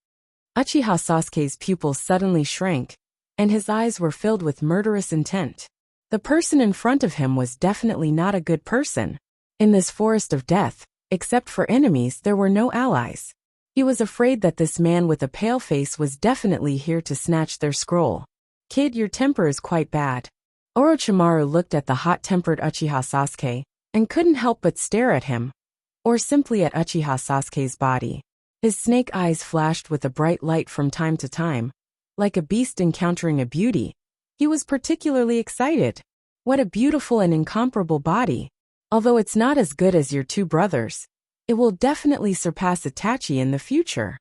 Uchiha Sasuke's pupils suddenly shrank, and his eyes were filled with murderous intent. The person in front of him was definitely not a good person. In this forest of death, except for enemies, there were no allies. He was afraid that this man with a pale face was definitely here to snatch their scroll. Kid, your temper is quite bad. Orochimaru looked at the hot-tempered Uchiha Sasuke, and couldn't help but stare at him, or simply at Uchiha Sasuke's body. His snake eyes flashed with a bright light from time to time, like a beast encountering a beauty. He was particularly excited. What a beautiful and incomparable body. Although it's not as good as your two brothers, it will definitely surpass Itachi in the future.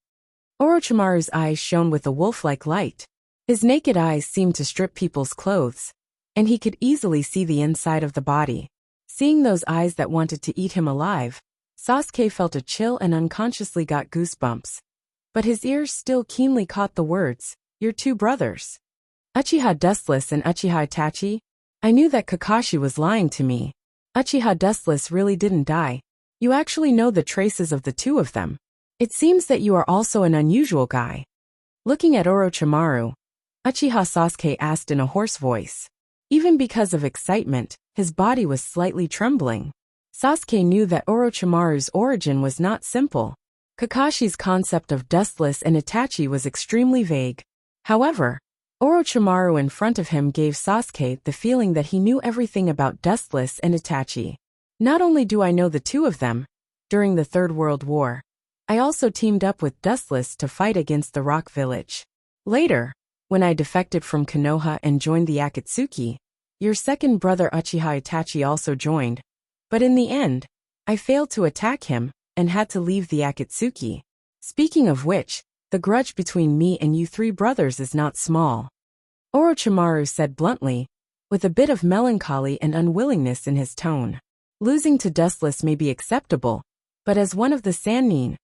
Orochimaru's eyes shone with a wolf-like light. His naked eyes seemed to strip people's clothes, and he could easily see the inside of the body. Seeing those eyes that wanted to eat him alive, Sasuke felt a chill and unconsciously got goosebumps. But his ears still keenly caught the words, your two brothers. Uchiha Dustless and Uchiha Itachi? I knew that Kakashi was lying to me. Uchiha Dustless really didn't die. You actually know the traces of the two of them. It seems that you are also an unusual guy. Looking at Orochimaru, Uchiha Sasuke asked in a hoarse voice. Even because of excitement, his body was slightly trembling. Sasuke knew that Orochimaru's origin was not simple. Kakashi's concept of Dustless and Itachi was extremely vague. However, Orochimaru in front of him gave Sasuke the feeling that he knew everything about Dustless and Itachi. Not only do I know the two of them, during the Third World War, I also teamed up with Dustless to fight against the Rock Village. Later, when I defected from Konoha and joined the Akatsuki, Your second brother Uchiha Itachi also joined, but in the end, I failed to attack him and had to leave the Akatsuki. Speaking of which, the grudge between me and you three brothers is not small. Orochimaru said bluntly, with a bit of melancholy and unwillingness in his tone. Losing to Dustless may be acceptable, but as one of the Sannin,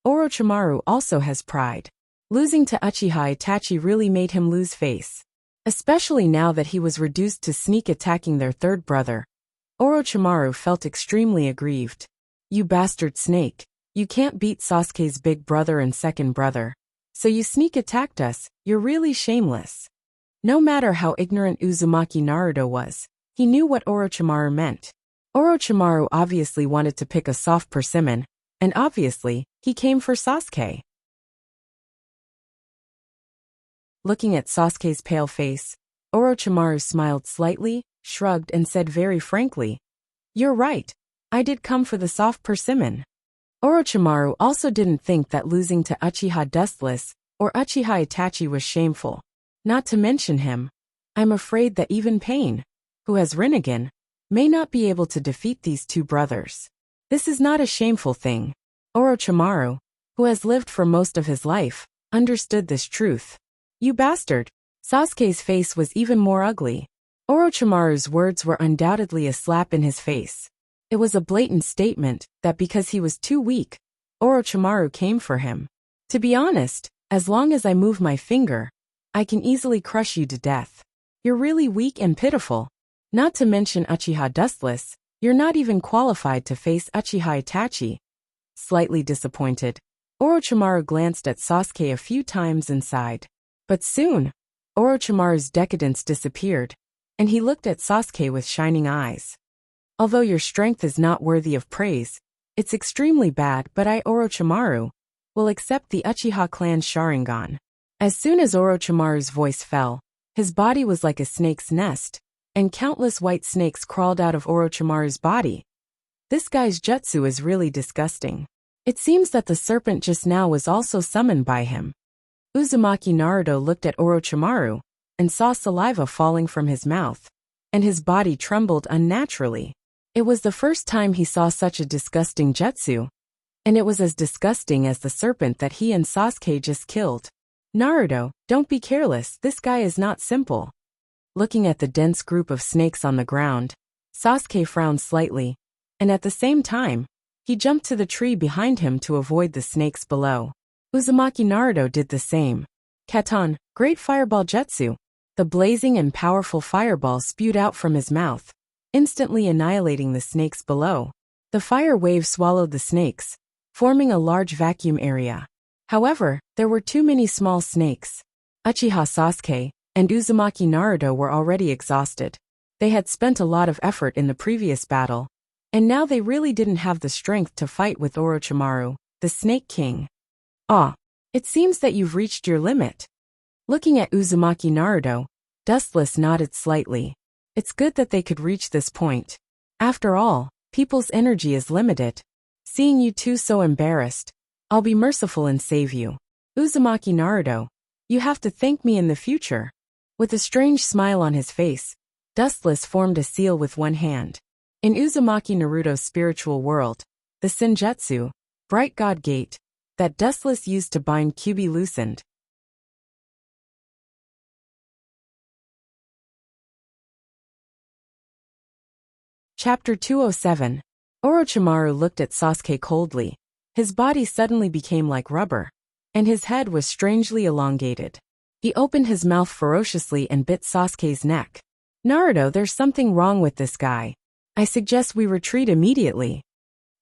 Orochimaru also has pride. Losing to Uchiha Itachi really made him lose face. Especially now that he was reduced to sneak attacking their third brother. Orochimaru felt extremely aggrieved. You bastard snake, you can't beat Sasuke's big brother and second brother. So you sneak attacked us, you're really shameless. No matter how ignorant Uzumaki Naruto was, he knew what Orochimaru meant. Orochimaru obviously wanted to pick a soft persimmon, and obviously, he came for Sasuke. Looking at Sasuke's pale face, Orochimaru smiled slightly, shrugged and said very frankly, "You're right, I did come for the soft persimmon." Orochimaru also didn't think that losing to Uchiha Dustless or Uchiha Itachi was shameful. Not to mention him. I'm afraid that even Pain, who has Rinnegan, may not be able to defeat these two brothers. This is not a shameful thing. Orochimaru, who has lived for most of his life, understood this truth. You bastard. Sasuke's face was even more ugly. Orochimaru's words were undoubtedly a slap in his face. It was a blatant statement that because he was too weak, Orochimaru came for him. To be honest, as long as I move my finger, I can easily crush you to death. You're really weak and pitiful. Not to mention Uchiha Dustless, you're not even qualified to face Uchiha Itachi. Slightly disappointed, Orochimaru glanced at Sasuke a few times and sighed. But soon, Orochimaru's decadence disappeared, and he looked at Sasuke with shining eyes. Although your strength is not worthy of praise, it's extremely bad, but I, Orochimaru, will accept the Uchiha clan's Sharingan. As soon as Orochimaru's voice fell, his body was like a snake's nest, and countless white snakes crawled out of Orochimaru's body. This guy's jutsu is really disgusting. It seems that the serpent just now was also summoned by him. Uzumaki Naruto looked at Orochimaru and saw saliva falling from his mouth, and his body trembled unnaturally. It was the first time he saw such a disgusting jutsu, and it was as disgusting as the serpent that he and Sasuke just killed. Naruto, don't be careless, this guy is not simple. Looking at the dense group of snakes on the ground, Sasuke frowned slightly, and at the same time, he jumped to the tree behind him to avoid the snakes below. Uzumaki Naruto did the same. Katon, great fireball jutsu. The blazing and powerful fireball spewed out from his mouth, instantly annihilating the snakes below. The fire wave swallowed the snakes, forming a large vacuum area. However, there were too many small snakes. Uchiha Sasuke and Uzumaki Naruto were already exhausted. They had spent a lot of effort in the previous battle, and now they really didn't have the strength to fight with Orochimaru, the Snake King. Ah, it seems that you've reached your limit. Looking at Uzumaki Naruto, Dustless nodded slightly. It's good that they could reach this point. After all, people's energy is limited. Seeing you two so embarrassed, I'll be merciful and save you. Uzumaki Naruto, you have to thank me in the future. With a strange smile on his face, Dustless formed a seal with one hand. In Uzumaki Naruto's spiritual world, the Senjutsu, Bright God Gate, that Dustless used to bind Kyuubi loosened. Chapter 207. Orochimaru looked at Sasuke coldly. His body suddenly became like rubber, and his head was strangely elongated. He opened his mouth ferociously and bit Sasuke's neck. Naruto, there's something wrong with this guy. I suggest we retreat immediately.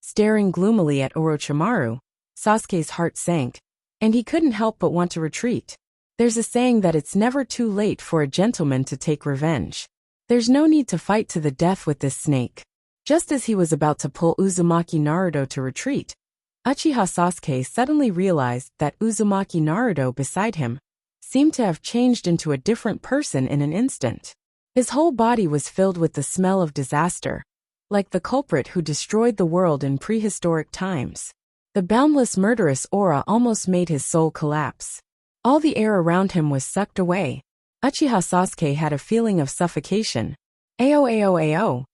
Staring gloomily at Orochimaru, Sasuke's heart sank, and he couldn't help but want to retreat. There's a saying that it's never too late for a gentleman to take revenge. There's no need to fight to the death with this snake. Just as he was about to pull Uzumaki Naruto to retreat, Uchiha Sasuke suddenly realized that Uzumaki Naruto beside him seemed to have changed into a different person in an instant. His whole body was filled with the smell of disaster, like the culprit who destroyed the world in prehistoric times. The boundless murderous aura almost made his soul collapse. All the air around him was sucked away. Uchiha Sasuke had a feeling of suffocation, Ao ao ao.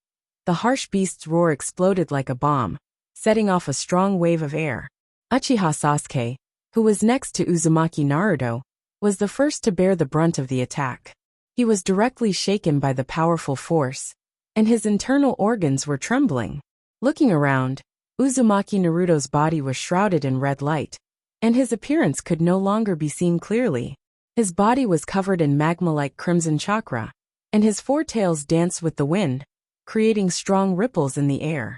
The harsh beast's roar exploded like a bomb, setting off a strong wave of air. Uchiha Sasuke, who was next to Uzumaki Naruto, was the first to bear the brunt of the attack. He was directly shaken by the powerful force, and his internal organs were trembling. Looking around, Uzumaki Naruto's body was shrouded in red light, and his appearance could no longer be seen clearly. His body was covered in magma-like crimson chakra, and his four tails danced with the wind, creating strong ripples in the air.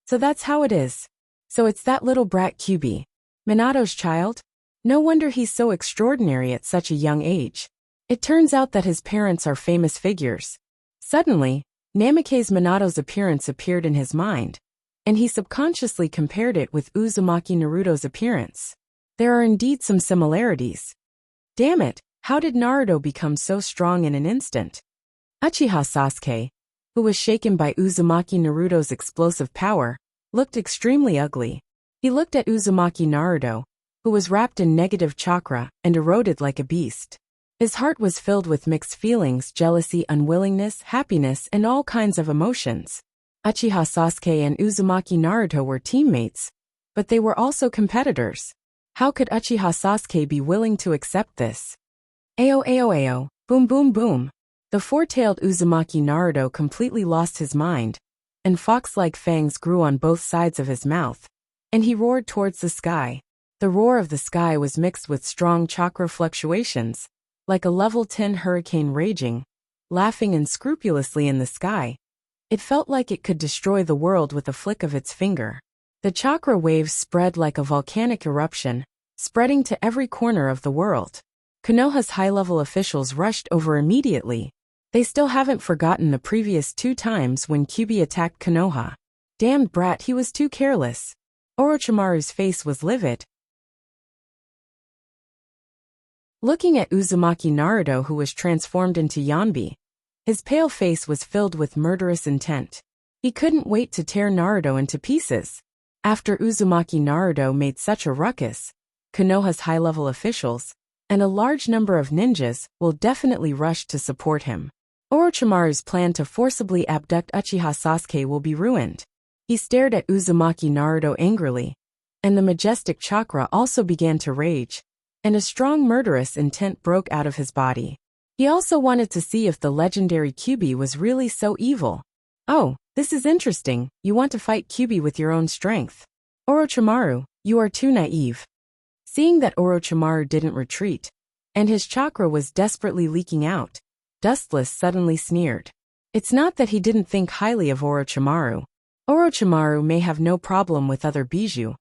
So that's how it is. So it's that little brat Kyuubi, Minato's child? No wonder he's so extraordinary at such a young age. It turns out that his parents are famous figures. Suddenly, Namikaze Minato's appearance appeared in his mind, and he subconsciously compared it with Uzumaki Naruto's appearance. There are indeed some similarities. Damn it, how did Naruto become so strong in an instant? Uchiha Sasuke, who was shaken by Uzumaki Naruto's explosive power, looked extremely ugly. He looked at Uzumaki Naruto, who was wrapped in negative chakra and eroded like a beast. His heart was filled with mixed feelings: jealousy, unwillingness, happiness, and all kinds of emotions. Uchiha Sasuke and Uzumaki Naruto were teammates, but they were also competitors. How could Uchiha Sasuke be willing to accept this? Ao ao ao, boom boom boom. The four-tailed Uzumaki Naruto completely lost his mind, and fox-like fangs grew on both sides of his mouth, and he roared towards the sky. The roar of the sky was mixed with strong chakra fluctuations, like a level 10 hurricane raging, laughing unscrupulously in the sky. It felt like it could destroy the world with a flick of its finger. The chakra waves spread like a volcanic eruption, spreading to every corner of the world. Konoha's high-level officials rushed over immediately. They still haven't forgotten the previous 2 times when Kyuubi attacked Konoha. Damned brat, he was too careless. Orochimaru's face was livid. Looking at Uzumaki Naruto, who was transformed into Yanbi, his pale face was filled with murderous intent. He couldn't wait to tear Naruto into pieces. After Uzumaki Naruto made such a ruckus, Konoha's high-level officials, and a large number of ninjas, will definitely rush to support him. Orochimaru's plan to forcibly abduct Uchiha Sasuke will be ruined. He stared at Uzumaki Naruto angrily, and the majestic chakra also began to rage, and a strong murderous intent broke out of his body. He also wanted to see if the legendary Kyuubi was really so evil. Oh, this is interesting. You want to fight Kyuubi with your own strength. Orochimaru, you are too naive. Seeing that Orochimaru didn't retreat, and his chakra was desperately leaking out, Dustless suddenly sneered. It's not that he didn't think highly of Orochimaru. Orochimaru may have no problem with other bijou,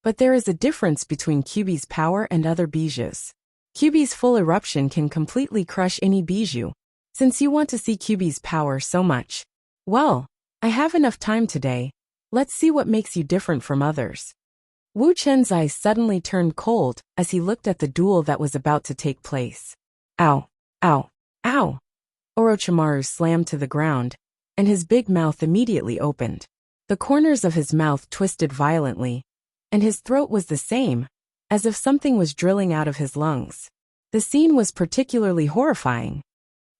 but there is a difference between Kyuubi's power and other bijous. Kyuubi's full eruption can completely crush any bijou. Since you want to see Kyuubi's power so much, well, I have enough time today. Let's see what makes you different from others. Wu Chen's eyes suddenly turned cold as he looked at the duel that was about to take place. Ow! Ow! Ow! Orochimaru slammed to the ground, and his big mouth immediately opened. The corners of his mouth twisted violently, and his throat was the same, as if something was drilling out of his lungs. The scene was particularly horrifying.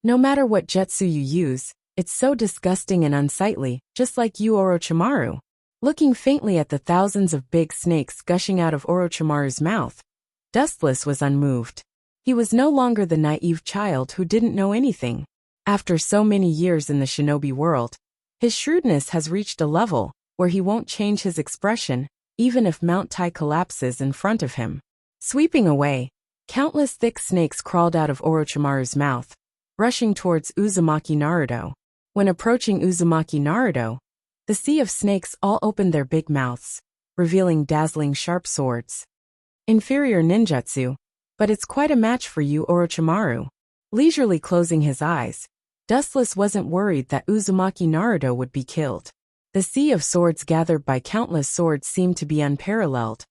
No matter what jutsu you use, it's so disgusting and unsightly, just like you, Orochimaru. Looking faintly at the thousands of big snakes gushing out of Orochimaru's mouth, Dustless was unmoved. He was no longer the naive child who didn't know anything. After so many years in the shinobi world, his shrewdness has reached a level where he won't change his expression, even if Mount Tai collapses in front of him. Sweeping away, countless thick snakes crawled out of Orochimaru's mouth, rushing towards Uzumaki Naruto. When approaching Uzumaki Naruto, the sea of snakes all opened their big mouths, revealing dazzling sharp swords. Inferior ninjutsu, but it's quite a match for you, Orochimaru. Leisurely closing his eyes, Dustless wasn't worried that Uzumaki Naruto would be killed. The sea of swords gathered by countless swords seemed to be unparalleled,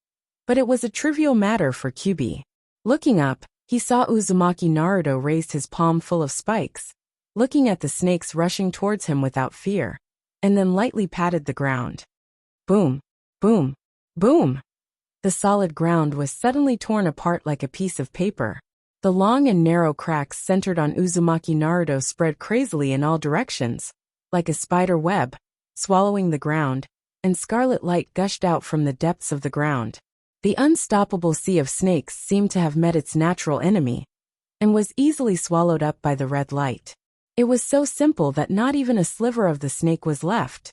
but it was a trivial matter for Kyuubi. Looking up, he saw Uzumaki Naruto raise his palm full of spikes, looking at the snakes rushing towards him without fear, and then lightly patted the ground. Boom, boom, boom! The solid ground was suddenly torn apart like a piece of paper. The long and narrow cracks centered on Uzumaki Naruto spread crazily in all directions, like a spider web, swallowing the ground, and scarlet light gushed out from the depths of the ground. The unstoppable sea of snakes seemed to have met its natural enemy, and was easily swallowed up by the red light. It was so simple that not even a sliver of the snake was left.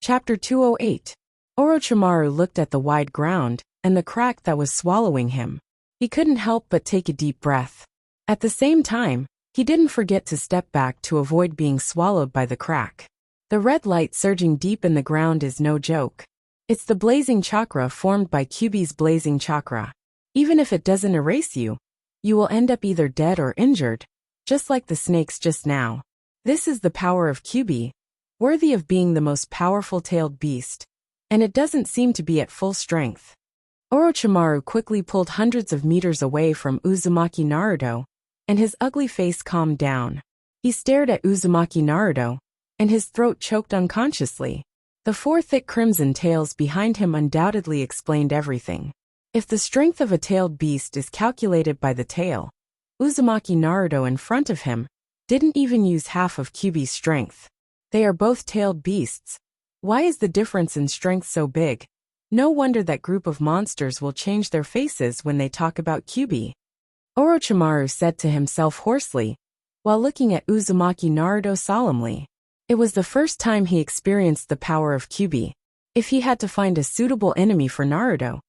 Chapter 208. Orochimaru looked at the wide ground and the crack that was swallowing him. He couldn't help but take a deep breath. At the same time, he didn't forget to step back to avoid being swallowed by the crack. The red light surging deep in the ground is no joke. It's the blazing chakra formed by Kyuubi's blazing chakra. Even if it doesn't erase you, you will end up either dead or injured, just like the snakes just now. This is the power of Kyuubi, worthy of being the most powerful tailed beast, and it doesn't seem to be at full strength. Orochimaru quickly pulled hundreds of meters away from Uzumaki Naruto, and his ugly face calmed down. He stared at Uzumaki Naruto, and his throat choked unconsciously. The four thick crimson tails behind him undoubtedly explained everything. If the strength of a tailed beast is calculated by the tail, Uzumaki Naruto in front of him didn't even use half of Kyuubi's strength. They are both tailed beasts. Why is the difference in strength so big? No wonder that group of monsters will change their faces when they talk about Kyuubi. Orochimaru said to himself hoarsely, while looking at Uzumaki Naruto solemnly. It was the first time he experienced the power of Kyuubi. If he had to find a suitable enemy for Naruto,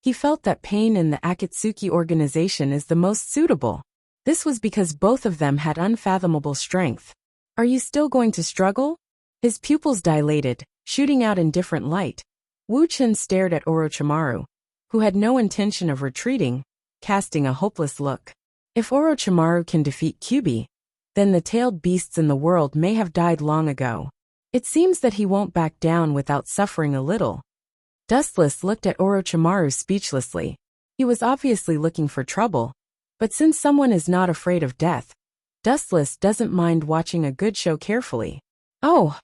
he felt that Pain in the Akatsuki organization is the most suitable. This was because both of them had unfathomable strength. Are you still going to struggle? His pupils dilated, shooting out in different light. Wu Chen stared at Orochimaru, who had no intention of retreating, casting a hopeless look. If Orochimaru can defeat Kyuubi, then the tailed beasts in the world may have died long ago. It seems that he won't back down without suffering a little. Dustless looked at Orochimaru speechlessly. He was obviously looking for trouble, but since someone is not afraid of death, Dustless doesn't mind watching a good show carefully. Oh!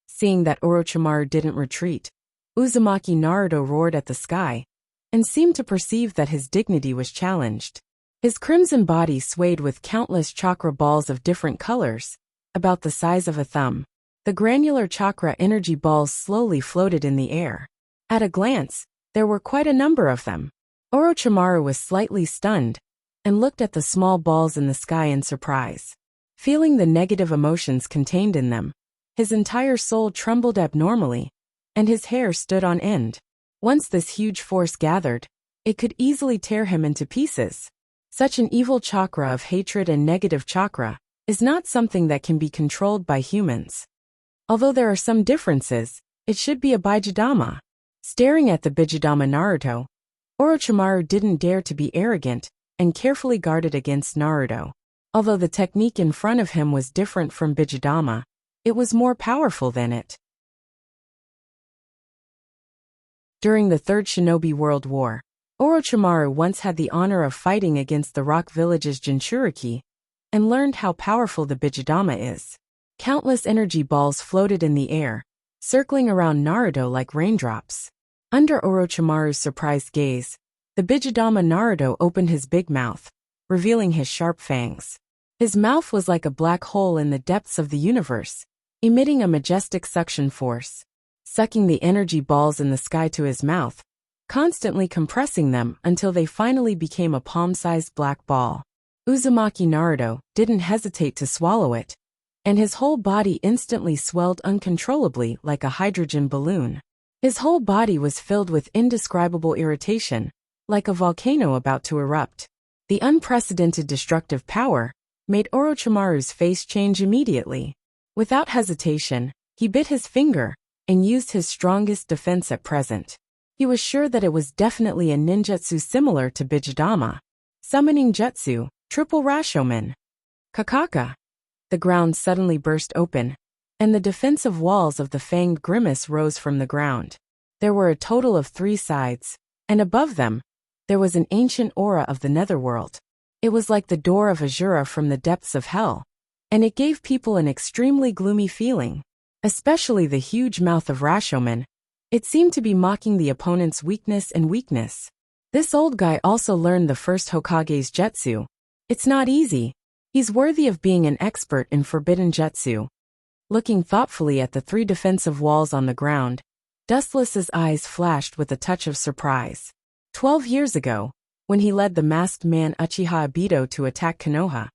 Seeing that Orochimaru didn't retreat, Uzumaki Naruto roared at the sky, and seemed to perceive that his dignity was challenged. His crimson body swayed with countless chakra balls of different colors, about the size of a thumb. The granular chakra energy balls slowly floated in the air. At a glance, there were quite a number of them. Orochimaru was slightly stunned, and looked at the small balls in the sky in surprise. Feeling the negative emotions contained in them, his entire soul trembled abnormally, and his hair stood on end. Once this huge force gathered, it could easily tear him into pieces. Such an evil chakra of hatred and negative chakra is not something that can be controlled by humans. Although there are some differences, it should be a Bijidama. Staring at the Bijidama Naruto, Orochimaru didn't dare to be arrogant, and carefully guarded against Naruto. Although the technique in front of him was different from Bijidama, it was more powerful than it. During the Third Shinobi World War, Orochimaru once had the honor of fighting against the Rock Village's Jinchuriki, and learned how powerful the Bijidama is. Countless energy balls floated in the air, circling around Naruto like raindrops. Under Orochimaru's surprised gaze, the Bijidama Naruto opened his big mouth, revealing his sharp fangs. His mouth was like a black hole in the depths of the universe, emitting a majestic suction force, sucking the energy balls in the sky to his mouth, constantly compressing them until they finally became a palm-sized black ball. Uzumaki Naruto didn't hesitate to swallow it, and his whole body instantly swelled uncontrollably like a hydrogen balloon. His whole body was filled with indescribable irritation, like a volcano about to erupt. The unprecedented destructive power made Orochimaru's face change immediately. Without hesitation, he bit his finger and used his strongest defense at present. He was sure that it was definitely a ninjutsu similar to Bijidama. Summoning jutsu, triple Rashomon. Kakaka. The ground suddenly burst open, and the defensive walls of the fanged grimace rose from the ground. There were a total of 3 sides, and above them, there was an ancient aura of the netherworld. It was like the door of Azura from the depths of hell, and it gave people an extremely gloomy feeling. Especially the huge mouth of Rashomon. It seemed to be mocking the opponent's weakness and weakness. This old guy also learned the first Hokage's jutsu. It's not easy. He's worthy of being an expert in forbidden jutsu. Looking thoughtfully at the 3 defensive walls on the ground, Dustless's eyes flashed with a touch of surprise. 12 years ago, when he led the masked man Uchiha Obito to attack Konoha,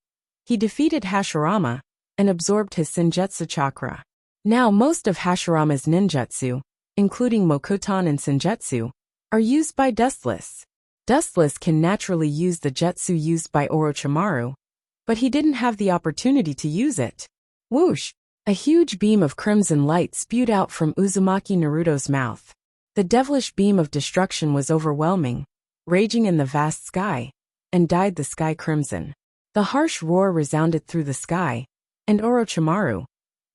he defeated Hashirama and absorbed his Senjutsu chakra. Now most of Hashirama's ninjutsu, including Mokuton and Senjutsu, are used by Dustless. Dustless can naturally use the jutsu used by Orochimaru, but he didn't have the opportunity to use it. Whoosh! A huge beam of crimson light spewed out from Uzumaki Naruto's mouth. The devilish beam of destruction was overwhelming, raging in the vast sky, and dyed the sky crimson. The harsh roar resounded through the sky, and Orochimaru,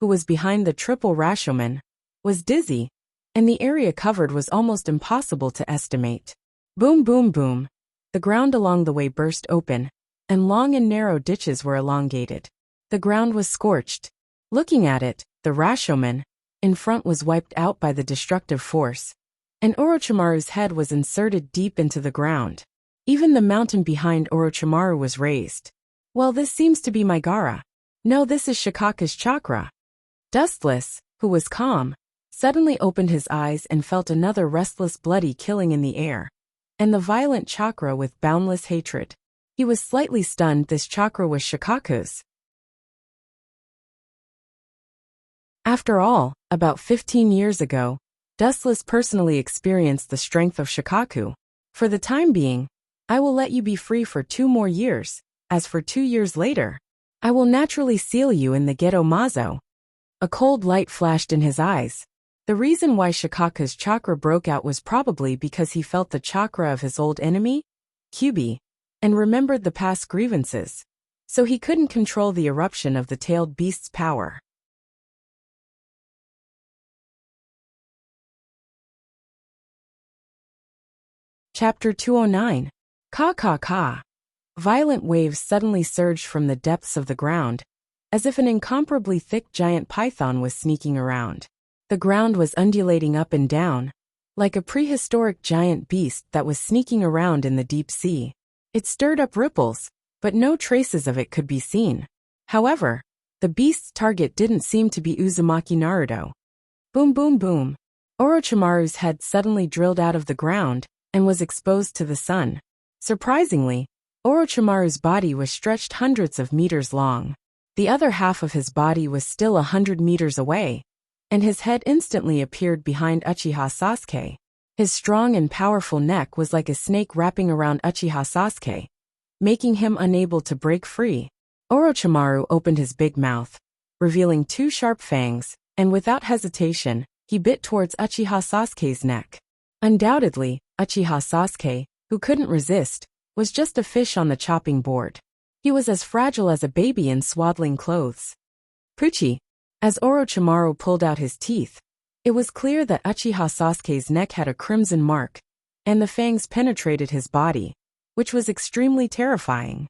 who was behind the triple Rashomon, was dizzy, and the area covered was almost impossible to estimate. Boom boom boom. The ground along the way burst open, and long and narrow ditches were elongated. The ground was scorched. Looking at it, the Rashomon in front was wiped out by the destructive force, and Orochimaru's head was inserted deep into the ground. Even the mountain behind Orochimaru was raised. Well, this seems to be Maigara. No, this is Shikaka's chakra. Dustless, who was calm, suddenly opened his eyes and felt another restless bloody killing in the air, and the violent chakra with boundless hatred. He was slightly stunned. This chakra was Shikaku's. After all, about 15 years ago, Dustless personally experienced the strength of Shikaku. For the time being, I will let you be free for 2 more years. As for 2 years later, I will naturally seal you in the Geto Mazo. A cold light flashed in his eyes. The reason why Shikaku's chakra broke out was probably because he felt the chakra of his old enemy, Kyuubi, and remembered the past grievances. So he couldn't control the eruption of the tailed beast's power. Chapter 209. Ka ka ka. Violent waves suddenly surged from the depths of the ground, as if an incomparably thick giant python was sneaking around. The ground was undulating up and down, like a prehistoric giant beast that was sneaking around in the deep sea. It stirred up ripples, but no traces of it could be seen. However, the beast's target didn't seem to be Uzumaki Naruto. Boom boom boom. Orochimaru's head suddenly drilled out of the ground and was exposed to the sun. Surprisingly, Orochimaru's body was stretched hundreds of meters long. The other half of his body was still 100 meters away, and his head instantly appeared behind Uchiha Sasuke. His strong and powerful neck was like a snake wrapping around Uchiha Sasuke, making him unable to break free. Orochimaru opened his big mouth, revealing 2 sharp fangs, and without hesitation, he bit towards Uchiha Sasuke's neck. Undoubtedly, Uchiha Sasuke, who couldn't resist, was just a fish on the chopping board. He was as fragile as a baby in swaddling clothes. Puchi. As Orochimaru pulled out his teeth, it was clear that Uchiha Sasuke's neck had a crimson mark, and the fangs penetrated his body, which was extremely terrifying.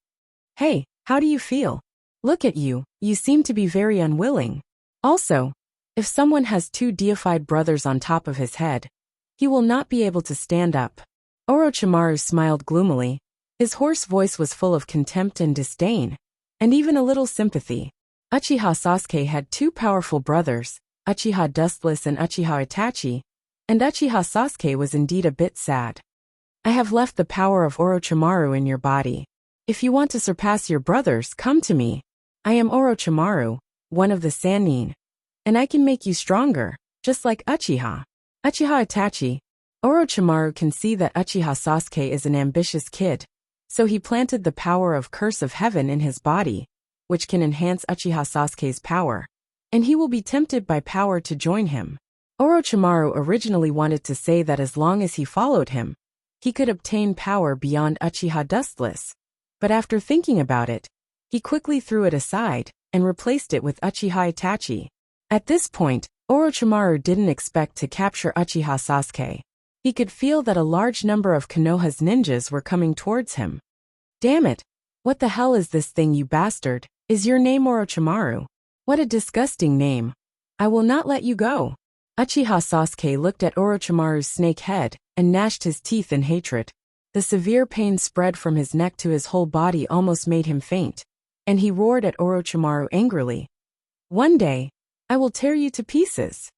Hey, how do you feel? Look at you, you seem to be very unwilling. Also, if someone has 2 deified brothers on top of his head, he will not be able to stand up. Orochimaru smiled gloomily. His hoarse voice was full of contempt and disdain, and even a little sympathy. Uchiha Sasuke had 2 powerful brothers, Uchiha Dustless and Uchiha Itachi, and Uchiha Sasuke was indeed a bit sad. I have left the power of Orochimaru in your body. If you want to surpass your brothers, come to me. I am Orochimaru, one of the Sannin, and I can make you stronger, just like Uchiha. Uchiha Itachi. Orochimaru can see that Uchiha Sasuke is an ambitious kid, so he planted the power of Curse of Heaven in his body, which can enhance Uchiha Sasuke's power, and he will be tempted by power to join him. Orochimaru originally wanted to say that as long as he followed him, he could obtain power beyond Uchiha Dustless, but after thinking about it, he quickly threw it aside and replaced it with Uchiha Itachi. At this point, Orochimaru didn't expect to capture Uchiha Sasuke. He could feel that a large number of Konoha's ninjas were coming towards him. Damn it! What the hell is this thing, you bastard? Is your name Orochimaru? What a disgusting name. I will not let you go. Uchiha Sasuke looked at Orochimaru's snake head and gnashed his teeth in hatred. The severe pain spread from his neck to his whole body, almost made him faint, and he roared at Orochimaru angrily. "One day, I will tear you to pieces."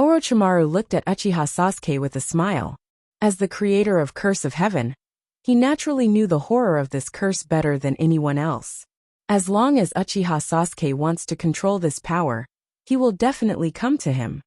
Orochimaru looked at Uchiha Sasuke with a smile. As the creator of Curse of Heaven, he naturally knew the horror of this curse better than anyone else. As long as Uchiha Sasuke wants to control this power, he will definitely come to him.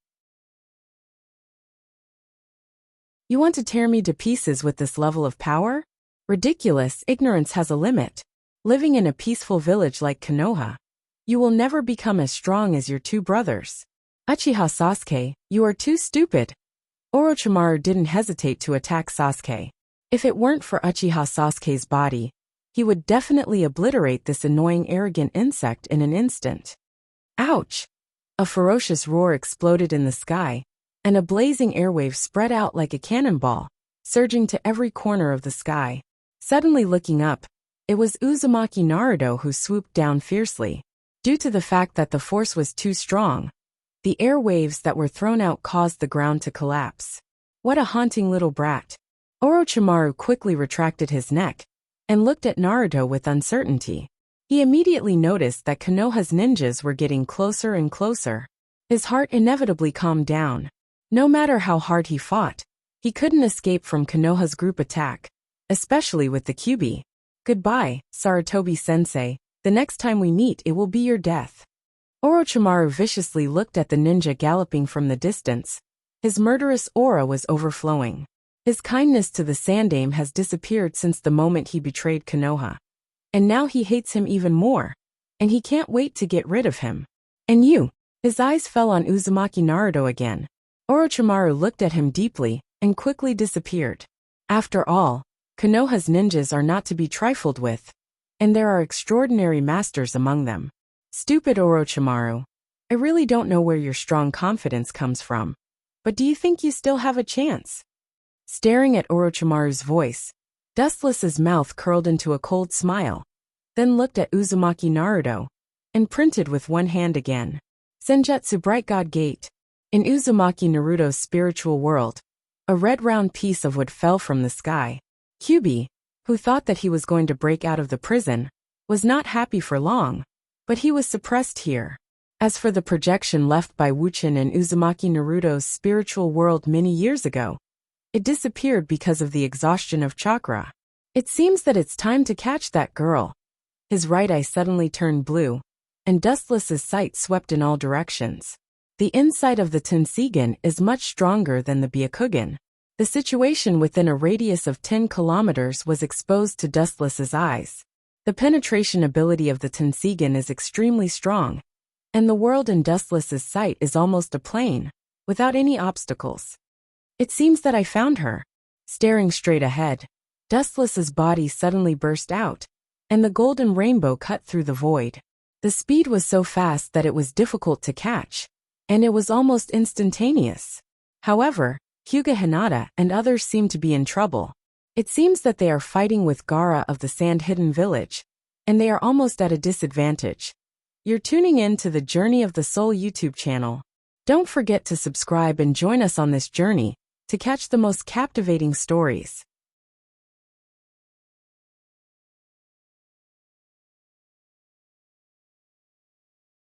"You want to tear me to pieces with this level of power? Ridiculous, ignorance has a limit. Living in a peaceful village like Konoha, you will never become as strong as your two brothers. Uchiha Sasuke, you are too stupid." Orochimaru didn't hesitate to attack Sasuke. If it weren't for Uchiha Sasuke's body, he would definitely obliterate this annoying arrogant insect in an instant. Ouch! A ferocious roar exploded in the sky, and a blazing airwave spread out like a cannonball, surging to every corner of the sky. Suddenly looking up, it was Uzumaki Naruto who swooped down fiercely. Due to the fact that the force was too strong, the airwaves that were thrown out caused the ground to collapse. What a haunting little brat. Orochimaru quickly retracted his neck and looked at Naruto with uncertainty. He immediately noticed that Konoha's ninjas were getting closer and closer. His heart inevitably calmed down. No matter how hard he fought, he couldn't escape from Konoha's group attack, especially with the Kyuubi. "Goodbye, Sarutobi-sensei. The next time we meet it will be your death." Orochimaru viciously looked at the ninja galloping from the distance. His murderous aura was overflowing. His kindness to the Sandaime has disappeared since the moment he betrayed Konoha. And now he hates him even more, and he can't wait to get rid of him. "And you?" His eyes fell on Uzumaki Naruto again. Orochimaru looked at him deeply and quickly disappeared. After all, Konoha's ninjas are not to be trifled with, and there are extraordinary masters among them. Stupid Orochimaru. I really don't know where your strong confidence comes from, but do you think you still have a chance? Staring at Orochimaru's voice, Dustless's mouth curled into a cold smile, then looked at Uzumaki Naruto, and printed with one hand again. Senjutsu Bright God Gate. In Uzumaki Naruto's spiritual world, a red round piece of wood fell from the sky. Kyuubi, who thought that he was going to break out of the prison, was not happy for long, but he was suppressed here. As for the projection left by Wuchin in Uzumaki Naruto's spiritual world many years ago, it disappeared because of the exhaustion of chakra. It seems that it's time to catch that girl. His right eye suddenly turned blue, and Dustless's sight swept in all directions. The inside of the Tenseigan is much stronger than the Byakugan. The situation within a radius of 10 kilometers was exposed to Dustless's eyes. The penetration ability of the Tenseigan is extremely strong, and the world in Dustless's sight is almost a plane, without any obstacles. It seems that I found her. Staring straight ahead, Dustless's body suddenly burst out, and the golden rainbow cut through the void. The speed was so fast that it was difficult to catch, and it was almost instantaneous. However, Hyuga Hinata and others seem to be in trouble. It seems that they are fighting with Gaara of the Sand Hidden Village, and they are almost at a disadvantage. You're tuning in to the Journey of the Soul YouTube channel. Don't forget to subscribe and join us on this journey to catch the most captivating stories.